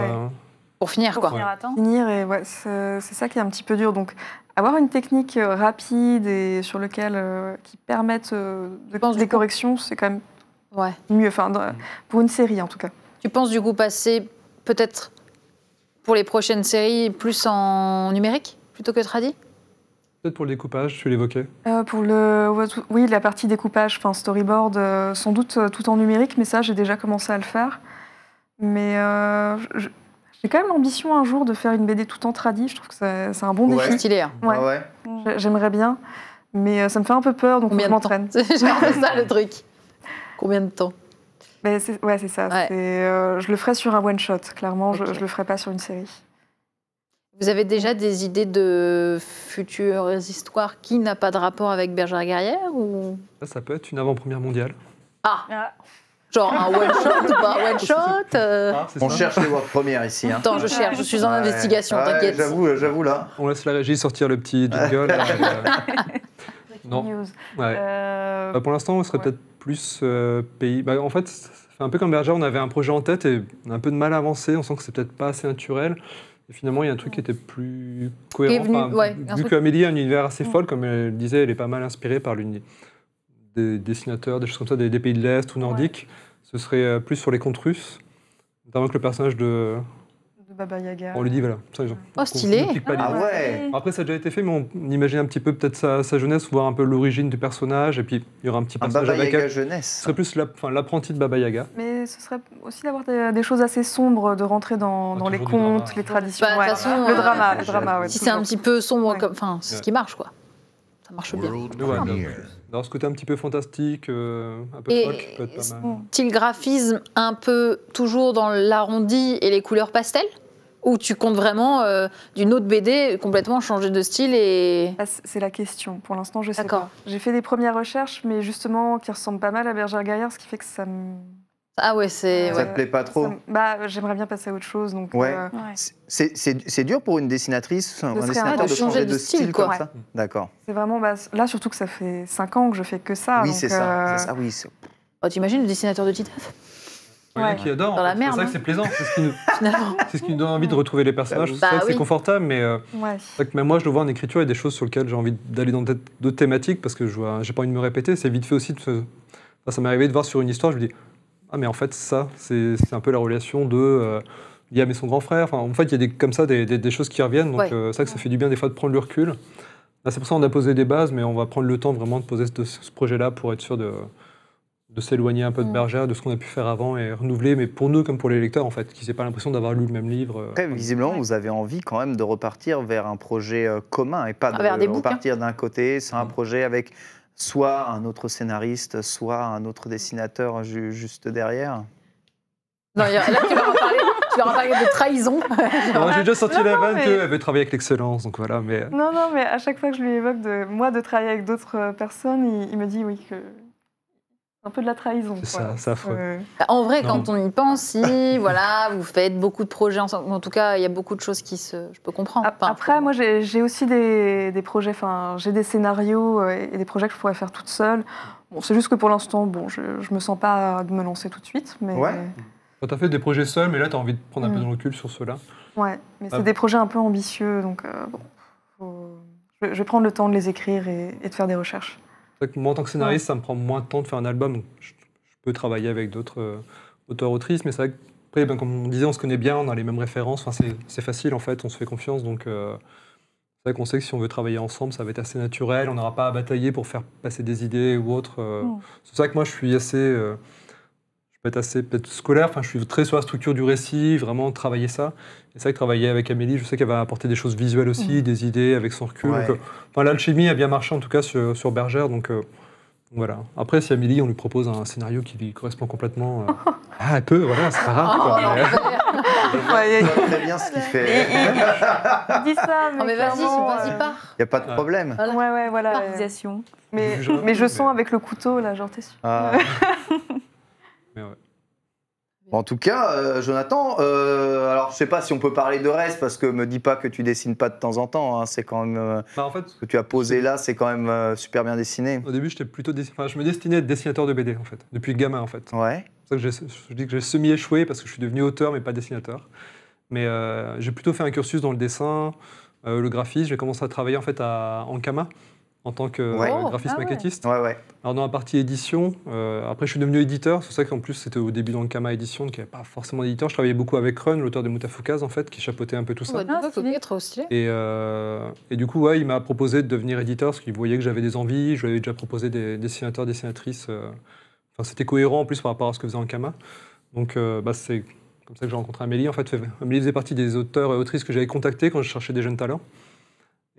Pour finir, quoi. Finir, et c'est ça qui est un petit peu dur. Donc, avoir une technique rapide et sur laquelle qui permette des corrections, c'est quand même mieux. Enfin, pour une série, en tout cas. Tu penses du coup passer peut-être pour les prochaines séries plus en numérique plutôt que tradi? Peut-être pour le découpage, tu l'évoquais. Oui, la partie découpage, storyboard, sans doute tout en numérique, mais ça, j'ai déjà commencé à le faire. Mais j'ai quand même l'ambition un jour de faire une BD tout en tradi. Je trouve que c'est un bon défi. Stylé. Hein. Ouais. J'aimerais bien, mais ça me fait un peu peur, donc je m'entraîne. C'est ça le truc. Combien de temps? C'est ça. Ouais. Je le ferai sur un one-shot, clairement. Okay. Je le ferai pas sur une série. Vous avez déjà des idées de futures histoires qui n'ont pas de rapport avec Bergère Guerrière ou... Ça peut être une avant-première mondiale. Genre un one-shot ou pas un one-shot On cherche les voix premières ici. Attends, je cherche, je suis en investigation, t'inquiète. J'avoue là. On laisse la régie sortir le petit jingle. Non. Pour l'instant, on serait peut-être plus pays. En fait, c'est un peu comme Bergère, on avait un projet en tête et on a un peu de mal à avancer. On sent que c'est peut-être pas assez naturel. Et finalement, il y a un truc qui était plus cohérent. Vu qu'Amélie a un univers assez folle, comme elle disait, elle est pas mal inspirée par des dessinateurs, des choses comme ça, des pays de l'Est ou nordiques. Ce serait plus sur les contes russes, notamment que le personnage de Baba Yaga. On lui dit, voilà. Stylé. Après, ça a déjà été fait, mais on imagine un petit peu peut-être sa jeunesse, voir un peu l'origine du personnage, et puis il y aura un petit personnage Baba avec Yaga elle. jeunesse. Ce serait plus l'apprenti de Baba Yaga. Mais ce serait aussi d'avoir des choses assez sombres, de rentrer dans les contes, les traditions. De toute façon, le drama. Si c'est un petit peu sombre, c'est ce qui marche, quoi. Ça marche bien. Dans ce côté un petit peu fantastique, un peu folk, peut être pas mal. Style graphisme un peu toujours dans l'arrondi et les couleurs pastel? Ou tu comptes vraiment d'une autre BD complètement changer de style et... C'est la question. Pour l'instant, je sais pas. J'ai fait des premières recherches, mais justement qui ressemblent pas mal à Bergère Guerrière, ce qui fait que ça Ah ouais, c'est... Ça te plaît pas trop? J'aimerais bien passer à autre chose. Donc, Ouais. C'est dur pour une dessinatrice, un dessinateur de changer de style comme ça? D'accord. C'est vraiment... là, surtout que ça fait 5 ans que je fais que ça. Oui, donc, c'est ça. Oui, t'imagines le dessinateur de Titeuf? Ouais. Qui adore. Dans la merde. C'est ça que c'est plaisant. C'est ce qui nous donne envie de retrouver les personnages. Bah, c'est vrai que c'est confortable, mais c'est vrai que même moi, je le vois en écriture, il y a des choses sur lesquelles j'ai envie d'aller dans d'autres thématiques parce que j'ai pas envie de me répéter. C'est vite fait aussi. Ça m'est arrivé de voir sur une histoire, je me dis ah mais en fait ça, c'est un peu la relation de Liam et son grand frère. Enfin, en fait, il y a comme ça des choses qui reviennent. Donc c'est vrai que ça fait du bien des fois de prendre le recul. Là, c'est pour ça qu'on a posé des bases, mais on va prendre le temps vraiment de poser ce projet-là pour être sûr de s'éloigner un peu de Bergère, de ce qu'on a pu faire avant et renouveler, mais pour nous comme pour les lecteurs, en fait, qu'ils n'aient pas l'impression d'avoir lu le même livre. Après, visiblement, vous avez envie quand même de repartir vers un projet commun et pas de repartir d'un côté. C'est un projet avec soit un autre scénariste, soit un autre dessinateur juste derrière. Non, là, tu leur as parlé de trahison. J'ai déjà sorti la vanne qu'elle veut travailler avec l'excellence, donc voilà. Mais... Non, mais à chaque fois que je lui évoque de travailler avec d'autres personnes, il me dit oui que... Un peu de la trahison. C'est ça, c'est affreux. En vrai, quand on y pense, si voilà, vous faites beaucoup de projets ensemble, en tout cas, il y a beaucoup de choses je peux comprendre. Après, moi, j'ai aussi des projets, j'ai des scénarios et des projets que je pourrais faire toute seule. Bon, c'est juste que pour l'instant, je me sens pas de me lancer tout de suite. Mais... Ouais. Tu as fait des projets seuls, mais là, tu as envie de prendre un peu de recul sur ceux-là. Ouais, mais c'est des projets un peu ambitieux, donc je vais prendre le temps de les écrire et de faire des recherches. Moi, en tant que scénariste, ça me prend moins de temps de faire un album. Donc je peux travailler avec d'autres auteurs-autrices, mais c'est vrai qu'après, comme on disait, on se connaît bien, on a les mêmes références. Enfin, c'est facile, en fait, on se fait confiance. Donc, c'est vrai qu'on sait que si on veut travailler ensemble, ça va être assez naturel. On n'aura pas à batailler pour faire passer des idées ou autre. C'est ça que moi, je suis assez... je peux être assez peut-être scolaire. Enfin, je suis très sur la structure du récit, vraiment travailler ça. Et c'est vrai que travailler avec Amélie, je sais qu'elle va apporter des choses visuelles aussi, des idées avec son recul. Ouais. Donc, l'alchimie a bien marché en tout cas sur Bergère. Donc voilà. Après, si Amélie, on lui propose un scénario qui lui correspond complètement, elle peut, voilà, c'est pas grave. Quoi. C'est très bien ce qu'il fait. Il dit ça, mais vas-y, pars. Il n'y a pas de problème. Ouais, voilà. Partisation. Mais je sens avec le couteau, là, genre, t'es sûr. Mais ouais. En tout cas, Jonathan, alors je sais pas si on peut parler de reste, parce que me dis pas que tu dessines pas de temps en temps, hein, c'est quand même... En fait, ce que tu as posé là, c'est quand même super bien dessiné. Au début, j'étais plutôt je me destinais à être dessinateur de BD, en fait, depuis gamin, en fait. Ouais. C'est pour ça que je dis que j'ai semi-échoué, parce que je suis devenu auteur, mais pas dessinateur. Mais j'ai plutôt fait un cursus dans le dessin, le graphisme. J'ai commencé à travailler, en fait, à Ankama, en tant que graphiste maquettiste. Ouais. Alors dans la partie édition, après je suis devenu éditeur, c'est ça qu'en plus c'était au début d'Ankama Édition, donc il n'y avait pas forcément d'éditeur. Je travaillais beaucoup avec Run, l'auteur des Mutafukas en fait, qui chapeautait un peu tout ça. Trop stylé. Et du coup, il m'a proposé de devenir éditeur, parce qu'il voyait que j'avais des envies, je lui avais déjà proposé des dessinateurs, dessinatrices. Enfin, c'était cohérent en plus par rapport à ce que faisait Ankama. Donc c'est comme ça que j'ai rencontré Amélie. En fait, Amélie faisait partie des auteurs et autrices que j'avais contactés quand je cherchais des jeunes talents.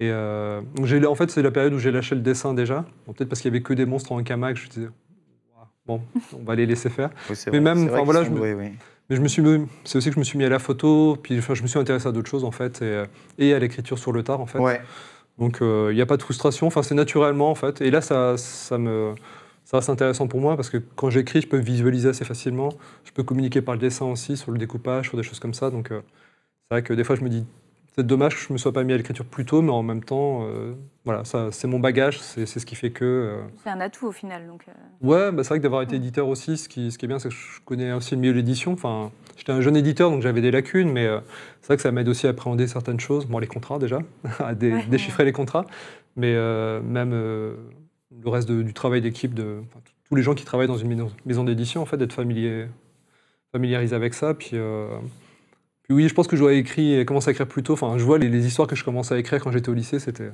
Et donc en fait, c'est la période où j'ai lâché le dessin déjà. Bon, peut-être parce qu'il n'y avait que des monstres en Ankama que je me disais, bon, on va les laisser faire. Oui, mais vrai, même, voilà, oui. Mais c'est aussi que je me suis mis à la photo, puis je me suis intéressé à d'autres choses en fait, et à l'écriture sur le tard en fait. Ouais. Donc il n'y a pas de frustration. Enfin, c'est naturellement en fait. Et là, ça reste intéressant pour moi parce que quand j'écris, je peux visualiser assez facilement. Je peux communiquer par le dessin aussi, sur le découpage, sur des choses comme ça. Donc c'est vrai que des fois, je me dis. C'est dommage que je ne me sois pas mis à l'écriture plus tôt, mais en même temps, voilà, c'est mon bagage, c'est ce qui fait que... C'est un atout au final. Donc, Ouais, c'est vrai que d'avoir été éditeur aussi, ce qui est bien, c'est que je connais aussi le milieu de l'édition. Enfin, j'étais un jeune éditeur, donc j'avais des lacunes, mais c'est vrai que ça m'aide aussi à appréhender certaines choses. Bon, les contrats déjà, à déchiffrer les contrats, mais même le reste du travail d'équipe, tous les gens qui travaillent dans une maison d'édition, en fait, d'être familiarisé avec ça, puis oui, je pense que j'aurais commencé à écrire plus tôt. Enfin, je vois les histoires que je commençais à écrire quand j'étais au lycée, c'était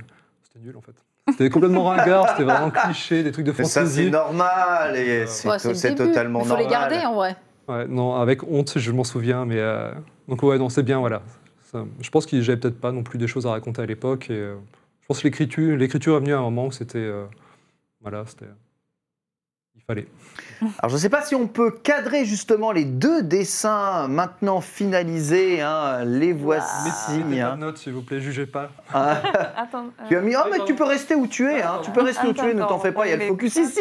nul en fait. C'était complètement ringard, c'était vraiment cliché, des trucs de fantaisie. Mais ça, c'est normal et c'est totalement normal. Il faut les garder en vrai. Ouais, non, avec honte, je m'en souviens, mais donc ouais, non, c'est bien, voilà. Je pense que j'avais peut-être pas non plus des choses à raconter à l'époque, et je pense que l'écriture est venue à un moment où c'était, voilà, c'était. il fallait. Alors, je ne sais pas si on peut cadrer justement les 2 dessins maintenant finalisés. Hein, les voici. Mettez pas hein. de notes, s'il vous plaît, jugez pas. Ah, Attends. tu as mis. Oh, mais tu peux rester où tu es. Hein, tu peux rester où tu es. Ne t'en fais pas. Il y a le focus ici.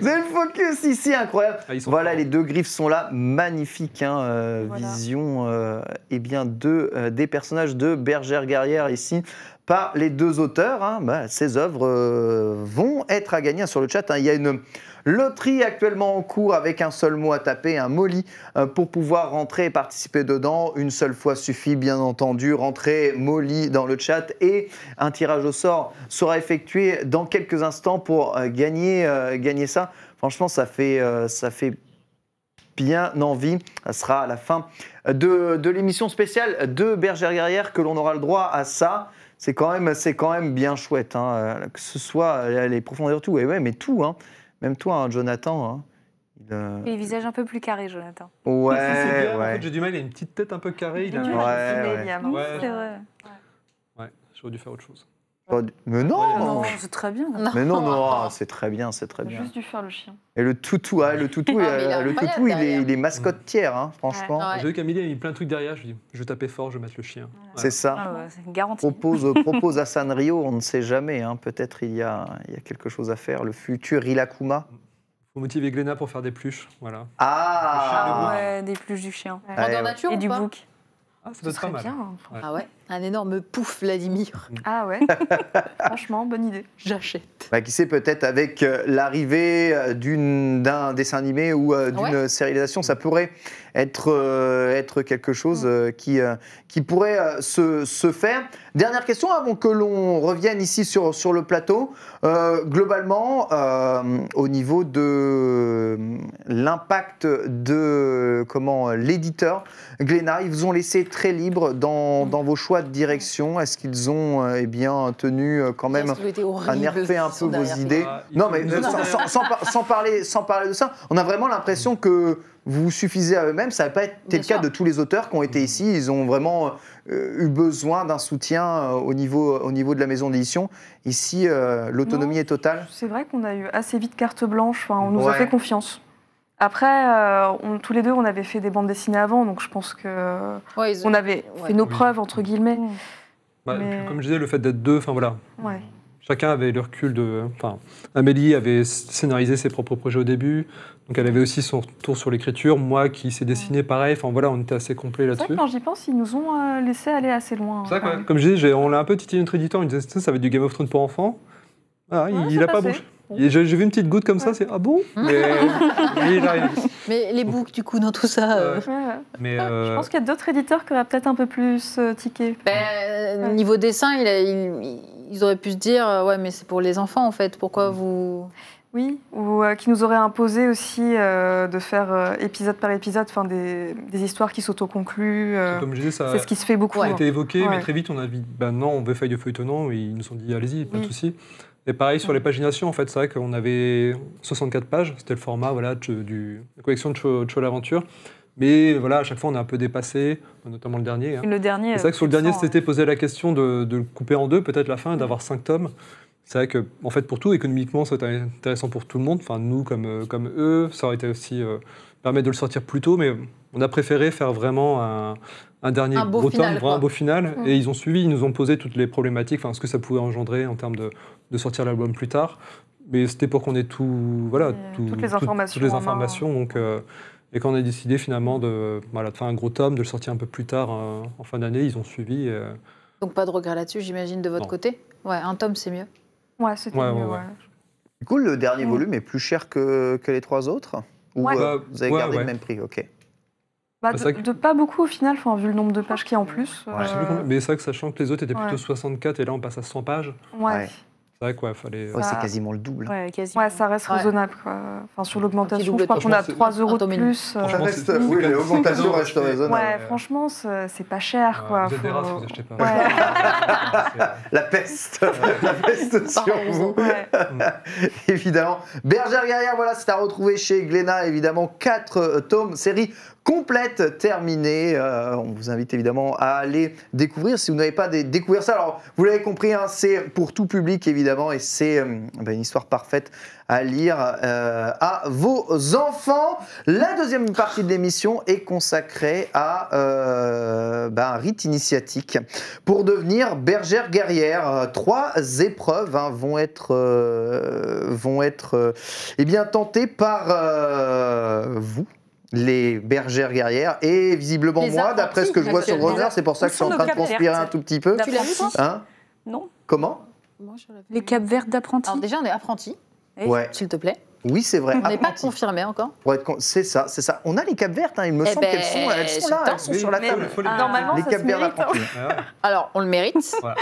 Vous avez le focus ici, incroyable. Ah, ils sont Voilà, forts. les 2 griffes sont là, magnifiques. Hein, Voilà. Vision, bien des personnages de Bergère guerrière ici par les 2 auteurs. Hein. Ces œuvres vont être à gagner sur le chat. Hein. Il y a une loterie actuellement en cours avec un seul mot à taper, un Molly, pour pouvoir rentrer et participer dedans. Une seule fois suffit, bien entendu. Rentrez Molly dans le chat et un tirage au sort sera effectué dans quelques instants pour gagner ça. Franchement, ça fait bien envie. Ça sera à la fin de l'émission spéciale de Bergère guerrière que l'on aura le droit à ça. C'est quand même bien chouette, hein, que ce soit les profondeurs, tout. Et ouais, mais tout, hein. Même toi, hein, Jonathan. Hein, Les visages un peu plus carrés, Jonathan. Ouais, C'est bien, en ouais. fait, j'ai du mal, il a une petite tête un peu carrée. Il a... Ouais. Ouais. C'est vrai. Ouais, j'aurais dû faire autre chose. Mais non, Non, c'est très bien. mais non, c'est très bien, c'est très J'ai bien. juste dû faire le chien. Et le toutou, hein, mais il est incroyable derrière. il est mascotte tiers, hein, franchement. Ouais. J'ai vu qu'Amélie a mis plein de trucs derrière, je lui dis, je vais taper fort, je vais mettre le chien. C'est ça. Ah ouais, c'est une garantie. Propose à Sanrio, on ne sait jamais. Hein, peut-être il y a quelque chose à faire. Le futur Ilakuma. Faut motiver Glénat pour faire des pluches, voilà. Ah, Ouais, des pluches du chien. Grandeur ouais. nature Et ou du pas bouc. Ah, ça Ce doit être pas serait mal. bien. Ouais. Ah ouais, un énorme pouf, Vladimir. Ah ouais. Franchement, bonne idée. J'achète. Qui sait, peut-être avec l'arrivée d'un dessin animé ou d'une sérialisation, ça pourrait être quelque chose qui pourrait se faire. Dernière question avant que l'on revienne ici sur le plateau. Globalement, au niveau de l'impact de l'éditeur, Glénat, ils vous ont laissé très libre dans vos choix de direction. Est-ce qu'ils ont tenu quand même à nerfer un peu vos idées? Ah, Non, mais ils sont sans parler de ça, on a vraiment l'impression que vous suffisez à eux-mêmes. Ça n'a pas été Bien le cas sûr. de tous les auteurs qui ont été ici. Ils ont vraiment eu besoin d'un soutien au niveau de la maison d'édition. Ici, l'autonomie Non. est totale. C'est vrai qu'on a eu assez vite carte blanche. Enfin, on nous a Ouais. fait confiance. Après, tous les 2, on avait fait des bandes dessinées avant, donc je pense que Ouais, ils ont- on avait Ouais. fait nos Oui. preuves entre guillemets. Bah, Mais- puis, comme je disais, le fait d'être 2, enfin voilà. Ouais. Chacun avait le recul de. Enfin, Amélie avait scénarisé ses propres projets au début, donc elle avait aussi son tour sur l'écriture. Moi qui s'est dessiné pareil, enfin voilà, on était assez complet C'est vrai là-dessus. que quand j'y pense, ils nous ont laissé aller assez loin. C'est vrai que, quand ouais, même. comme je disais, on l'a un peu titillé notre éditeur, on disait ça va être du Game of Thrones pour enfants. Ah, Ouais, il c'est a pas passé. bougé. Et j'ai vu une petite goutte comme ça, Ouais. c'est ah bon mais, mais il arrive. Mais les boucs, du coup, dans tout ça. Ouais, ouais. Mais Je pense qu'il y a d'autres éditeurs qui auraient peut-être un peu plus tiqué. Ben, niveau dessin, ils auraient pu se dire ouais, mais c'est pour les enfants en fait. Pourquoi vous. Oui, ou qui nous auraient imposé aussi de faire épisode par épisode, enfin des histoires qui s'autoconcluent. comme je disais, ça C'est ce qui se fait beaucoup. a hein. été évoqué, mais Ouais. très vite on a dit bah non, on veut feuille de feuilletonnant, et ils nous ont dit allez-y, pas de Oui. souci. Et pareil sur les paginations, en fait, c'est vrai qu'on avait 64 pages, c'était le format voilà, la collection de Cho l'Aventure. Mais voilà, à chaque fois on a un peu dépassé, notamment le dernier. Hein. Le dernier. C'est vrai que sur le dernier, sang, c'était posé la question de le couper en 2, peut-être la fin, d'avoir 5 tomes. C'est vrai que, en fait, pour tout, économiquement, ça aurait été intéressant pour tout le monde. Enfin, nous, comme eux, ça aurait été aussi permettre de le sortir plus tôt, mais on a préféré faire vraiment un dernier Un beau gros final, tome, vraiment quoi. un beau final. Et ils ont suivi, ils nous ont posé toutes les problématiques, enfin, ce que ça pouvait engendrer en termes de sortir l'album plus tard. Mais c'était pour qu'on ait Toutes les informations toutes les en main. informations. Donc, et quand on a décidé finalement de faire un gros tome, de le sortir un peu plus tard, en fin d'année, ils ont suivi. Donc pas de regret là-dessus, j'imagine, de votre Non. côté. Ouais, un tome, c'est mieux. Ouais, c'était Ouais, mieux. ouais, ouais. Ouais. Du coup, le dernier volume est plus cher que les 3 autres? Ou Ouais. vous avez Ouais, gardé ouais. le même prix? Ok. Bah, c'est vrai que- de pas beaucoup au final, enfin, vu le nombre de pages qu'il y a en plus. Ouais. Je sais plus combien, mais c'est vrai que sachant que les autres étaient plutôt Ouais. 64 et là on passe à 100 pages, Ouais. c'est vrai qu'il fallait. Ouais, Ça- c'est quasiment le double. Ouais, quasiment. Ouais, ça reste Ouais. raisonnable. Quoi. Enfin, sur Un l'augmentation, petit je double crois tome. qu'on a Franchement, 3 euros un de tome et demi. plus. Franchement, Reste- c'est- oui, c'est l'augmentation quand même- reste raisonnable. Ouais, franchement, c'est pas cher. Quoi. Vous êtes des Faut- races, vous achetez pas. Ouais. La peste, la peste sur vous. Ouais. Évidemment. Bergère guerrière, voilà, c'est à retrouver chez Glénat, évidemment. 4 tomes, série complète, terminée. On vous invite évidemment à aller découvrir si vous n'avez pas découvert ça. Alors, vous l'avez compris, hein, c'est pour tout public évidemment et c'est une histoire parfaite à lire à vos enfants. La deuxième partie de l'émission est consacrée à un rite initiatique pour devenir bergère guerrière. 3 épreuves vont être tentées par vous, les bergères guerrières, et visiblement moi, d'après ce que je vois sur le runner, c'est pour ça que je suis en train de transpirer un tout petit peu. Tu l'as vu, toi ? Hein ? Non. Comment ? Moi, je l'avais vu. Les capes vertes d'apprenti. Alors déjà, on est apprentis, Ouais. s'il te plaît. Oui, c'est vrai. On n'est pas Apprenti. confirmés encore. C'est ça. On a les capes vertes, il me semble qu'elles sont là, elles sont sur la Mais table. Normalement, Les ça capes se vertes mérite. d'apprentis. Alors, on le mérite. Voilà.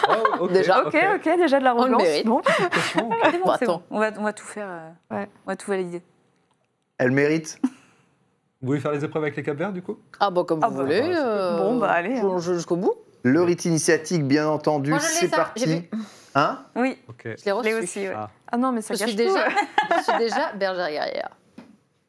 Oh, ok. Déjà. Ok, déjà de la On le relance. mérite. Bon. C'est bon, Bon, c'est bon. attends. On va tout faire. Ouais. On va tout valider. Elle mérite. Vous voulez faire les épreuves avec les Cap Verts, du coup? Ah bon, comme Ah vous bah, voulez. Bon, bah, allez, hein. plonge jusqu'au bout. Le rite initiatique, bien entendu, Moi, je l'ai, c'est ça, j'ai parti. vu. Hein ? Oui, Ok. Je l'ai je reçu. l'ai aussi. Ouais. Ah. Ah non, mais ça Je gâche suis, tout. déjà bergère guerrière.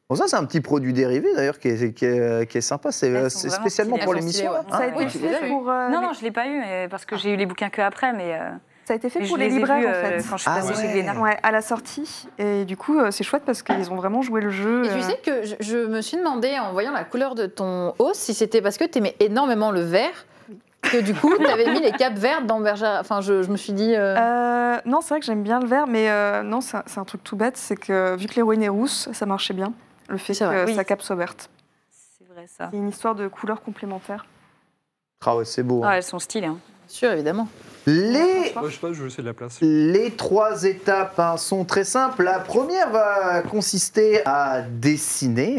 Bon, ça, c'est un petit produit dérivé, d'ailleurs, qui est sympa. C'est Elles sont vraiment spécialement stylées. pour Elles sont l'émission. stylées, ouais. hein. Ça a été Ouais, fait tu les as pour. Non, je l'ai pas eu mais parce que j'ai eu les bouquins que après, mais Ça a été fait mais pour je les les ai libraires, vus, en fait. quand je suis Ah passée ouais. chez Glénat. Ouais, à la sortie. Et du coup, c'est chouette parce qu'ils ont vraiment joué le jeu. Et tu sais que je me suis demandé, en voyant la couleur de ton hausse, si c'était parce que tu aimais énormément le vert, que du coup, tu avais mis les capes vertes dans bergère. Enfin, je me suis dit. Non, c'est vrai que j'aime bien le vert, mais non, c'est un truc tout bête. C'est que vu que l'héroïne est rousse, ça marchait bien. Le fait C'est que vrai. Oui. sa cape soit verte. C'est vrai ça. Il y a une histoire de couleurs complémentaires. Ah ouais, c'est beau. hein. Ah, elles sont stylées. Hein. Sûr, évidemment. Les Ouais, je sais pas, je vais laisser de la place. Les 3 étapes sont très simples. La première va consister à dessiner,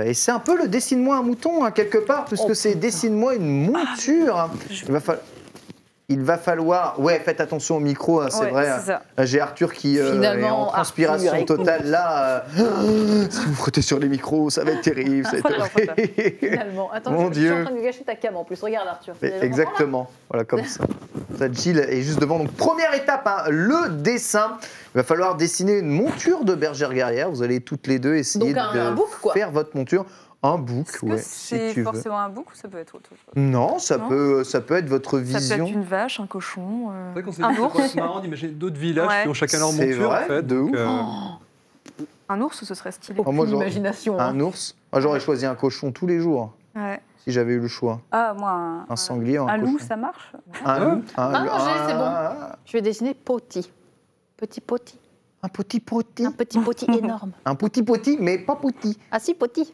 et c'est un peu le dessine-moi un mouton quelque part, puisque Oh, c'est dessine-moi une monture. Il va falloir, ouais, faites attention au micro, c'est Ouais, vrai. c'est ça. J'ai Arthur qui est Finalement, en transpiration Arthur, totale là. Si vous frottez sur les micros, ça va être terrible. Ça va être Frotte-toi, horrible. Finalement. Attends, Mon je suis Dieu. en train de gâcher ta cam en plus. Regarde, Arthur. Mais exactement, voilà comme ça. Ça, Jill est juste devant. Donc première étape, le dessin. Il va falloir dessiner une monture de bergère guerrière. Vous allez toutes les deux essayer Donc, de un book, quoi. faire votre monture. Un book, Est-ce que ouais, c'est si tu veux. forcément un book ou ça peut être autre chose? Non, ça Non. peut être votre Ça peut vision. être une vache, un cochon, C'est vrai qu'on s'est un dit que ça ours. pourrait être marrant d'imaginer d'autres villages Ouais. qui ont chacun leur C'est monture, vrai, en fait. de donc, ouf. Un ours, ce serait stylé. Oh, moi, Aucune imagination. hein. Un ours. Moi, j'aurais choisi un cochon tous les jours Ouais. si j'avais eu le choix. Ah, moi, Un sanglier, un un loup, cochon. ça marche? Un loup. Ah, c'est bon. Je vais dessiner Poti. Petit Poti. Un petit poti. Un petit Poti énorme. Un petit poti, mais pas petit. Ah si, Poti.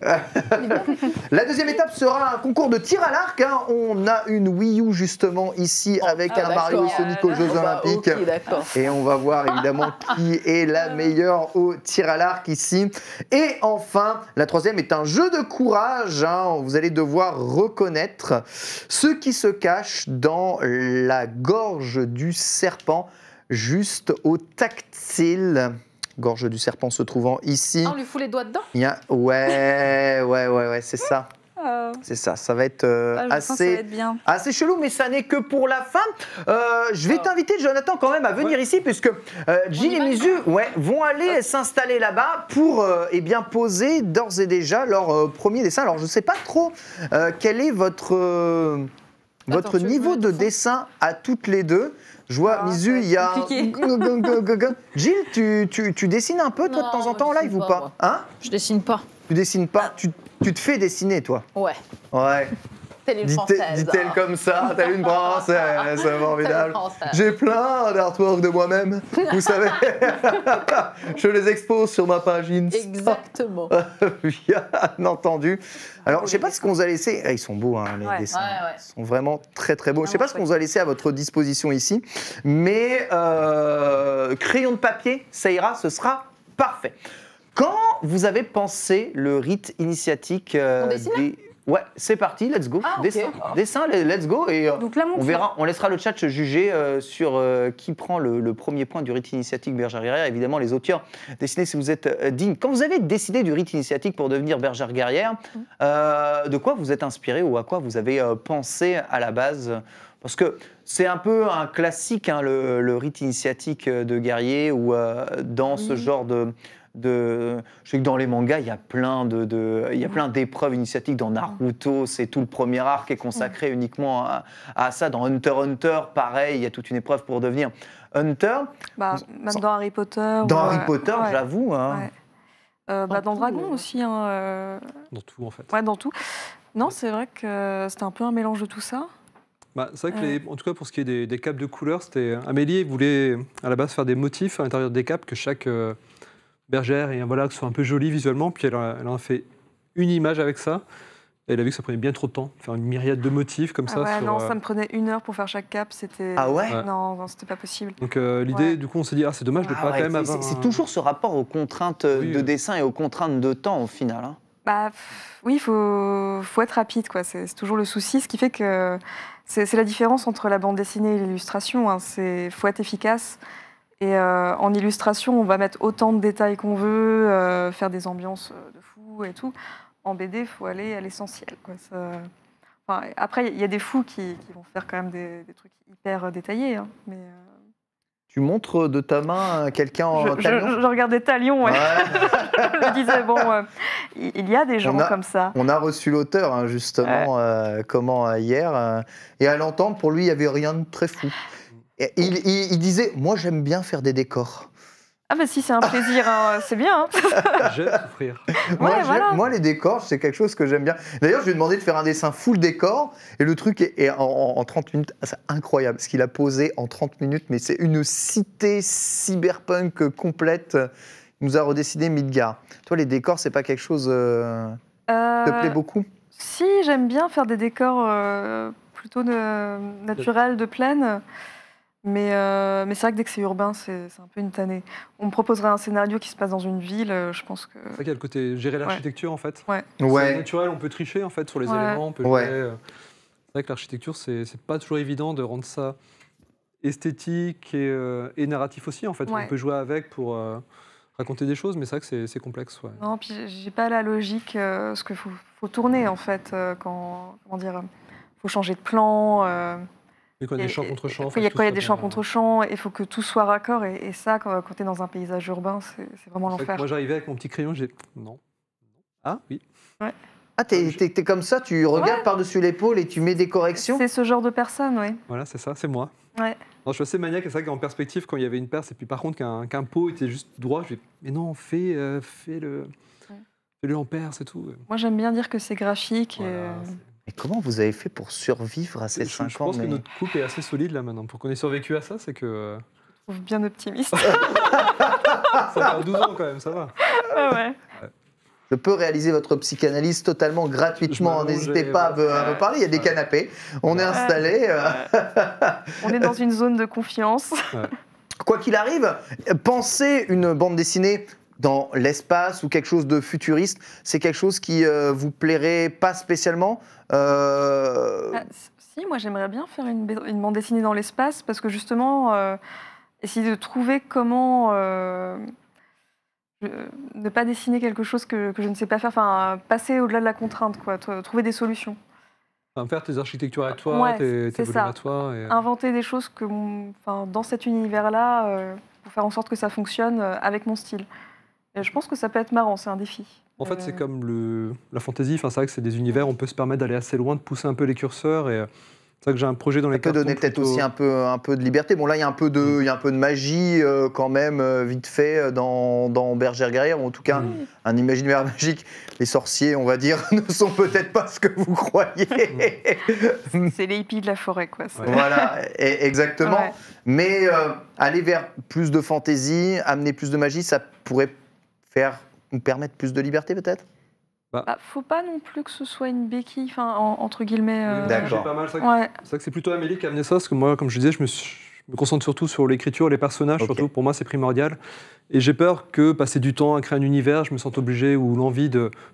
La deuxième étape sera un concours de tir à l'arc. On a une Wii U justement ici avec un Mario et Sonic aux Jeux Olympiques. Ok, d'accord. Et on va voir évidemment qui est la meilleure au tir à l'arc ici. Et enfin, la troisième est un jeu de courage. Vous allez devoir reconnaître ce qui se cache dans la gorge du serpent, juste au tactile. Gorge du serpent se trouvant ici. Ah, on lui fout les doigts dedans? Il y a... Ouais, c'est ça. C'est ça, ça va être Je pense que ça va assez, être bien. assez chelou, mais ça n'est que pour la fin. Je vais t'inviter, Jonathan, quand même, à venir ici, puisque Jill y et va, Misu vont aller s'installer là-bas pour poser d'ores et déjà leur premier dessin. Alors, je ne sais pas trop quel est votre Attends, tu veux niveau que je de mette au fond dessin à toutes les deux. Je vois, Ah, ça Misu, va il y a... être Jill, tu dessines un peu, toi, de Non, temps en moi, temps, en je live dessine ou pas, pas moi. Hein Je dessine pas. Tu dessines pas, tu te fais dessiner, toi. Ouais. Ouais. Telle une française. Dit-elle comme ça, t'as une française, c'est formidable. Française. J'ai plein d'artworks de moi-même, vous savez. Je les expose sur ma page Insta. Exactement. Bien entendu. Alors, je sais pas ce qu'on vous a laissé. Ils sont beaux, les Ouais. dessins. Ouais. Ils sont vraiment très très beaux. Je sais Vraiment pas ce qu'on vous a laissé à votre disposition ici, mais crayon de papier, ça ira, ce sera parfait. Quand vous avez pensé le rite initiatique On dessine là Ouais, c'est parti, let's go. Ah, ok. Dessin, let's go. Et Donc là, on verra, on laissera le chat se juger sur qui prend le premier point du rite initiatique bergère guerrière. Évidemment, les auteurs, dessinez si vous êtes dignes. Quand vous avez décidé du rite initiatique pour devenir bergère guerrière, de quoi vous êtes inspiré ou à quoi vous avez pensé à la base Parce que c'est un peu un classique, hein, le rite initiatique de guerrier, où dans ce genre je sais que dans les mangas, il y a plein d'épreuves initiatiques. Dans Naruto, c'est tout le premier arc est consacré uniquement à ça. Dans Hunter x Hunter, pareil, il y a toute une épreuve pour devenir Hunter. Même dans Harry Potter. Dans Harry Potter, j'avoue. Hein. Ouais. Dans Dragon aussi. Hein, Dans tout, en fait. Ouais, dans tout. Non, c'est vrai que c'était un peu un mélange de tout ça. C'est vrai que, en tout cas, pour ce qui est des capes de couleurs, Amélie voulait à la base faire des motifs à l'intérieur des capes, que chaque bergère et voilà, que ce soit un peu joli visuellement. Puis elle en a fait une image avec ça. Et elle a vu que ça prenait bien trop de temps, faire une myriade de motifs comme ça. Ouais, non, ça me prenait 1 heure pour faire chaque cape. C'était... Ah ouais, Non, c'était pas possible. Donc l'idée, du coup, on s'est dit, c'est dommage de pas quand même avoir... C'est toujours ce rapport aux contraintes de dessin et aux contraintes de temps au final. Hein. Oui, il faut être rapide, quoi. C'est toujours le souci, ce qui fait que c'est la différence entre la bande dessinée et l'illustration. Hein. Faut être efficace. Et en illustration, on va mettre autant de détails qu'on veut, faire des ambiances de fou et tout. En BD, il faut aller à l'essentiel. Après, il y a des fous qui vont faire quand même des trucs hyper détaillés. Hein, mais, Tu montres de ta main quelqu'un en talion? Je regardais Talion, ouais. Je me disais, il y a des gens comme ça. On a reçu l'auteur, hein, justement, hier. Et à l'entendre, pour lui, il n'y avait rien de très fou. Et il disait, moi, j'aime bien faire des décors. Ah bah si, c'est un plaisir, hein, c'est bien. Hein. J'aime souffrir. Moi, les décors, c'est quelque chose que j'aime bien. D'ailleurs, je lui ai demandé de faire un dessin full décor, et le truc est en 30 minutes, c'est incroyable. Ce qu'il a posé en 30 minutes, mais c'est une cité cyberpunk complète. Il nous a redessiné Midgard. Toi, les décors, c'est pas quelque chose qui te plaît beaucoup? Si, j'aime bien faire des décors plutôt naturels, de plaine. Mais c'est vrai que dès que c'est urbain, c'est un peu une tannée. On me proposerait un scénario qui se passe dans une ville, je pense que... C'est vrai qu'il y a le côté gérer l'architecture, en fait. Ouais. C'est naturel, on peut tricher, en fait, sur les éléments. On peut gérer, c'est vrai que l'architecture, c'est pas toujours évident de rendre ça esthétique et narratif aussi, en fait. On peut jouer avec pour raconter des choses, mais c'est vrai que c'est complexe. Ouais. Non, puis j'ai pas la logique, parce qu'il faut tourner, en fait, comment dire, faut changer de plan... Et quand il y a des champs contre champs. Quand il y a des champs contre champs, il faut que tout soit raccord. Et ça, quand tu es dans un paysage urbain, c'est vraiment l'enfer. Moi, j'arrivais avec mon petit crayon, non. Ah, oui. Ouais. Ah, t'es comme ça, tu regardes par-dessus l'épaule et tu mets des corrections? C'est ce genre de personne, oui. Voilà, c'est ça, c'est moi. Ouais. Alors, je suis assez maniaque, c'est ça qu'en perspective, quand il y avait une perce, et puis par contre, qu'un pot était juste droit, je dis, mais non, fais-le en perce et tout. Moi, j'aime bien dire que c'est graphique. Voilà, Et comment vous avez fait pour survivre à ces 5 ans? Je pense que notre couple est assez solide là maintenant. Pour qu'on ait survécu à ça, c'est que... Je trouve bien optimiste. Ça fait 12 ans quand même, ça va. Ouais. Je peux réaliser votre psychanalyse totalement gratuitement. N'hésitez pas à me parler. Il y a des canapés. On est installés. On est dans une zone de confiance. Ouais. Quoi qu'il arrive, penser une bande dessinée dans l'espace ou quelque chose de futuriste, c'est quelque chose qui vous plairait pas spécialement? Si, moi j'aimerais bien faire une bande dessinée dans l'espace, parce que justement, essayer de trouver comment ne pas dessiner quelque chose que je ne sais pas faire, enfin passer au-delà de la contrainte, quoi, trouver des solutions. Enfin, faire tes architectures à toi, tes volumes à toi. Inventer des choses dans cet univers-là, pour faire en sorte que ça fonctionne avec mon style. Et je pense que ça peut être marrant, c'est un défi. En fait, c'est comme la fantasy, c'est vrai que c'est des univers où on peut se permettre d'aller assez loin, de pousser un peu les curseurs. Et c'est vrai que j'ai un projet dans les cartons. Ça peut donner peut-être aussi un peu de liberté. Bon, là, il y a un peu de magie quand même, vite fait, dans Bergère guerrière, ou en tout cas, un imaginaire magique. Les sorciers, on va dire, ne sont peut-être pas ce que vous croyez. C'est les hippies de la forêt, quoi. Voilà, exactement. Ouais. Mais aller vers plus de fantaisie, amener plus de magie, ça pourrait nous permettre plus de liberté, peut-être? Faut pas non plus que ce soit une béquille, entre guillemets. D'accord. Pas mal. C'est vrai que c'est plutôt Amélie qui a amené ça, parce que moi, comme je disais, je me concentre surtout sur l'écriture, les personnages, surtout. Pour moi, c'est primordial. Et j'ai peur que passer du temps à créer un univers, je me sente obligé, ou l'envie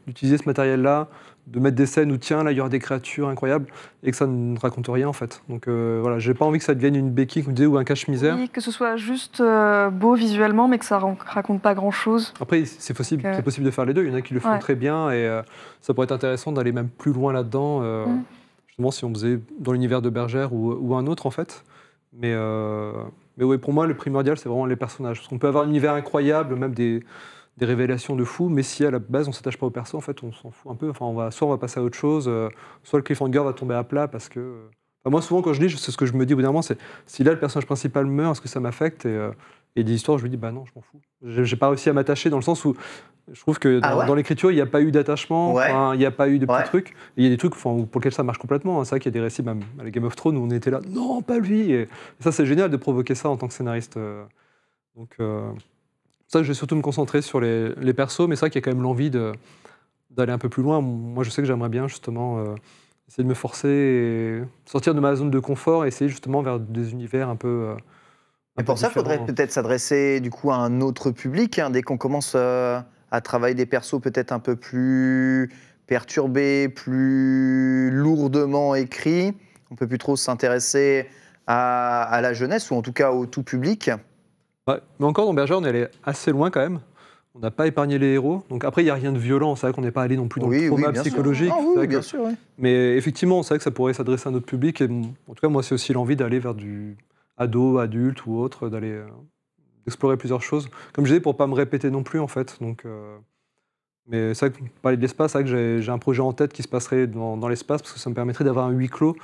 d'utiliser ce matériel-là, de mettre des scènes où tiens, là, il y aura des créatures incroyables, et que ça ne raconte rien, en fait. Donc voilà, j'ai pas envie que ça devienne une béquille, comme je disais, ou un cache-misère. Oui, que ce soit juste beau visuellement, mais que ça raconte pas grand-chose. Après, c'est possible de faire les deux. Il y en a qui le font très bien, et ça pourrait être intéressant d'aller même plus loin là-dedans. Je justement si on faisait dans l'univers de Bergère ou un autre en fait. Mais ouais, pour moi, le primordial, c'est vraiment les personnages. Parce qu'on peut avoir un univers incroyable, même des révélations de fou, mais si à la base on s'attache pas au perso, en fait, on s'en fout un peu. Enfin, soit on va passer à autre chose, soit le cliffhanger va tomber à plat parce que. Enfin, moi, souvent, quand je lis, c'est ce que je me dis au bout d'un moment, c'est si là le personnage principal meurt, est-ce que ça m'affecte et des histoires, je me dis, bah non, je m'en fous. J'ai pas réussi à m'attacher dans le sens où je trouve que dans l'écriture, il n'y a pas eu d'attachement, il n'y a pas eu de petits trucs. Il y a des trucs pour lesquels ça marche complètement. C'est vrai qu'il y a des récits, même à la Game of Thrones, où on était là, non, pas lui. Et ça, c'est génial de provoquer ça en tant que scénariste. Donc, ça, je vais surtout me concentrer sur les persos, mais c'est vrai qu'il y a quand même l'envie d'aller un peu plus loin. Moi, je sais que j'aimerais bien, justement, essayer de me forcer et sortir de ma zone de confort et essayer, justement, vers des univers un peu. Et pour ça, il faudrait peut-être s'adresser, du coup, à un autre public, dès qu'on commence à travailler des persos peut-être un peu plus perturbés, plus lourdement écrits. On ne peut plus trop s'intéresser à la jeunesse, ou en tout cas au tout public. Ouais, mais encore dans Bergère, on est allé assez loin quand même. On n'a pas épargné les héros. Donc après, il n'y a rien de violent. C'est vrai qu'on n'est pas allé non plus dans le trauma psychologique. Oui, bien sûr. Mais effectivement, c'est vrai que ça pourrait s'adresser à notre public. Et en tout cas, moi, c'est aussi l'envie d'aller vers du ado, adulte ou autre, d'aller explorer plusieurs choses. Comme je disais, pour ne pas me répéter non plus, en fait. Donc, mais c'est vrai que parler de l'espace, c'est vrai que j'ai un projet en tête qui se passerait dans l'espace, parce que ça me permettrait d'avoir un huis clos.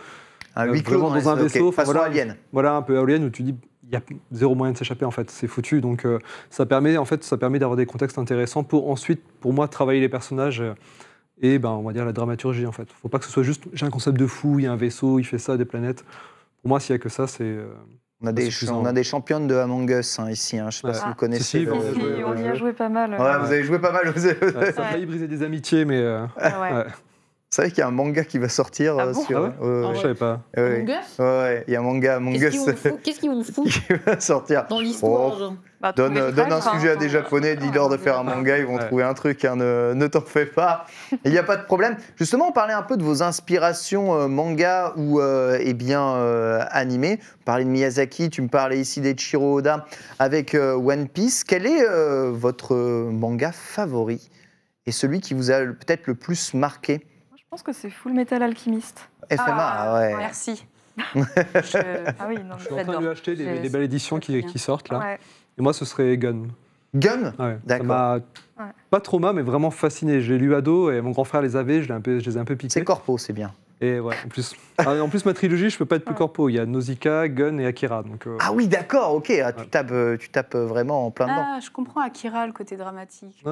Un huis clos dans un vaisseau. Façon Alien. Voilà, un peu Alien, où tu dis, il y a zéro moyen de s'échapper, en fait. C'est foutu. Donc, ça permet d'avoir des contextes intéressants pour ensuite, pour moi, travailler les personnages et, on va dire, la dramaturgie, en fait. Faut pas que ce soit juste, j'ai un concept de fou, il y a un vaisseau, il fait ça, des planètes. Pour moi, s'il y a que ça, c'est... On a des championnes de Among Us ici. Je ne sais pas si vous connaissez. On y a joué pas mal. Vous avez joué pas mal. Ça a failli briser des amitiés, mais... Vous savez qu'il y a un manga qui va sortir sur... Je savais pas. Among Us ? Ouais, il y a un manga Among Us. Qu'est-ce qu'ils vont foutre qui va sortir dans l'histoire, genre. Donne un sujet à des Japonais, dis-leur de faire un manga, ils vont trouver un truc, ne t'en fais pas. Il n'y a pas de problème. Justement, on parlait un peu de vos inspirations manga ou animées. On parlait de Miyazaki, tu me parlais ici d'Eiichiro Oda avec One Piece. Quel est votre manga favori et celui qui vous a peut-être le plus marqué ? Je pense que c'est Full Metal Alchemist. FMA, ouais. Merci. Ah oui, non, je suis en train de lui acheter les belles éditions qui sortent là. Ouais. Et moi, ce serait Gun. Gun ? Ouais. D'accord. Ça m'a pas trauma, mais vraiment fasciné. J'ai lu ado et mon grand frère les avait, je les ai un peu piqués. C'est corpo, c'est bien. Et ouais, en plus ma trilogie, je peux pas être plus corpo. Il y a Nausicaa, Gun et Akira. Donc, Ah oui, d'accord, ok. Tu tapes vraiment en plein dedans. Ah, je comprends Akira, le côté dramatique.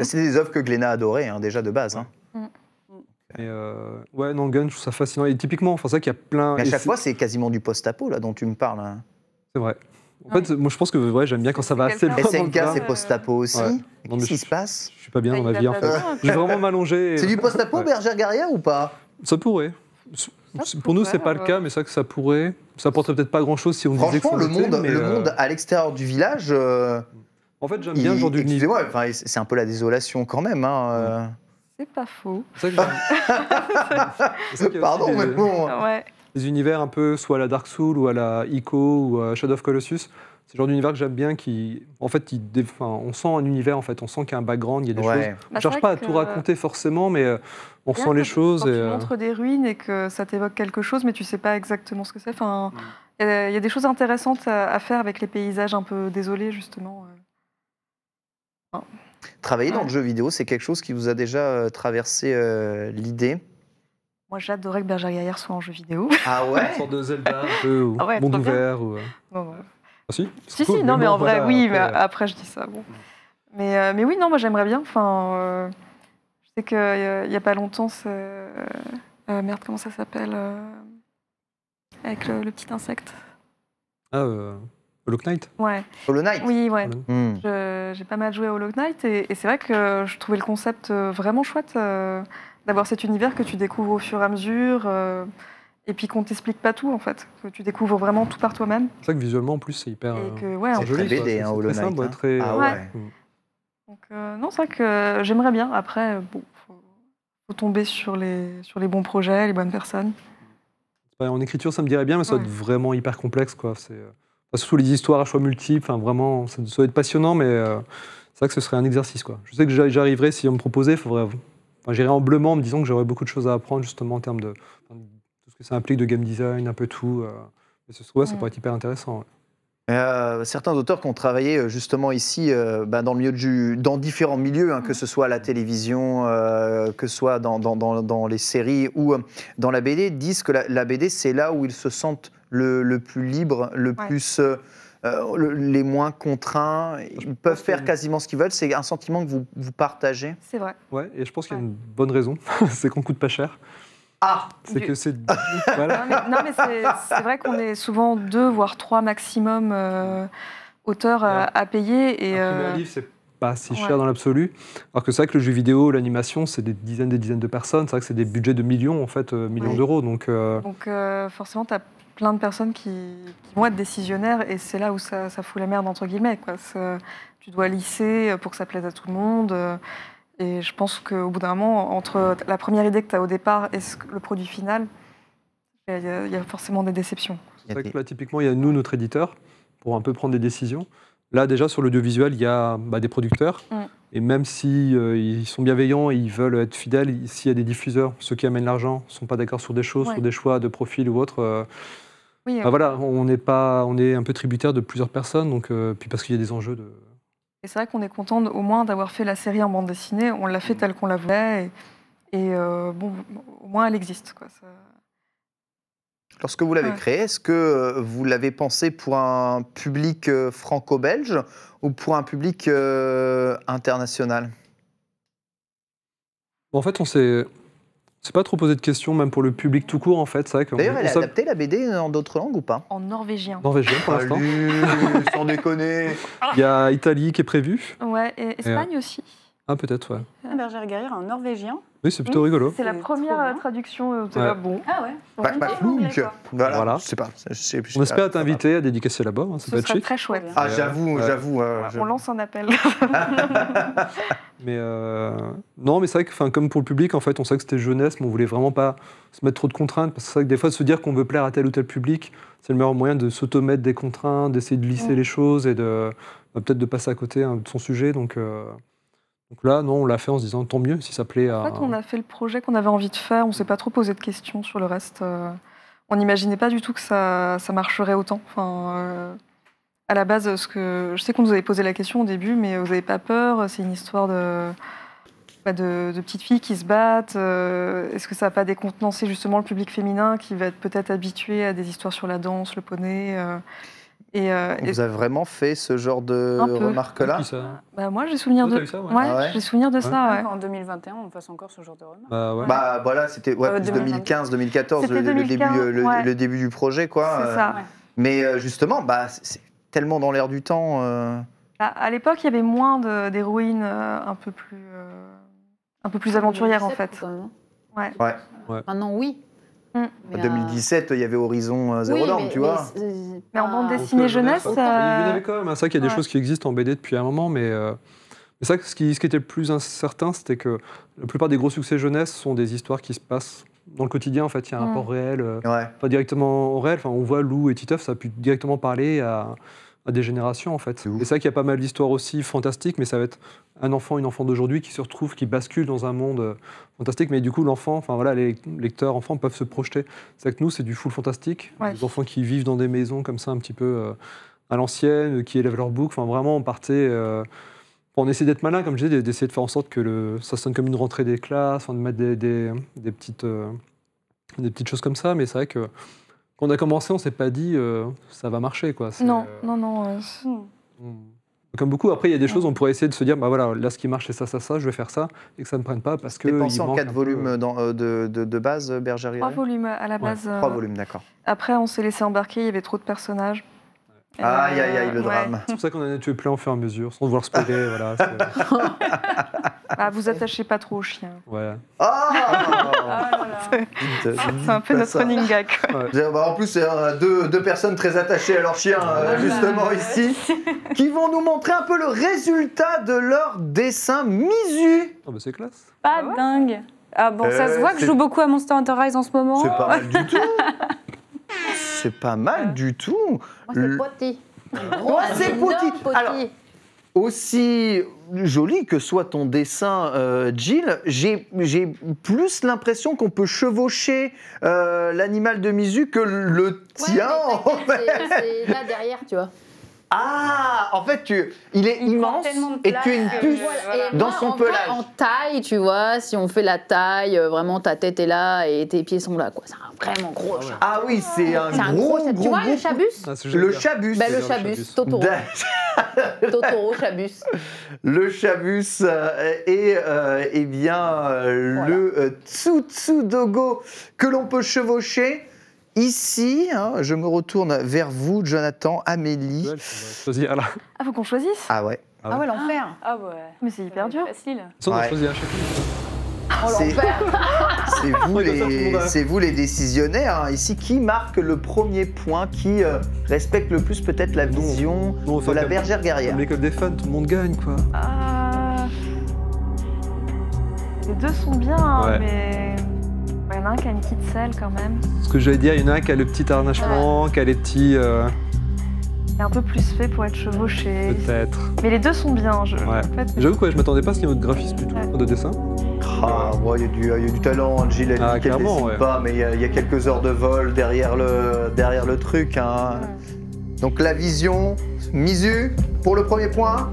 C'est des œuvres que Glénat adorait, déjà de base. Et ouais, non, Gun, je trouve ça fascinant. Et typiquement, c'est vrai qu'il y a plein. Mais à chaque fois, c'est quasiment du post-apo là dont tu me parles. C'est vrai. En fait, moi, je pense que j'aime bien quand ça va assez loin. SNK, c'est post-apo aussi. Qu'est-ce qui se passe ? Je suis pas bien dans ma vie, en fait. Je vais vraiment m'allonger. C'est du post-apo, Bergère Guerrière, ou pas ? Ça pourrait. Pour nous, c'est pas le cas, mais c'est vrai que ça pourrait. Ça apporterait peut-être pas grand-chose si on disait que le monde à l'extérieur du village. En fait, j'aime bien le genre d'univers. Excusez-moi, c'est un peu la désolation quand même. C'est pas faux. Pardon, mais bon. Les univers un peu, soit à la Dark Souls ou à la Ico ou à Shadow of Colossus, c'est le genre d'univers que j'aime bien qui, en fait, on sent un univers, en fait, on sent qu'il y a un background, il y a des choses. On ne cherche pas à tout raconter forcément, mais on ressent les choses. Quand tu montres des ruines et que ça t'évoque quelque chose, mais tu ne sais pas exactement ce que c'est. Enfin, il y a des choses intéressantes à faire avec les paysages un peu désolés, justement. Travailler dans le jeu vidéo, c'est quelque chose qui vous a déjà traversé l'idée ? Moi, j'adorais que Bergère Guerrière soit en jeu vidéo. Ah ouais ? Une sorte de Zelda, un peu, ou monde ouvert. Ou... Bon, ouais. Ah, si, cool, non, mais en vrai, oui, mais après, je dis ça. Bon. Mais oui, non, moi, j'aimerais bien. Enfin, je sais qu'il n'y a pas longtemps, merde, comment ça s'appelle avec le petit insecte. Ah, Hollow Knight ? Ouais. Hollow Knight ? Oui, ouais. J'ai pas mal joué à Hollow Knight et c'est vrai que je trouvais le concept vraiment chouette d'avoir cet univers que tu découvres au fur et à mesure et puis qu'on t'explique pas tout en fait, que tu découvres vraiment tout par toi-même. C'est vrai que visuellement en plus c'est hyper c'est joli, très BD, Hollow Knight. Simple, très... Donc non, c'est vrai que j'aimerais bien. Après, bon, faut tomber sur les bons projets, les bonnes personnes. En écriture, ça me dirait bien, mais ça doit être vraiment hyper complexe, quoi. Surtout les histoires à choix multiples, vraiment, ça doit être passionnant, mais c'est vrai que ce serait un exercice, quoi. Je sais que j'y arriverais si on me proposait, il faudrait j'irai humblement en me disant que j'aurais beaucoup de choses à apprendre justement en termes de tout ce que ça implique de game design, un peu tout. Mais ça pourrait être hyper intéressant. Ouais. Certains auteurs qui ont travaillé justement ici dans le milieu dans différents milieux, que ce soit à la télévision, que ce soit dans les séries ou dans la BD, disent que la BD, c'est là où ils se sentent le plus libres, plus, les moins contraints. Ils peuvent faire quasiment ce qu'ils veulent. C'est un sentiment que vous partagez. C'est vrai. Ouais, et je pense qu'il y a une bonne raison, c'est qu'on coûte pas cher. Ah, c'est que c'est voilà. Non, mais c'est vrai qu'on est souvent 2 voire 3 maximum auteurs à payer. Et un livre, c'est pas si cher dans l'absolu. Alors que c'est vrai que le jeu vidéo, l'animation, c'est des dizaines de personnes. C'est vrai que c'est des budgets de millions, en fait, millions d'euros. Donc forcément, tu as plein de personnes qui vont être décisionnaires et c'est là où ça fout la merde, entre guillemets. Tu dois lisser pour que ça plaise à tout le monde. Et je pense qu'au bout d'un moment, entre la première idée que tu as au départ et le produit final, il y a forcément des déceptions. C'est vrai que là, typiquement, il y a nous, notre éditeur, pour un peu prendre des décisions. Là, déjà, sur l'audiovisuel, il y a des producteurs. Et même si ils sont bienveillants et ils veulent être fidèles, s'il y a des diffuseurs, ceux qui amènent l'argent, ne sont pas d'accord sur des choses, sur des choix de profil ou autre. Voilà, on est un peu tributaire de plusieurs personnes, donc, puis parce qu'il y a des enjeux de... Et c'est vrai qu'on est content au moins d'avoir fait la série en bande dessinée. On l'a fait telle qu'on la voulait. Et au moins, elle existe. Lorsque vous l'avez créée, est-ce que vous l'avez pensé pour un public franco-belge ou pour un public international ? En fait, on s'est pas trop posé de questions, même pour le public tout court, en fait. D'ailleurs, elle est adaptée, la BD, en d'autres langues ou pas ? En norvégien. Norvégien, pour l'instant. Sans déconner. Il y a Italie qui est prévue. Ouais, et Espagne aussi. Ah, peut-être, ouais. Bergère guerrière en norvégien. Oui, c'est plutôt rigolo. C'est la première traduction. Bon. Ah ouais. Voilà. Je sais pas. On espère t'inviter à dédicacer là-bas. Ça peut être chic. Très chouette. Ah, j'avoue. On lance un appel. Mais non, mais c'est vrai que, comme pour le public, en fait, on savait que c'était jeunesse, mais on voulait vraiment pas se mettre trop de contraintes, parce que c'est vrai que des fois, se dire qu'on veut plaire à tel ou tel public, c'est le meilleur moyen de s'automettre des contraintes, d'essayer de lisser les choses et peut-être de passer à côté de son sujet. Donc là, non, on l'a fait en se disant tant mieux si ça plaît à... En fait, on a fait le projet qu'on avait envie de faire, on ne s'est pas trop posé de questions sur le reste. On n'imaginait pas du tout que ça marcherait autant. À la base, je sais qu'on nous avait posé la question au début, mais vous n'avez pas peur, c'est une histoire de petites filles qui se battent. Est-ce que ça ne va pas décontenancer justement le public féminin qui va être peut-être habitué à des histoires sur la danse, le poney Vous avez vraiment fait ce genre de remarques-là ? Moi, j'ai souvenir de ça. J'ai souvenir de ça. En 2021, on fasse encore ce genre de remarques. Voilà, c'était 2015-2014, le début du projet, quoi. C'est ça. Mais justement, c'est tellement dans l'air du temps. À l'époque, il y avait moins d'héroïnes un peu plus aventurières, en fait. Ouais. Maintenant, oui. En 2017, il y a Horizon Zero Dawn, tu vois. Mais en bande dessinée jeunesse... Il y en avait quand même. C'est vrai qu'il y a des choses qui existent en BD depuis un moment, mais c'est vrai que ce qui était le plus incertain, c'était que la plupart des gros succès jeunesse sont des histoires qui se passent dans le quotidien. En fait, il y a un rapport réel, pas directement au réel. On voit Lou et Titeuf, ça a pu directement parler à des générations, en fait. Et c'est vrai qu'il y a pas mal d'histoires aussi fantastiques, mais ça va être une enfant d'aujourd'hui qui se retrouve, qui bascule dans un monde fantastique, mais du coup, l'enfant, les lecteurs enfants peuvent se projeter. C'est vrai que nous, c'est du full fantastique. Des enfants qui vivent dans des maisons comme ça, un petit peu à l'ancienne, qui élèvent leur bouc. Vraiment, on partait... on essaie d'être malin, comme je disais, d'essayer de faire en sorte que ça sonne comme une rentrée des classes, de mettre des petites choses comme ça, mais c'est vrai que quand on a commencé, on ne s'est pas dit ça va marcher, quoi. Non. Comme beaucoup, après, il y a des choses, on pourrait essayer de se dire, là, ce qui marche, c'est ça, je vais faire ça, et que ça ne prenne pas, parce que... T'es pensé en 4 volumes de base, Bergère guerrière ? 3 volumes à la base. 3 volumes, d'accord. Après, on s'est laissé embarquer, il y avait trop de personnages. Aïe, le drame. C'est pour ça qu'on en a tué plein au fur et à mesure, sans devoir spoiler, voilà. Vous attachez pas trop aux chiens. Ouais. C'est un peu notre running gag. En plus, c'est deux personnes très attachées à leur chien, justement ici, qui vont nous montrer un peu le résultat de leur dessin Mizu. C'est classe. Pas dingue. Ça se voit que je joue beaucoup à Monster Hunter Rise en ce moment. C'est pas mal du tout. C'est pas mal du tout. Moi, c'est Poti. C'est Poti. Alors, aussi joli que soit ton dessin, Jill, j'ai plus l'impression qu'on peut chevaucher l'animal de Mizu que le tien. C'est là derrière, tu vois. Ah, en fait, il est immense et tu as une puce dans son pelage. En taille, tu vois, si on fait la taille, vraiment ta tête est là et tes pieds sont là, quoi. C'est un vraiment gros chat. Ah oui, c'est un gros, tu vois le chabus? Le chabus. Bah, le chabus, Totoro. Totoro, chabus. Le chabus et eh bien le Tsutsudogo que l'on peut chevaucher. Ici, je me retourne vers vous, Jonathan, Amélie. Ouais, on va choisir là. Ah, faut qu'on choisisse? Ah ouais. Ah ouais, l'enfer. Ah ouais. Mais c'est hyper dur. Facile. Ça, on a Ouais. choisi à chacun. Oh, l'enfer. C'est vous les décisionnaires. Ici, qui marque le premier point, qui respecte le plus peut-être la vision Non, de la comme- bergère guerrière. Comme l'école des fans, tout le monde gagne, quoi. Les deux sont bien, hein, Ouais. mais il y en a un qui a une petite selle quand même. Ce que j'allais dire, il y en a un qui a le petit harnachement, qui a les petits... Il est un peu plus fait pour être chevauché. peut-être. Mais les deux sont bien. Ouais. En fait, J'avoue que je m'attendais pas à ce niveau de graphisme du tout, Ouais. de dessin. Ah, il y a du talent, Gilles, elle dit qu'elle clairement, dessine ouais. pas, mais il y a quelques heures de vol derrière le truc. Hein. Donc la vision, Mizu, pour le premier point.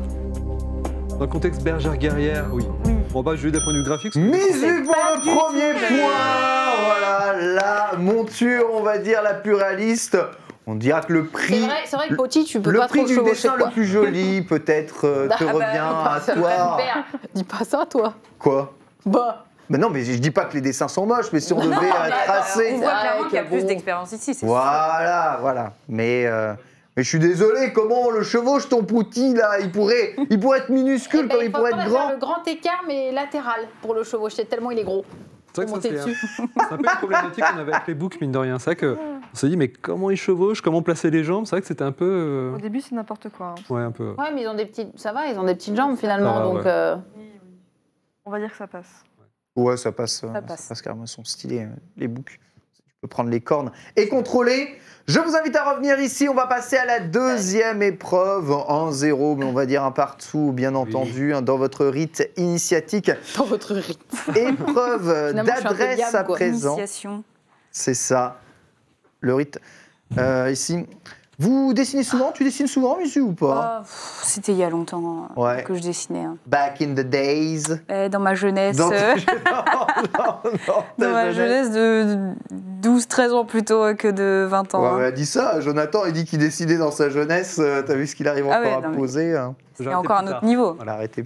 Dans le contexte bergère guerrière, oui. Oui. On va pas juger d'un point de vue graphique. Mizu pour le premier point. Voilà, la monture, on va dire, la plus réaliste. On dira que le prix... C'est vrai que Poti, tu peux Le pas prix trop du chevaucher, dessin quoi. le plus joli, peut-être, te revient à toi. Dis pas ça, toi. Quoi? Bah. Mais non, mais je dis pas que les dessins sont moches, mais si on devait On tracer... voit clairement qu'il y a bon. plus d'expérience ici, c'est sûr. Voilà. Mais je suis désolé, comment on le chevauche ton pouti là? Il pourrait être minuscule comme il pourrait être faire grand. le grand écart, mais latéral, pour le chevaucher, tellement il est gros. C'est vrai que ça, monter c'est dessus. c'est un peu une problématique qu'on avait avec les books, mine de rien. C'est vrai qu'on s'est dit, mais comment ils chevauchent, comment placer les jambes? C'est vrai que c'était un peu... Au début, c'est n'importe quoi. Hein. Ouais, un peu... Ouais, mais ils ont des petites... Ça va, ils ont des petites jambes, finalement, Ça va, donc... ouais. On va dire que ça passe. Ouais, ça passe carrément, ils sont stylés, les boucs. Tu peux prendre les cornes et contrôler. Je vous invite à revenir ici, on va passer à la deuxième épreuve, en 0, mais on va dire un partout, bien entendu, dans votre rite initiatique. Dans votre rite. Épreuve Finalement, je suis un peu d'adresse diable, à quoi. présent. Initiation. C'est ça, le rite. Ici, vous dessinez souvent? Tu dessines souvent, Mizu, ou pas? Ah, c'était il y a longtemps Ouais. que je dessinais. Hein. Back in the days. Dans ma jeunesse. Dans ta Dans ma jeunesse de 12-13 ans plutôt que de 20 ans. Ouais, hein. ouais, dis ça. Jonathan, il dit qu'il dessinait dans sa jeunesse. T'as vu ce qu'il arrive Ah encore ouais, à non, mais- poser. Hein. C'est encore un autre niveau. Voilà, arrêtez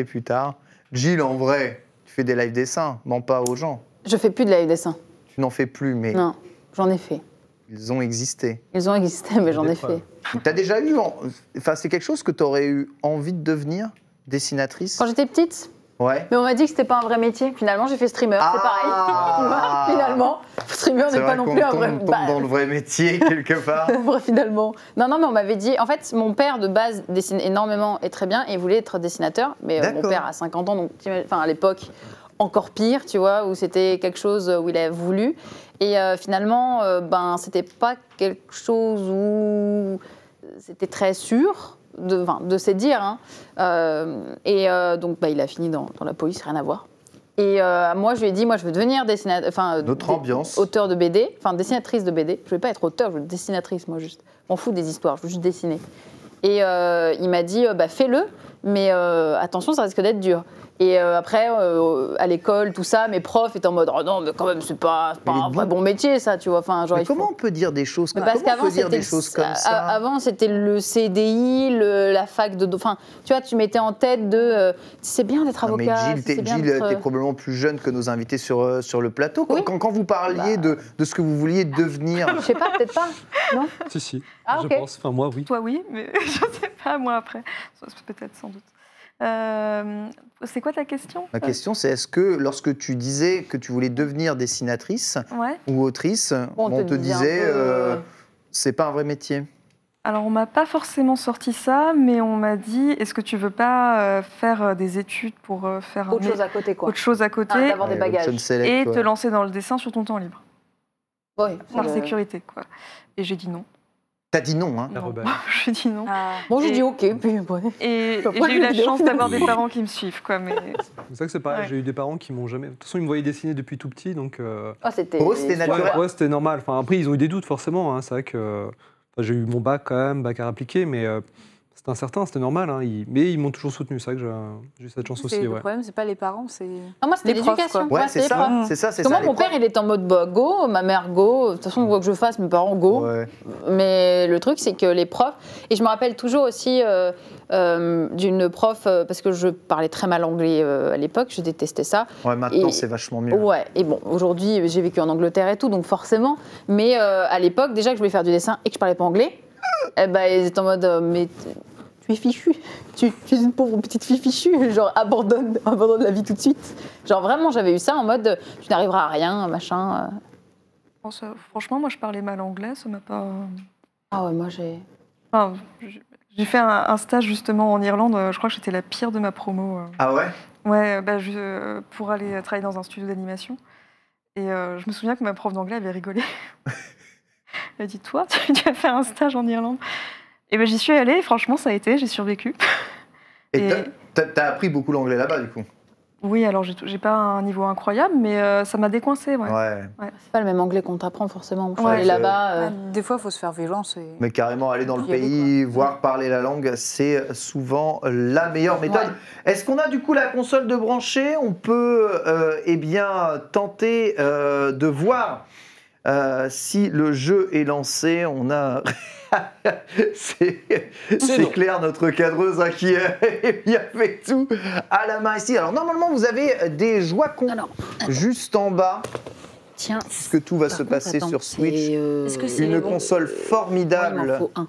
plus tard. Jill, en vrai, tu fais des live dessins. Mens pas aux gens. Je fais plus de live dessin. Tu n'en fais plus, mais Non, j'en ai fait. ils ont existé. Ils ont existé, mais j'en ai fait. T'as déjà eu... Enfin, c'est quelque chose que t'aurais eu envie de devenir? Dessinatrice? Quand j'étais petite, Ouais. mais on m'a dit que c'était pas un vrai métier. Finalement, j'ai fait streamer, c'est pareil. Tu vois, finalement, streamer C'est n'est pas vrai non qu'on plus un vrai... tombe dans le vrai métier, quelque part. Vrai, finalement. Non, mais on m'avait dit... En fait, mon père, de base, dessine énormément et très bien, et voulait être dessinateur. Mais mon D'accord. père a 50 ans, donc enfin, à l'époque, encore pire, tu vois, où c'était quelque chose où il a voulu. Et finalement, c'était pas quelque chose où c'était très sûr, de se dire. Hein. Donc, il a fini dans la police, rien à voir. Et moi, je lui ai dit, moi, je veux devenir Notre ambiance. auteur de BD, enfin dessinatrice de BD. Je veux pas être auteur, je veux être dessinatrice, moi, juste. Je m'en fous des histoires, je veux juste dessiner. Et il m'a dit, fais-le, mais attention, ça risque d'être dur. Et après, à l'école, tout ça, mes profs étaient en mode, oh non, mais quand même, c'est pas un vrai bon métier, ça, tu vois. Enfin, genre, Mais comment on peut dire des choses comme, parce comment on qu'avant, peut dire c'était des choses comme ça? Avant, c'était le CDI, la fac de... Enfin, tu vois, tu mettais en tête de... c'est bien d'être Non, mais avocat. Jill, c'est bien Jill, d'être- t'es probablement plus jeune que nos invités sur le plateau. Oui. Quand vous parliez de ce que vous vouliez devenir, Je sais pas, peut-être pas. Non. Si, Ah, je ok. pense. Enfin, moi, oui. Toi, oui, mais je sais pas, moi, après. Peut-être, sans doute. C'est quoi ta question? ma question c'est est-ce que lorsque tu disais que tu voulais devenir dessinatrice Ouais. ou autrice, Bon, on te disait un peu, c'est pas un vrai métier? Alors, on m'a pas forcément sorti ça, mais on m'a dit, est-ce que tu veux pas faire des études pour faire Autre chose à côté, quoi. autre chose à côté Ah, d'avoir des bagages. l'option select, et ouais. te lancer dans le dessin sur ton temps libre, Oui, par sécurité, quoi. Et j'ai dit non. T'as dit non, hein? La Non. rebelle. Je dis non. Bon, j'ai Et- dit ok, puis ouais. Et Bah, moi, j'ai eu la les vidéos, chance finalement. d'avoir des parents qui me suivent, quoi. Mais C'est ça que c'est pareil, Ouais. j'ai eu des parents qui m'ont jamais... De toute façon, ils me voyaient dessiner depuis tout petit, donc... Ah, c'était. Pour eux, c'était naturel. Ouais, c'était normal. Enfin, après, ils ont eu des doutes, forcément. Hein. C'est vrai que j'ai eu mon bac quand même, bac à appliquer, mais c'était incertain, c'était normal. Hein. Mais ils m'ont toujours soutenu, c'est vrai que j'ai eu cette chance aussi. Le Ouais. problème, c'est pas les parents, c'est. Ah, moi, c'était Les profs, l'éducation. Ouais, c'est les ça, profs. c'est ça, c'est Parce que ça. moi, mon les père, profs. il est en mode bah, go, ma mère go. De toute façon, quoi que je fasse, mes parents go. Ouais. Mais le truc, c'est que les profs. Et je me rappelle toujours aussi d'une prof, parce que je parlais très mal anglais à l'époque, je détestais ça. Ouais, maintenant, Et- c'est vachement mieux. Ouais, et bon, aujourd'hui, j'ai vécu en Angleterre et tout, donc forcément. Mais à l'époque, déjà que je voulais faire du dessin et que je parlais pas anglais, eh ben, ils étaient en mode mais tu es fichu, tu es une pauvre petite fille fichue, genre abandonne la vie tout de suite. Genre vraiment, j'avais eu ça en mode tu n'arriveras à rien, machin. franchement, moi, je parlais mal anglais, ça m'a pas. Ah ouais, moi j'ai. Enfin, j'ai fait un stage justement en Irlande. Je crois que j'étais la pire de ma promo. Ah ouais? Ouais, pour aller travailler dans un studio d'animation. Et je me souviens que ma prof d'anglais avait rigolé. Elle a dit toi, tu vas faire un stage en Irlande. Et j'y suis allée. Et franchement, ça a été. J'ai survécu. Et Et- t'as appris beaucoup l'anglais là-bas, du coup? Oui, alors j'ai pas un niveau incroyable, mais ça m'a décoincée. Ouais. Ouais. C'est pas le même anglais qu'on t'apprend forcément. Je suis Ouais, allée c'est- là-bas. Des fois, il faut se faire violence. Mais carrément, aller dans le Y aller, pays, voir parler la langue, c'est souvent la meilleure méthode. Ouais. Est-ce qu'on a du coup la console de brancher? On peut eh bien tenter de voir si le jeu est lancé. On a... c'est non. Claire, notre cadreuse, hein, qui a fait tout à la main ici. Alors normalement, vous avez des Joy-Con Alors, juste en bas, tiens. puisque tout va Par se contre, passer attends, sur Switch. Est-ce que c'est Une bon console Ouais, il formidable. m'en faut un.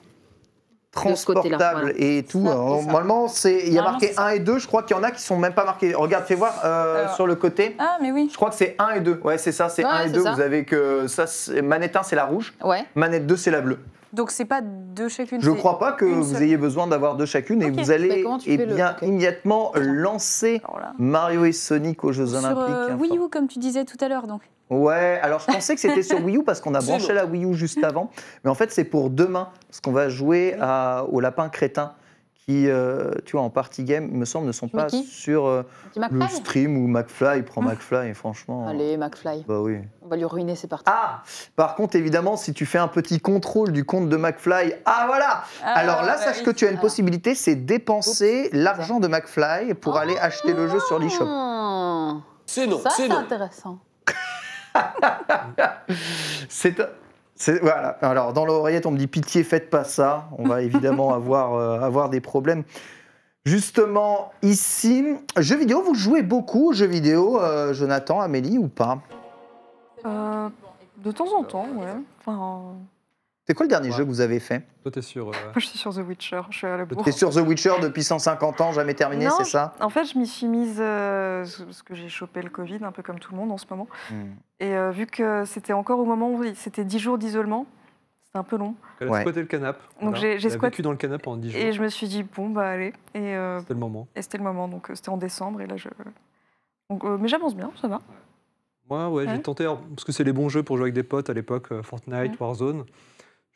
Transportable côté-là, voilà. et tout. Ça, Alors, c'est ça. normalement, il y a Normalement, marqué c'est ça. 1 et 2. Je crois qu'il y en a qui sont même pas marqués. Regarde, fais voir Alors. sur le côté. Ah, mais oui. Je crois que c'est 1 et 2. Ouais, c'est ça, c'est Ouais, 1 et c'est 2. ça. Vous avez que ça, manette 1, c'est la rouge. Ouais. Manette 2, c'est la bleue. Donc, c'est pas deux chacune. Je c'est crois pas que une vous seule. ayez besoin d'avoir deux chacune et Ok. vous allez Mais comment tu eh fais le- bien ok. immédiatement lancer Alors là. Mario et Sonic aux Jeux Sur Olympiques. Wii U, comme tu disais tout à l'heure, donc. Ouais, alors je pensais que c'était sur Wii U parce qu'on a C'est branché bon. la Wii U juste avant. Mais en fait, c'est pour demain parce qu'on va jouer au lapin crétin qui, tu vois, en party game, il me semble, ne sont pas Mickey sur Petit le McFly. stream où McFly prend McFly, franchement. Allez, McFly. Bah oui. On va lui ruiner ses parties. Ah, par contre, évidemment, si tu fais un petit contrôle du compte de McFly, ah voilà. Alors là, sache que tu as une Ah. possibilité, c'est dépenser l'argent de McFly pour aller acheter le jeu sur l'eShop. Ah, C'est non, ça, c'est c'est non. intéressant. Voilà. Alors, dans l'oreillette, on me dit pitié, faites pas ça. On va évidemment avoir des problèmes. Justement, ici, jeux vidéo, vous jouez beaucoup aux jeux vidéo, Jonathan, Amélie, ou pas? De temps en temps, ouais. Enfin, C'est quoi le dernier Ouais. jeu que vous avez fait? Toi, t'es sûr moi, je suis sur The Witcher. Je suis à la bourre. T'es sur The Witcher depuis 150 ans, jamais terminé, Non, c'est ça? En fait, je m'y suis mise parce que j'ai chopé le Covid, un peu comme tout le monde en ce moment. Et vu que c'était encore au moment où c'était 10 jours d'isolement, c'était un peu long. Elle a Ouais. squatté le canapé. Donc, j'ai Elle a squatté- vécu dans le canapé pendant 10 jours. Et je me suis dit, bon, bah allez. Et C'était le moment. c'était le moment. Donc c'était en décembre. Et là, donc, mais j'avance bien, ça va. Moi, ouais, j'ai Ouais. tenté, alors, parce que c'est les bons jeux pour jouer avec des potes à l'époque, Fortnite, Warzone.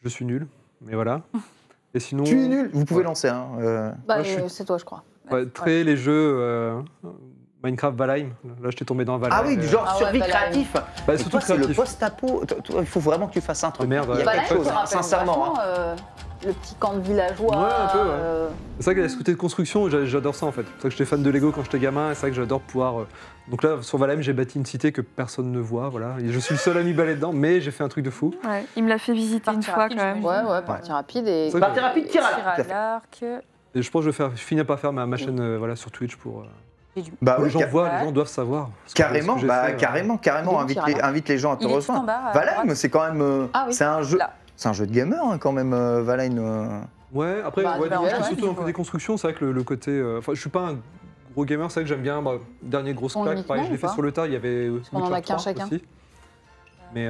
Je suis nul, mais voilà. Et sinon, Tu es nul, vous pouvez Ouais. lancer. Hein, Bah, Moi, je suis- c'est toi, je crois. ouais, très les jeux Minecraft Valheim. Là, j'étais tombé dans Valheim. Ah oui, du genre Ah ouais, survie Valheim. créatif. Bah, Et surtout toi, c'est le créatif. post-apo. Il faut vraiment que tu fasses un truc. De merde, Il y a ouais. quelque Valheim, chose, ça me hein, rappelle sincèrement. hein. vachement, le petit camp de villageois. Ouais, un peu, ouais. C'est vrai qu'il y a ce côté de construction, j'adore ça en fait. C'est vrai que j'étais fan de Lego quand j'étais gamin, et c'est vrai que j'adore pouvoir. Donc là, sur Valheim, j'ai bâti une cité que personne ne voit, voilà. Et je suis le seul à m'y balader dedans, mais j'ai fait un truc de fou. Ouais, il me l'a fait visiter Partie une fois rapide, quand même. j'imagine. Ouais, partie rapide et. C'est vrai Partie rapide, tir à Tir à tout à fait. l'arc. Et je pense que je finis par faire ma chaîne voilà, sur Twitch pour. Bah que oui, les gens voient, ouais. les gens doivent savoir. ce que carrément, j'ai bah, fait, carrément. Des petits Invite les gens à te Il est tout en rejoindre. bas. à Valheim, droite. c'est quand même. Ah oui. C'est un jeu. Là. C'est un jeu de gamer hein, quand même, Valheim. Ouais, après, Bah, ouais, bah, non, ouais, je fais ouais, surtout dans le côté construction, c'est vrai que le côté. Enfin, je suis pas un gros gamer, c'est vrai que j'aime bien. Bah, dernier grosse Ton claque, pareil, je l'ai uniquement fait ou sur le tas, il y avait. qu'on en a Witcher qu'un 3 chacun. aussi. Mais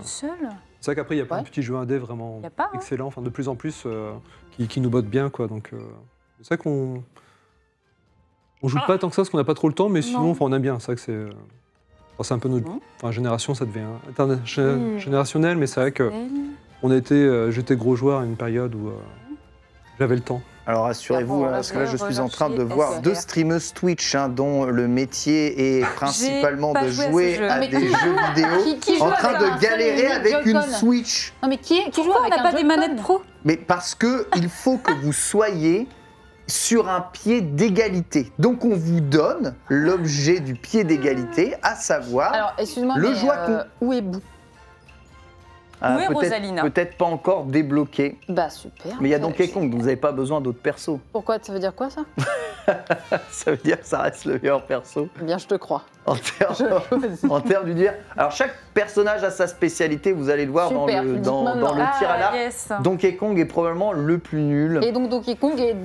Seul. c'est vrai qu'après, il y a plein Ouais. de petits jeux indés vraiment Y a pas, hein. excellents, enfin, de plus en plus, qui nous bottent bien, quoi. Donc, c'est vrai qu'on. On joue pas tant que ça parce qu'on n'a pas trop le temps, mais sinon, Non. enfin, on aime bien. C'est vrai que c'est. Enfin, c'est un peu notre. Mhm. Enfin, génération, ça devient Oui. générationnel, mais c'est vrai que. j'étais gros joueur à une période où j'avais le temps. Alors assurez-vous, Bon, parce que là je suis en train de rechercher voir SR. 2 streameuses Twitch dont le métier est principalement pas de joué à ce jouer jeu. à Mais des qui- jeux vidéo qui joue en train avec de un galérer seul avec une Joy-Con Switch. Non mais qui joue Pourquoi on avec n'a un pas des Joy-Con manettes pro? Mais parce que il faut que vous soyez sur un pied d'égalité. Donc on vous donne l'objet du pied d'égalité, à savoir... Alors, excuse-moi, Le mais Joy-Con. où est Bou? ah, Où est peut-être- Rosalina Peut-être pas encore débloqué. Bah super. Mais il y a Donkey Kong, donc vous n'avez pas besoin d'autres persos. Pourquoi? Ça veut dire quoi ça? Ça veut dire que ça reste le meilleur perso Eh bien, je te crois. en termes d'univers. Alors chaque personnage a sa spécialité, vous allez le voir dans Super, le, tu dis dans, maintenant. dans le tir à l'arc. Yes. Donkey Kong est probablement le plus nul. Et donc Donkey Kong est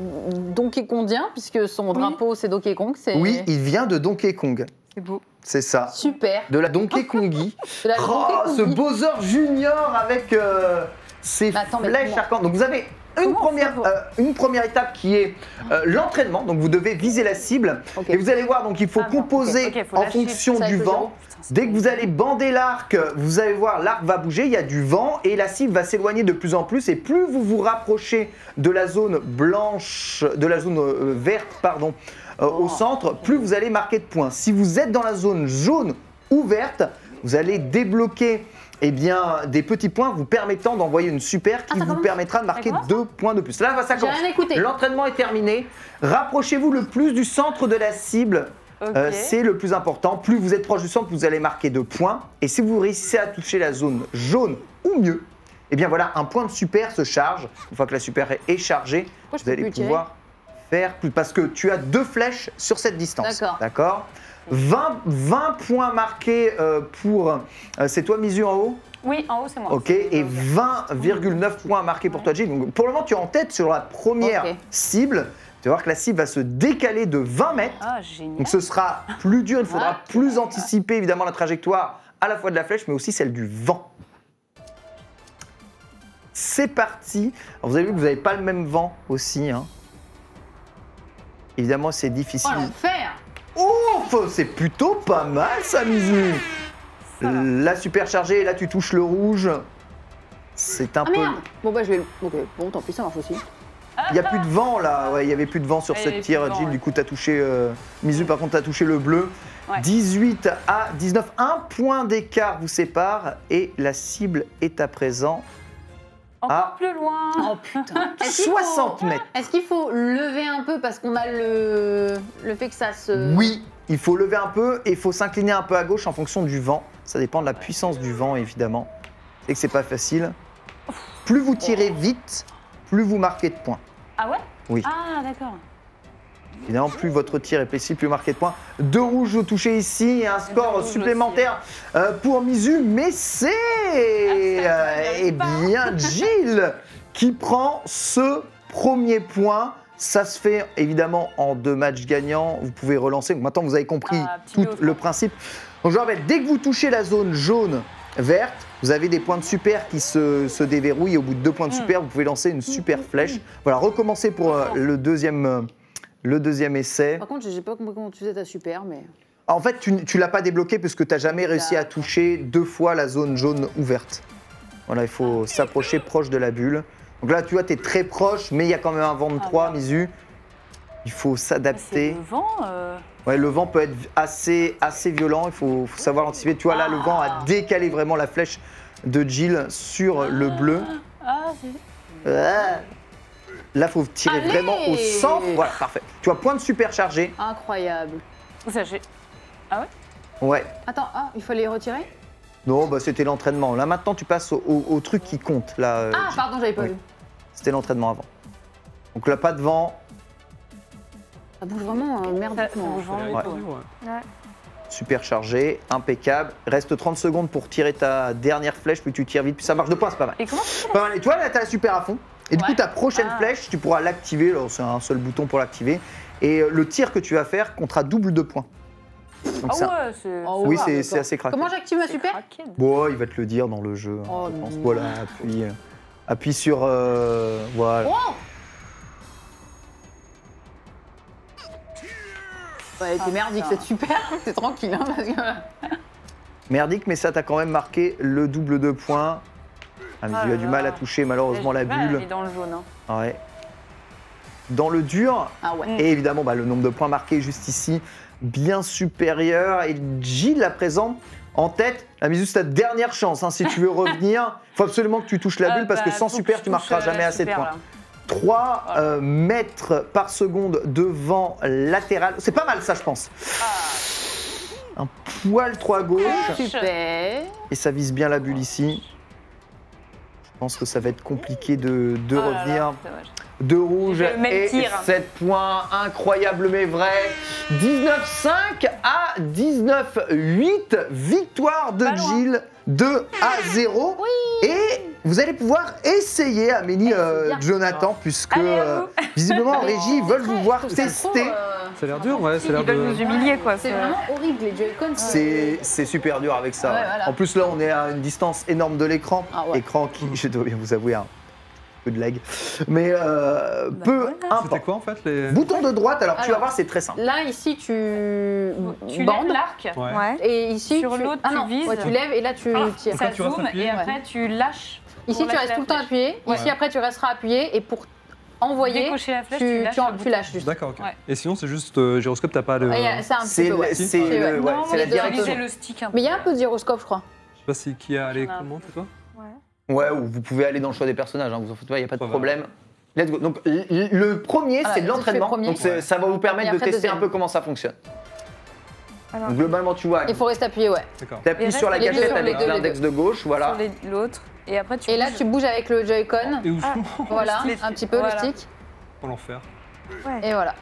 Donkey Kongien, puisque son drapeau c'est Donkey Kong. Oui, il vient de Donkey Kong. C'est beau. C'est ça. Super. De la Donkey Kongi. De la Oh, Donkey ce Kongi. Bowser Junior avec ses Mais attends, mais flèches comment- arcantes. Donc vous avez une première étape qui est l'entraînement. Donc vous devez viser la cible. Ok. Et vous allez voir, donc il faut Ah bon, composer ok, faut en lâcher. fonction Ça, du c'est vent. zéro. Dès que vous allez bander l'arc, vous allez voir l'arc va bouger, il y a du vent et la cible va s'éloigner de plus en plus. Et plus vous vous rapprochez de la zone blanche, de la zone verte, pardon, au centre, plus vous allez marquer de points. Si vous êtes dans la zone jaune ou verte, vous allez débloquer des petits points vous permettant d'envoyer une super qui ça vous commence permettra de marquer commence 2 points de plus. Là, ça J'ai commence. rien écouté. L'entraînement est terminé. Rapprochez-vous le plus du centre de la cible. Ok. C'est le plus important. Plus vous êtes proche du centre, vous allez marquer 2 points. Et si vous réussissez à toucher la zone jaune ou mieux, eh bien voilà, un point de super se charge. Une fois que la super est chargée, Pourquoi je vous peux allez plus tirer pouvoir faire plus. Parce que tu as 2 flèches sur cette distance. D'accord. 20 points marqués pour. C'est toi, Misu, en haut? Oui, en haut, c'est moi. Ok, et 20,9 points marqués pour toi, Jill. Donc pour le moment, tu es en tête sur la première Ok. cible. Tu vas voir que la cible va se décaler de 20 mètres. Ah, génial. Donc ce sera plus dur, il faudra Ah. plus anticiper évidemment la trajectoire à la fois de la flèche mais aussi celle du vent. C'est parti. Alors, vous avez vu que vous n'avez pas le même vent aussi. Hein. Évidemment c'est Oh difficile. l'enfer. Ouf, c'est plutôt pas mal ça, Mizu. Là super chargé, là tu touches le rouge. C'est un Ah peu... merde. Bon bah je vais. Ok. Bon tant pis ça marche aussi. Il n'y a plus de vent là, ouais, il n'y avait plus de vent sur Ouais, il y cette avait tir, plus de vent, Jill, ouais. du coup tu as touché, Mizu par contre tu as touché le bleu. Ouais. 18 à 19, un point d'écart vous sépare et la cible est à présent Encore plus loin. Oh putain. Est-ce qu'il 60 faut- mètres. Est-ce qu'il faut lever un peu parce qu'on a le fait que ça se. Oui, il faut lever un peu et il faut s'incliner un peu à gauche en fonction du vent. Ça dépend de la puissance du vent évidemment. Et que c'est pas facile. Plus vous tirez vite, plus vous marquez de points. Ah ouais? Oui. Ah, d'accord. Évidemment, plus votre tir est précis, plus vous marquez de points. 2 rouges au toucher ici et un score rouges supplémentaire pour Mizu. Mais c'est eh bien Jill qui prend ce premier point. Ça se fait évidemment en 2 matchs gagnants. Vous pouvez relancer. Donc, maintenant, vous avez compris Ah, petit tout lot, le principe. Donc, je rappelle, dès que vous touchez la zone jaune, verte, vous avez des points de super qui se déverrouillent. Et au bout de 2 points de super, vous pouvez lancer une super flèche. Voilà, recommencez pour le deuxième essai. Par contre, j'ai pas compris comment tu faisais ta super, mais. En fait, tu l'as pas débloqué parce que tu n'as jamais réussi à toucher 2 fois la zone jaune ouverte. Voilà, il faut s'approcher proche de la bulle. Donc là, tu vois, tu es très proche, mais il y a quand même un vent de 3, Mizu. Il faut C'est s'adapter. le vent. Ouais, le vent peut être assez violent, il faut savoir l'anticiper. Tu vois, là, le vent a décalé vraiment la flèche de Jill sur le bleu. Ah, c'est. Là, il faut tirer Allez. vraiment au centre. Voilà, parfait. Tu vois, point de super chargé. Incroyable. Ça, j'ai. Ouais. Attends, il faut les retirer. Non, bah, c'était l'entraînement. Là, maintenant, tu passes au truc qui compte. Là, Ah, pardon, j'avais pas oui. vu. C'était l'entraînement avant. Donc là, pas de vent. Ça bouge vraiment Ça merdiquement. bouge vraiment Ouais. beaucoup, ouais. Super chargé, impeccable. Reste 30 secondes pour tirer ta dernière flèche, plus tu tires vite, plus ça marche de points, c'est pas mal. Et comment tu fais Pas mal. Et toi, là, t'as la super à fond. Et du Ouais. coup, ta prochaine Ah. flèche, tu pourras l'activer. Alors, c'est un seul bouton pour l'activer. Et le tir que tu vas faire comptera double de points. Donc, Ah ça- ouais, c'est. Oh, oui, ouais, c'est d'accord. assez craqué. Comment j'active ma c'est super craqué. Bon, il va te le dire dans le jeu, hein, Oh, je pense. non. Voilà, appuie sur... voilà. Oh Ouais, elle était merdique cette super. C'est tranquille, hein, parce que. Merdique, mais ça t'a quand même marqué le double de points. Ah, mais Ah il a là du là. mal à toucher malheureusement la J'ai du mal à bulle. aller dans le jaune. Hein. Ouais. Dans le dur, Ah ouais. et évidemment le nombre de points marqués juste ici, bien supérieur. Et Gilles à présent en tête. La Mizu, c'est ta dernière chance. Hein. Si tu veux revenir, il faut absolument que tu touches la bulle parce que sans super, tu marqueras jamais assez de points. 3 mètres par seconde devant latéral. C'est pas mal ça, je pense. Un poil trop à gauche. Super. Et ça vise bien la bulle ici. Je pense que ça va être compliqué de Oh là là, revenir. dommage. De rouge J'ai le même et tir. 7 points, incroyable mais vrai. 19-5 à 19-8, victoire de Pas loin. Gilles, 2-0. Et vous allez pouvoir essayer, Amélie, bien. Jonathan, puisque Allez, à vous. visiblement en régie, ils veulent vous voir Je trouve ça trop, tester. Ça a l'air dur, ouais, ça a l'air Ils veulent nous de... humilier, quoi. C'est vraiment horrible, les Joy-Con. C'est super dur avec ça. Ouais, voilà. En plus, là, on est à une distance énorme de l'écran. Ah ouais. Écran qui, je dois bien vous avouer, un peu de lag. Mais peu C'était importe. quoi en fait les... Bouton de droite, alors tu vas Alors, voir, c'est très simple. Là, ici, tu Tu bandes. lèves l'arc. Ouais. Ouais. Et ici, Sur tu... l'autre, ah tu non, vises. ouais, tu lèves et là, tu Ah, tires. ça tu restes zoome appuyé. et après tu lâches. Ici, pour tu lâcher restes la tout le temps flèche. appuyé. Ouais. Ici, après, tu resteras appuyé. Et pour envoyer, Décocher la flèche, tu, tu lâches le tu bouton. lâches juste. D'accord, ok. Ouais. Et sinon, c'est juste gyroscope, t'as pas le... Ouais, Je c'est un petit C'est peu, ouais. c'est Ouais. le- ouais, Non, c'est la mais direction. utiliser le stick un peu. Mais il y a un peu de gyroscope, je crois. sais pas si qui a les J'en ai un commandes, c'est toi Ouais, ou vous pouvez aller dans le choix des personnages, hein, vous en faites pas, il n'y a pas de Ouais, problème. Let's go. Donc le premier, Voilà, c'est de tu fais le l'entraînement. premier. Donc Ouais. ça va vous permettre Et de après, tester un deuxième. peu comment ça fonctionne. Alors, Donc, globalement, tu vois, Il faut rester appuyé, ouais. D'accord. tu appuies Et sur la reste les deux gâchette sur les avec deux, les l'index de gauche, voilà. Sur l'autre. Et après tu Et là, bouges. tu bouges avec le Joy-Con. Et où Voilà, stick. un petit peu Voilà. le stick. pour l'enfer. ouais. Et voilà.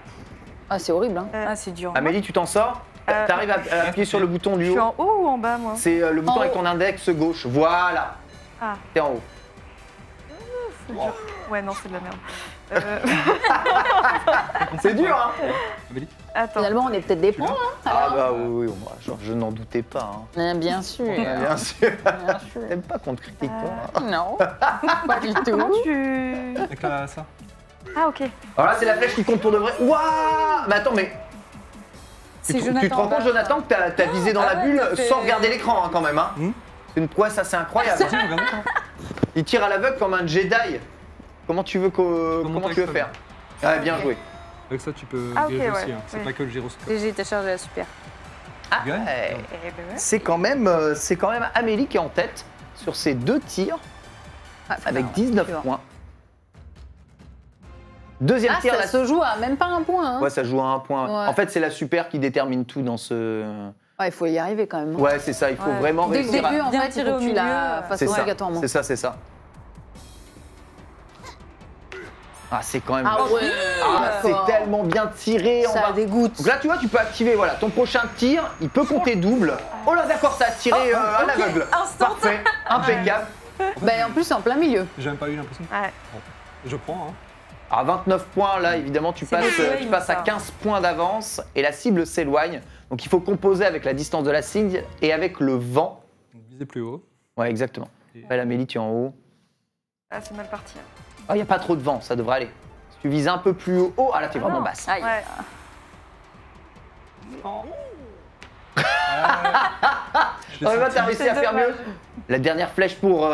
Ah, c'est horrible, hein. Ah, c'est dur. Amélie, tu t'en sors. T'arrives à appuyer sur le bouton Je du suis haut. en haut ou en bas, moi C'est le bouton En avec haut. ton index gauche. Voilà. Ah. T'es en haut. C'est dur. Ouais, non, c'est de la merde. C'est dur, hein. Amélie Attends. Finalement, on est peut-être des pros, hein. Ah bah oui, moi, je n'en doutais pas. Hein. Bien sûr. Bien sûr. Bien sûr. T'aimes pas qu'on te critique, toi. Non, pas du Comment tout. tu... Avec ça. Ah, ok. Alors là, c'est la flèche qui compte pour de vrai. Waouh. Mais attends, mais C'est tu te Jonathan rends en bas, compte, Jonathan, que t'as visé dans Ah la ouais, bulle t'as fait- sans regarder l'écran, hein, quand même. Hein. Hmm. C'est une prouesse assez incroyable. Tiens, regarde. Il tire à l'aveugle comme un Jedi. Comment tu veux, comment tu veux faire? Ouais, bien joué. Avec ça, tu peux Ah, ok, diriger ouais. aussi. Hein. C'est Oui. pas que le gyroscope. Et j'ai été chargée à super. Ah, Tu gagnes ouais. Eh ben ouais. C'est quand même Amélie qui est en tête sur ces 2 tirs avec 19 points. Deuxième Ah, tir, ça la... se joue à même pas un point, hein. Ouais, ça joue à 1 point. Ouais. En fait, c'est la super qui détermine tout dans ce... Ouais, il faut y arriver quand même. hein. Ouais, c'est ça, il faut Ouais. vraiment Dès le réussir début, à... en bien fait, il tirer faut au que tu milieu, la fasses C'est ça, obligatoirement. c'est ça, c'est ça. Ah, c'est quand même... Ah ouais. Ah, c'est D'accord. tellement bien tiré. Ça dégoûte. Donc là, tu vois, tu peux activer voilà, ton prochain tir, il peut compter double. Oh là, d'accord, ça a tiré à l'aveugle. Instant. Parfait, impeccable. Bah, en plus, c'est en plein milieu. J'ai même pas eu l'impression. Ouais. Bon. Je prends, hein. À 29 points, là, évidemment, tu C'est passes, des points, tu passes à ça. 15 points d'avance et la cible s'éloigne. Donc il faut composer avec la distance de la cible et avec le vent. Donc, visez plus haut. Ouais, exactement. Belle Amélie, tu es en haut. Ah, c'est mal parti. Oh, il n'y a pas trop de vent, ça devrait aller. Si tu vises un peu plus haut, ah là, tu es vraiment non. basse. Aïe. Ouais. Je l'ai Oh, bah, senti. t'as réussi à faire mieux. La dernière flèche pour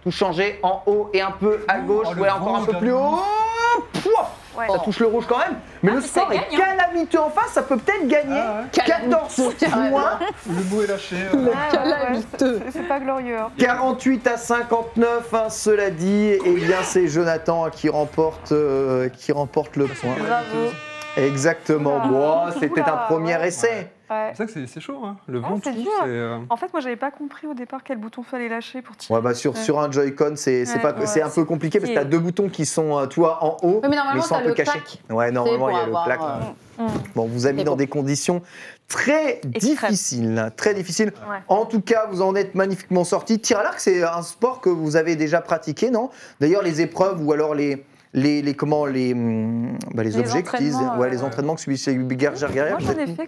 tout changer en haut et un peu à gauche. le Ouais, encore un vent, peu plus regarde. haut. Pouah, Ouais. ça touche le rouge quand même. Mais le puis ça score est gagne, hein. calamiteux en face, ça peut peut-être gagner. Ah ouais. 14 points. Le mot est lâché. Ah, ouais, ouais, calamiteux. c'est pas glorieux. Hein. 48 à 59, hein, cela dit, et bien c'est Jonathan qui remporte le point. Bravo. Exactement. Oula. Bon, c'était un Oula, premier ouais. essai. Ouais. C'est ça que c'est chaud, hein. Le Ah, vent, c'est tout, dur. c'est... En fait, moi, j'avais pas compris au départ quel bouton fallait lâcher pour tirer. Ouais, bah sur un Joy-Con, c'est Ouais, pas ouais, c'est un peu compliqué parce que c'est- t'as 2 boutons qui sont tu vois en haut, Oui, mais normalement, ils sont un t'as peu le cachés. plaque. Ouais, normalement C'est il y a pour le plaque. avoir, Bon, on vous a mis Mais dans bon. des conditions très difficiles, très difficiles. Ouais. En tout cas, vous en êtes magnifiquement sortis. Tir à l'arc, c'est un sport que vous avez déjà pratiqué, non? D'ailleurs, les épreuves ou alors les objectifs, entraînements, ouais, les entraînements que subissent les bergères guerrières. Moi, j'en ai fait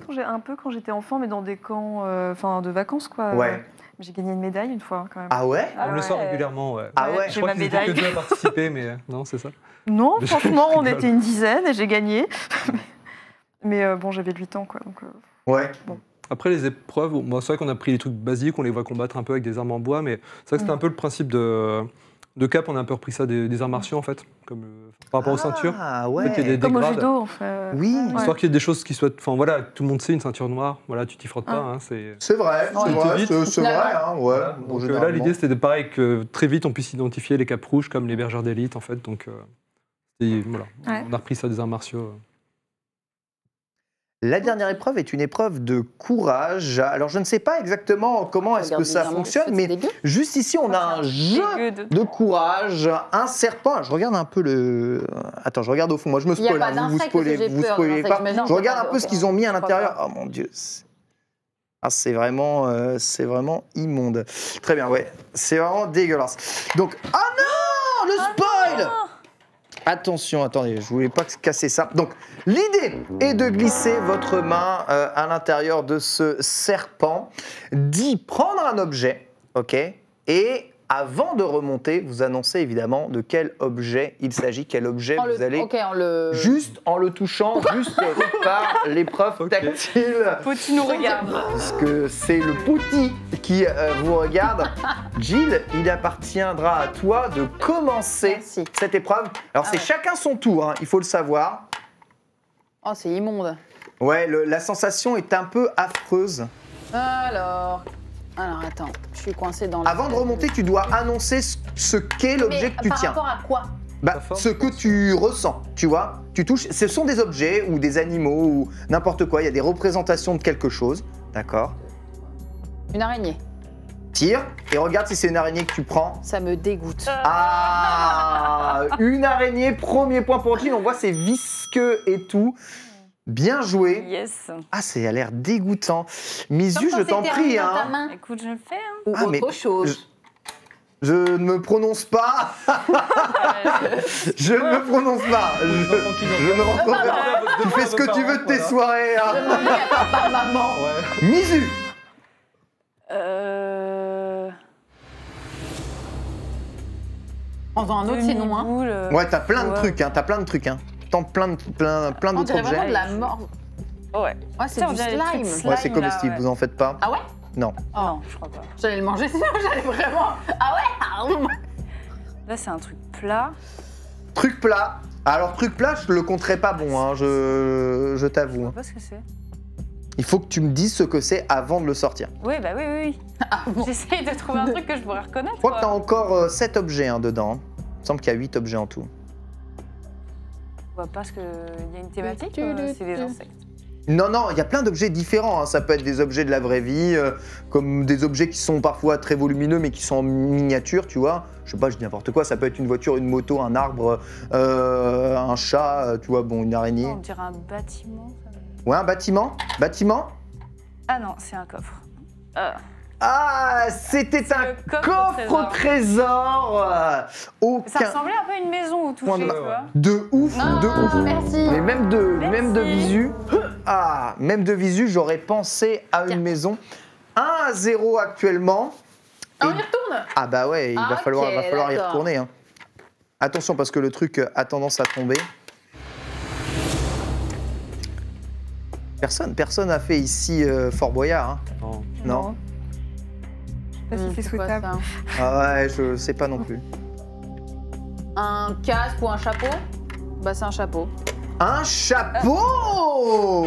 quand j'étais enfant, mais dans des camps de vacances, quoi. Ouais. J'ai gagné une médaille une fois, quand même. Ah ouais? On me le sort ouais. régulièrement, ouais. Ah ouais? Je J'ai crois ma qu'ils étaient que médaille. 2 à participer, mais non, c'est ça. Non, Je franchement, on rigole. était une dizaine et j'ai gagné. Mais bon, j'avais 8 ans, quoi. Donc, Ouais. Bon. Après, les épreuves, bon, c'est vrai qu'on a pris les trucs basiques, on les voit combattre un peu avec des armes en bois, mais c'est vrai que c'était un peu le principe de Cap, on a un peu repris ça des arts martiaux, en fait, comme par rapport aux ceintures. Ah En fait, il y a ouais. des Comme au grades. judo, en fait. Oui. Histoire qu'il y ait des choses qui soient... Enfin voilà, tout le monde sait, une ceinture noire, voilà, tu t'y frottes pas. Hein, C'est vrai, Ouais. c'est vrai, hein, ouais. Voilà. Bon, Donc là, généralement. l'idée, c'était de pareil que très vite, on puisse identifier les capes rouges comme les bergères d'élite, en fait. Donc voilà, Ouais. on a repris ça des arts martiaux. La dernière épreuve est une épreuve de courage. Alors, je ne sais pas exactement comment est-ce que ça fonctionne, mais juste ici, on a un jeu de courage, un serpent. Je regarde un peu le... Attends, je regarde au fond. Moi, je me Il y a spoil. pas Vous d'insectes, spoilez, j'ai vous peur, spoilez d'insectes, pas. j'imagine. Je regarde un peu Ok. ce qu'ils ont mis à Je crois l'intérieur. pas. Oh mon Dieu. C'est vraiment immonde. Très bien, ouais. C'est vraiment dégueulasse. Donc, ah non, le spoil. Attention, attendez, je voulais pas casser ça. Donc, l'idée est de glisser votre main à l'intérieur de ce serpent, d'y prendre un objet, ok, et avant de remonter, vous annoncez évidemment de quel objet il s'agit, quel objet vous allez... Ok, on le... Juste en le touchant, juste par l'épreuve tactile. Poti nous regarde. Puisque c'est le Pouti qui vous regarde. Jill, il appartiendra à toi de commencer Merci. cette épreuve. Alors, c'est ouais. chacun son tour, hein, il faut le savoir. Oh, c'est immonde. Ouais, la sensation est un peu affreuse. Alors, attends, je suis coincée dans... Avant de remonter, tu dois annoncer ce qu'est l'objet que tu tiens. Par rapport à quoi? Bah, ce que tu ressens, tu vois. Tu touches, ce sont des objets ou des animaux ou n'importe quoi. Il y a des représentations de quelque chose, d'accord. Une araignée. Tire et regarde si c'est une araignée que tu prends. Ça me dégoûte. Ah, une araignée, premier point pour Jill. On voit c'est visqueux et tout. Bien joué. Yes. Ah, ça a l'air dégoûtant. Misu, Comme je quand t'en c'était prie. dans ta Hein. main. Écoute, je le fais. Hein. Ou Ah, mais autre chose. Je ne me prononce pas. Je ne me prononce pas. Je ne rentrerai pas. Tu fais ce que tu veux de tes soirées. Je Hein. demande à papa, maman. Misu. Prends-en un autre, sinon. Hein. Demi-boule, Ouais, t'as plein de ouais. trucs. Hein. T'as plein de trucs. Hein. Tente plein On d'autres dirait vraiment objets. de la mort. Ouais. Ouais, c'est Tiens, on du dirait des trucs slime. slime. Ouais, c'est comestible. là, ouais. Vous en faites pas. Ah ouais? Non. Non, je crois pas. J'allais le manger, sinon j'allais vraiment... Ah ouais? Là, c'est un truc plat. Truc plat. Alors, truc plat, je le compterai pas bon. Hein. Je Je t'avoue. vois Hein. pas ce que c'est. Il faut que tu me dises ce que c'est avant de le sortir. Oui, bah oui. J'essaye de trouver un truc que je pourrais reconnaître. Je crois que t'as quoi. encore 7 objets hein, dedans. hein. Il me semble qu'il y a 8 objets en tout. Je vois pas ce que. Il y a une thématique, c'est les insectes. Non, non, il y a plein d'objets différents. Hein. Ça peut être des objets de la vraie vie, comme des objets qui sont parfois très volumineux mais qui sont en miniature, tu vois. Je sais pas, je dis n'importe quoi. Ça peut être une voiture, une moto, un arbre, un chat, tu vois, bon, une araignée. On dirait un bâtiment. Ouais, un bâtiment. Bâtiment. Ah non, c'est un coffre. Ah, c'était un le coffre coffre au trésor. Ça Aucun. ressemblait un peu à une maison au toucher, Point de- tu vois. De ouf, Ah, de ouf. merci. Mais même de Merci. visu, même de visu, j'aurais pensé à une Tiens. maison. 1-0 actuellement. Ah, Et- on y retourne? Ah bah ouais, il va Ok, falloir y d'accord. retourner. Hein. Attention parce que le truc a tendance à tomber. Personne n'a fait ici Fort Boyard. Hein. Non. Non. Je sais pas si c'est quoi, souhaitable. ça? Ah ouais, je sais pas non plus. Un casque ou un chapeau? Bah c'est un chapeau. Un chapeau.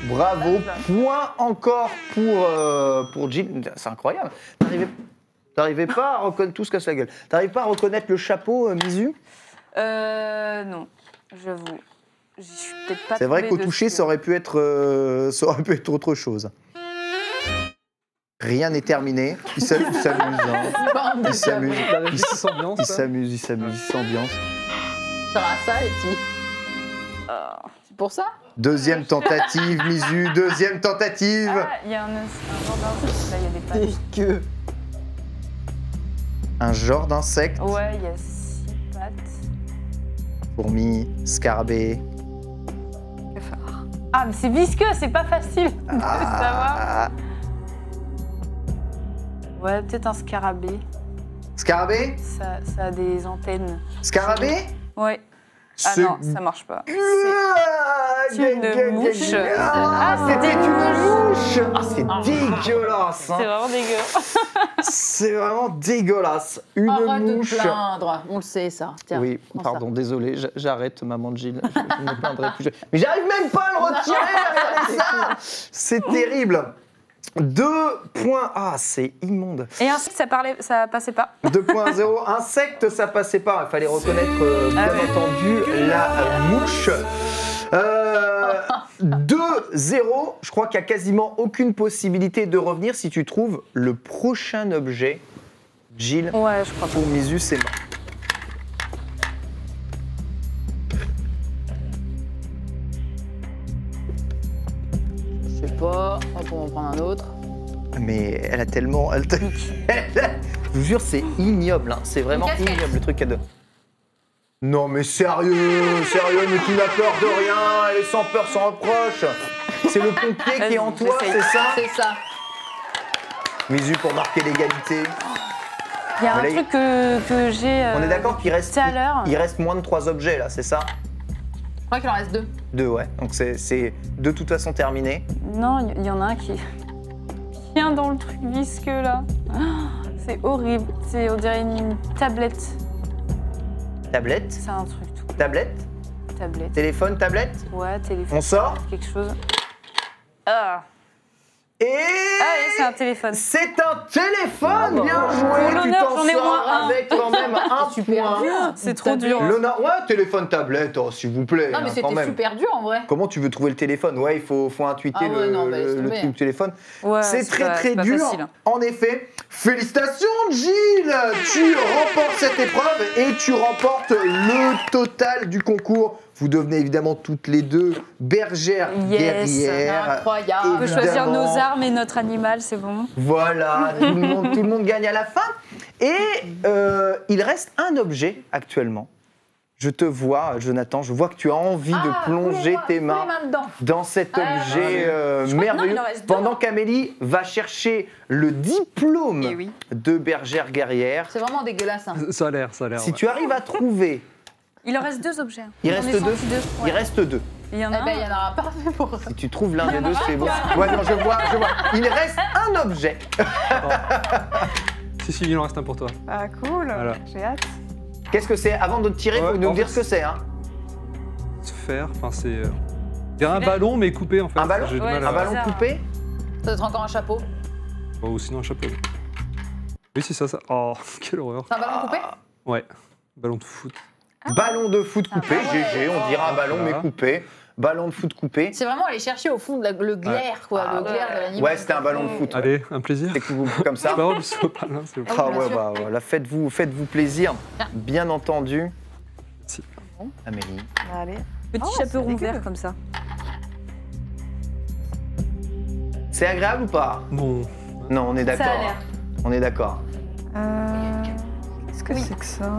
Bravo, point encore pour Jill. C'est incroyable. T'arrivais pas à reconnaître tout ce casse la gueule. T'arrives pas à reconnaître le chapeau, Misu? Non, j'avoue. J'y suis peut-être pas C'est vrai tombée qu'au dessus. toucher, ça aurait pu être autre chose. Rien n'est terminé. Il s'amuse. Hein. Il s'amuse. La régie qui s'ambiance. Il s'amuse. Il s'ambiance. Ça sera ça, les petits. C'est pour ça? Deuxième tentative, Misu. Deuxième tentative. Ah, il y a un genre d'insecte, là, il y a des pattes. Que... Un genre d'insecte. Ouais, il y a 6 pattes. Fourmi, scarabée. Cafard. Ah, mais c'est visqueux, c'est pas facile de savoir. Ah. Ouais, peut-être un scarabée. Scarabée. Ça a des antennes. Scarabée. Ouais. Ah C'est- non, ça marche pas. C'est une mouche. C'était une mouche. Ah, c'est dégueulasse. C'est Hein. vraiment dégueu. C'est vraiment dégueulasse. Une Arrête mouche. de te plaindre. On le sait, ça. Tiens, Oui, prends pardon, désolé, j'arrête, maman de Gilles. Je ne me plaindrai plus. Mais j'arrive même pas à le retirer, regardez ça. C'est terrible. 2 points. Ah, c'est immonde. Et ainsi, ça passait pas. 2.0, insecte, ça passait pas. Il fallait reconnaître, bien entendu, la mouche. 2-0, je crois qu'il n'y a quasiment aucune possibilité de revenir si tu trouves le prochain objet. Gilles, Ouais, je crois pas. pour Misu, c'est mort. Je sais pas. On va en prendre un autre. Mais elle a tellement... Je vous jure, c'est ignoble. Hein. C'est vraiment Une casquette. ignoble, le truc à deux. Non, mais sérieux, mais tu n'as peur de rien. Elle est sans peur, sans reproche. C'est le pompier qui est en toi, j'essaye. c'est ça C'est ça. Misu pour marquer l'égalité. Il y a un Mais là, truc que j'ai. On est d'accord qu'il reste, tout à l'heure. il reste moins de 3 objets, là, c'est ça? Je crois qu'il en reste 2. 2, ouais. Donc c'est de toute façon terminé. Non, il y en a un qui est bien dans le truc visqueux là. C'est horrible. On dirait une tablette. Tablette, C'est un truc tout. tablette, Tablette. téléphone, tablette. Ouais, téléphone. On sort. Quelque chose. Ah. Et Allez, c'est un téléphone. c'est un téléphone, Oh, bien bah. joué. Tu L'honneur, t'en j'en ai sors moins un. avec quand même un point. C'est trop dur. L'honneur, ouais, téléphone, tablette, oh, s'il vous plaît. Non, mais hein, quand c'était même. super dur en vrai. Comment tu veux trouver le téléphone? Ouais, il faut intuiter Ah ouais, non, bah, laisse le tomber. truc du téléphone. Ouais, c'est très pas- très c'est pas dur. facile, hein. En effet, félicitations Gilles, tu remportes cette épreuve et tu remportes le total du concours. Vous devenez évidemment toutes les deux bergères Yes. guerrières. Incroyable. On peut choisir Évidemment. nos armes et notre animal, c'est bon. Voilà, tout le monde gagne à la fin. Et il reste un objet actuellement. Je te vois, Jonathan, je vois que tu as envie de plonger tes mains dedans. dans cet Ah, objet crois que merveilleux. non, il en reste deux. Pendant qu'Amélie va chercher le diplôme Eh oui. de bergère guerrière. C'est vraiment dégueulasse. Hein. Ça a l'air. Si ouais. tu arrives à trouver, Il en reste 2 objets. il J'en ai reste deux. senti deux. Il Ouais. reste 2. Il y en Eh a ben, il y un. en aura pas pour ça. Si tu trouves l'un des deux, c'est bon. Ouais, non, je vois. Il reste un objet. Si, il en reste un pour toi. Ah, cool. Voilà. J'ai hâte. Qu'est-ce que c'est? Avant de te tirer, Ouais, faut nous en dire fait, ce que c'est. Hein. Sphère, enfin c'est. Il y a un ballon mais coupé en fait. Un ballon J'ai du Ouais, mal Un à- ballon bizarre. coupé. Ça doit être encore un chapeau. Oh, ou sinon un chapeau. Oui, c'est ça. Oh, quelle horreur. C'est un ballon coupé Ouais. Ballon de foot. Ballon de foot coupé, Ah ouais. GG, on dira ballon mais Voilà. coupé. Ballon de foot coupé. C'est vraiment aller chercher au fond de le glaire, quoi. Ah le ouais. glaire de l'animal. Ouais, c'était un ballon de foot. Ouais. Allez, un plaisir. C'est que vous comme C'est ça. pas grave, le sopalin, c'est bon. Ah oui, Ah bien ouais, sûr. bah voilà, faites-vous plaisir, bien entendu. Merci. Amélie. Allez. Petit Oh, c'est chaperon dégueu. vert comme ça. C'est agréable ou pas? Non. Non, on est d'accord. Ça a l'air. On est d'accord. Qu'est-ce que c'est que ça?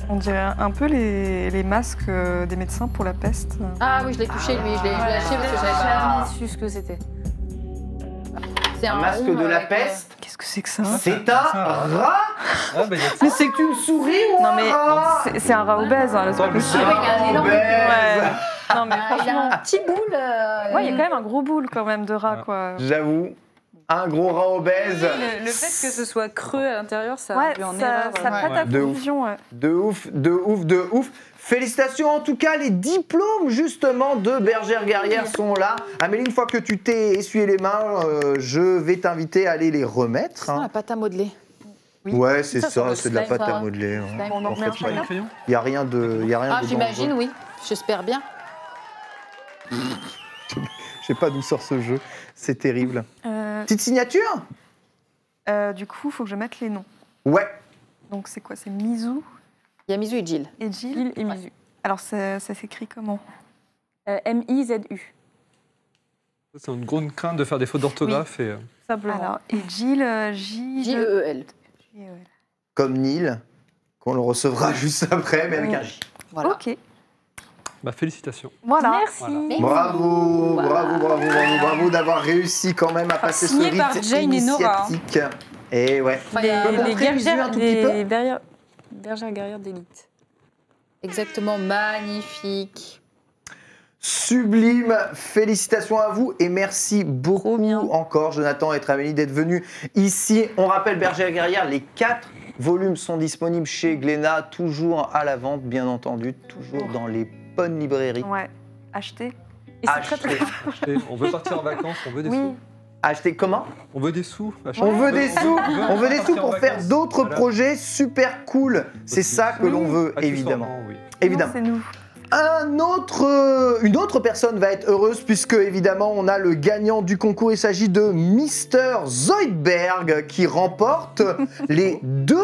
On dirait un peu les masques des médecins pour la peste. Ah oui, je l'ai touché, lui. Je l'ai lâché parce que j'avais pas. Jamais su ce que c'était. C'est Un masque rond de la avec, peste. Qu'est-ce que c'est que ça? C'est un rat. Ah, bah, il y a Mais c'est une souris ou Non un mais rat? c'est un rat obèse, hein, c'est pas mais possible. Ah ouais, il a un énorme- obèse. Ouais. Non mais Il a franchement, un petit boule. ouais, il y a quand même un gros boule quand même de rat quoi. J'avoue, un gros rat obèse. Le fait que ce soit creux à l'intérieur, ça Ouais, a dû en ça erreur. prête à De ouf. confusion. Ouais. De ouf, de ouf, de ouf. Félicitations en tout cas, les diplômes justement de bergère guerrière sont là. Amélie, une fois que tu t'es essuyé les mains, je vais t'inviter à aller les remettre. C'est hein. la pâte à modeler. Ouais, c'est Ça, sur ça, le c'est de la slime, pâte ça. à modeler. hein. Slime. On en En remet un fait, chacun. crayon. Il n'y a rien de, y a rien Ah, de j'imagine, dangereux. oui. J'espère bien. Je sais pas d'où sort ce jeu, c'est terrible. Euh, Petite signature? du coup, il faut que je mette les noms. Ouais. Donc c'est quoi? C'est Mizu Il y a Mizu et Jill. et Jill. Gilles et Mizu. Alors ça s'écrit comment? M-I-Z-U. C'est une grande crainte de faire des fautes d'orthographe et. Simplement. Alors et Jill, J-E-E-L. Comme Neil, qu'on le recevra juste après, mais avec un J. Voilà. Ok. Bah, félicitations. Voilà. Merci. Voilà. Bravo, bravo, bravo, bravo, bravo d'avoir réussi quand même à passer ce Signé rite par Jane et Nora, hein. initiatique. Et ouais. Enfin, il y a- peut montrer le visuel un tout petit peu bergères guerrières d'élite. Exactement, magnifique. Sublime, félicitations à vous et merci beaucoup bien. encore Jonathan et Amélie d'être venus ici. On rappelle Bergère Guerrière, les 4 volumes sont disponibles chez Glénat, toujours à la vente bien entendu, toujours dans les bonnes librairies. Ouais, acheter. Et c'est très très Achetez. Et on veut partir en vacances, on veut des Oui. sous. Achetez comment? On veut des sous. On veut des sous, on veut des sous partir pour en faire vacances. d'autres Voilà. projets super cool. C'est ça que l'on veut, évidemment. Accessoirement, oui. Évidemment. Non, c'est nous. Une autre personne va être heureuse puisque évidemment on a le gagnant du concours. Il s'agit de Mister Zoidberg qui remporte les 2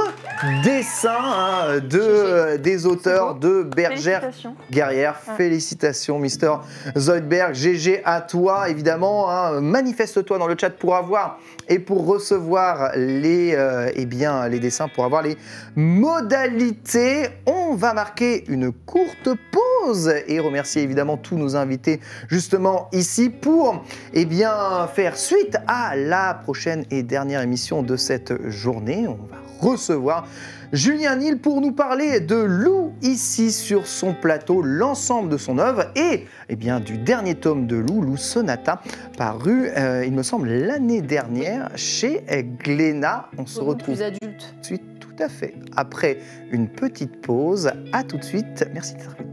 dessins des auteurs de Bergère Félicitations. Guerrière. Ouais. Félicitations Mister Zoidberg. GG à toi évidemment. Manifeste-toi dans le chat pour avoir et pour recevoir les dessins, pour avoir les modalités. On va marquer une courte pause et remercier évidemment tous nos invités justement ici pour faire suite à la prochaine et dernière émission de cette journée. On va recevoir Julien Nil pour nous parler de Lou ici sur son plateau, l'ensemble de son œuvre et du dernier tome de Lou Sonata, paru, il me semble, l'année dernière chez Glénat. On se retrouve Plus adulte. tout de suite, tout à fait, après une petite pause. À tout de suite. Merci d'être venu.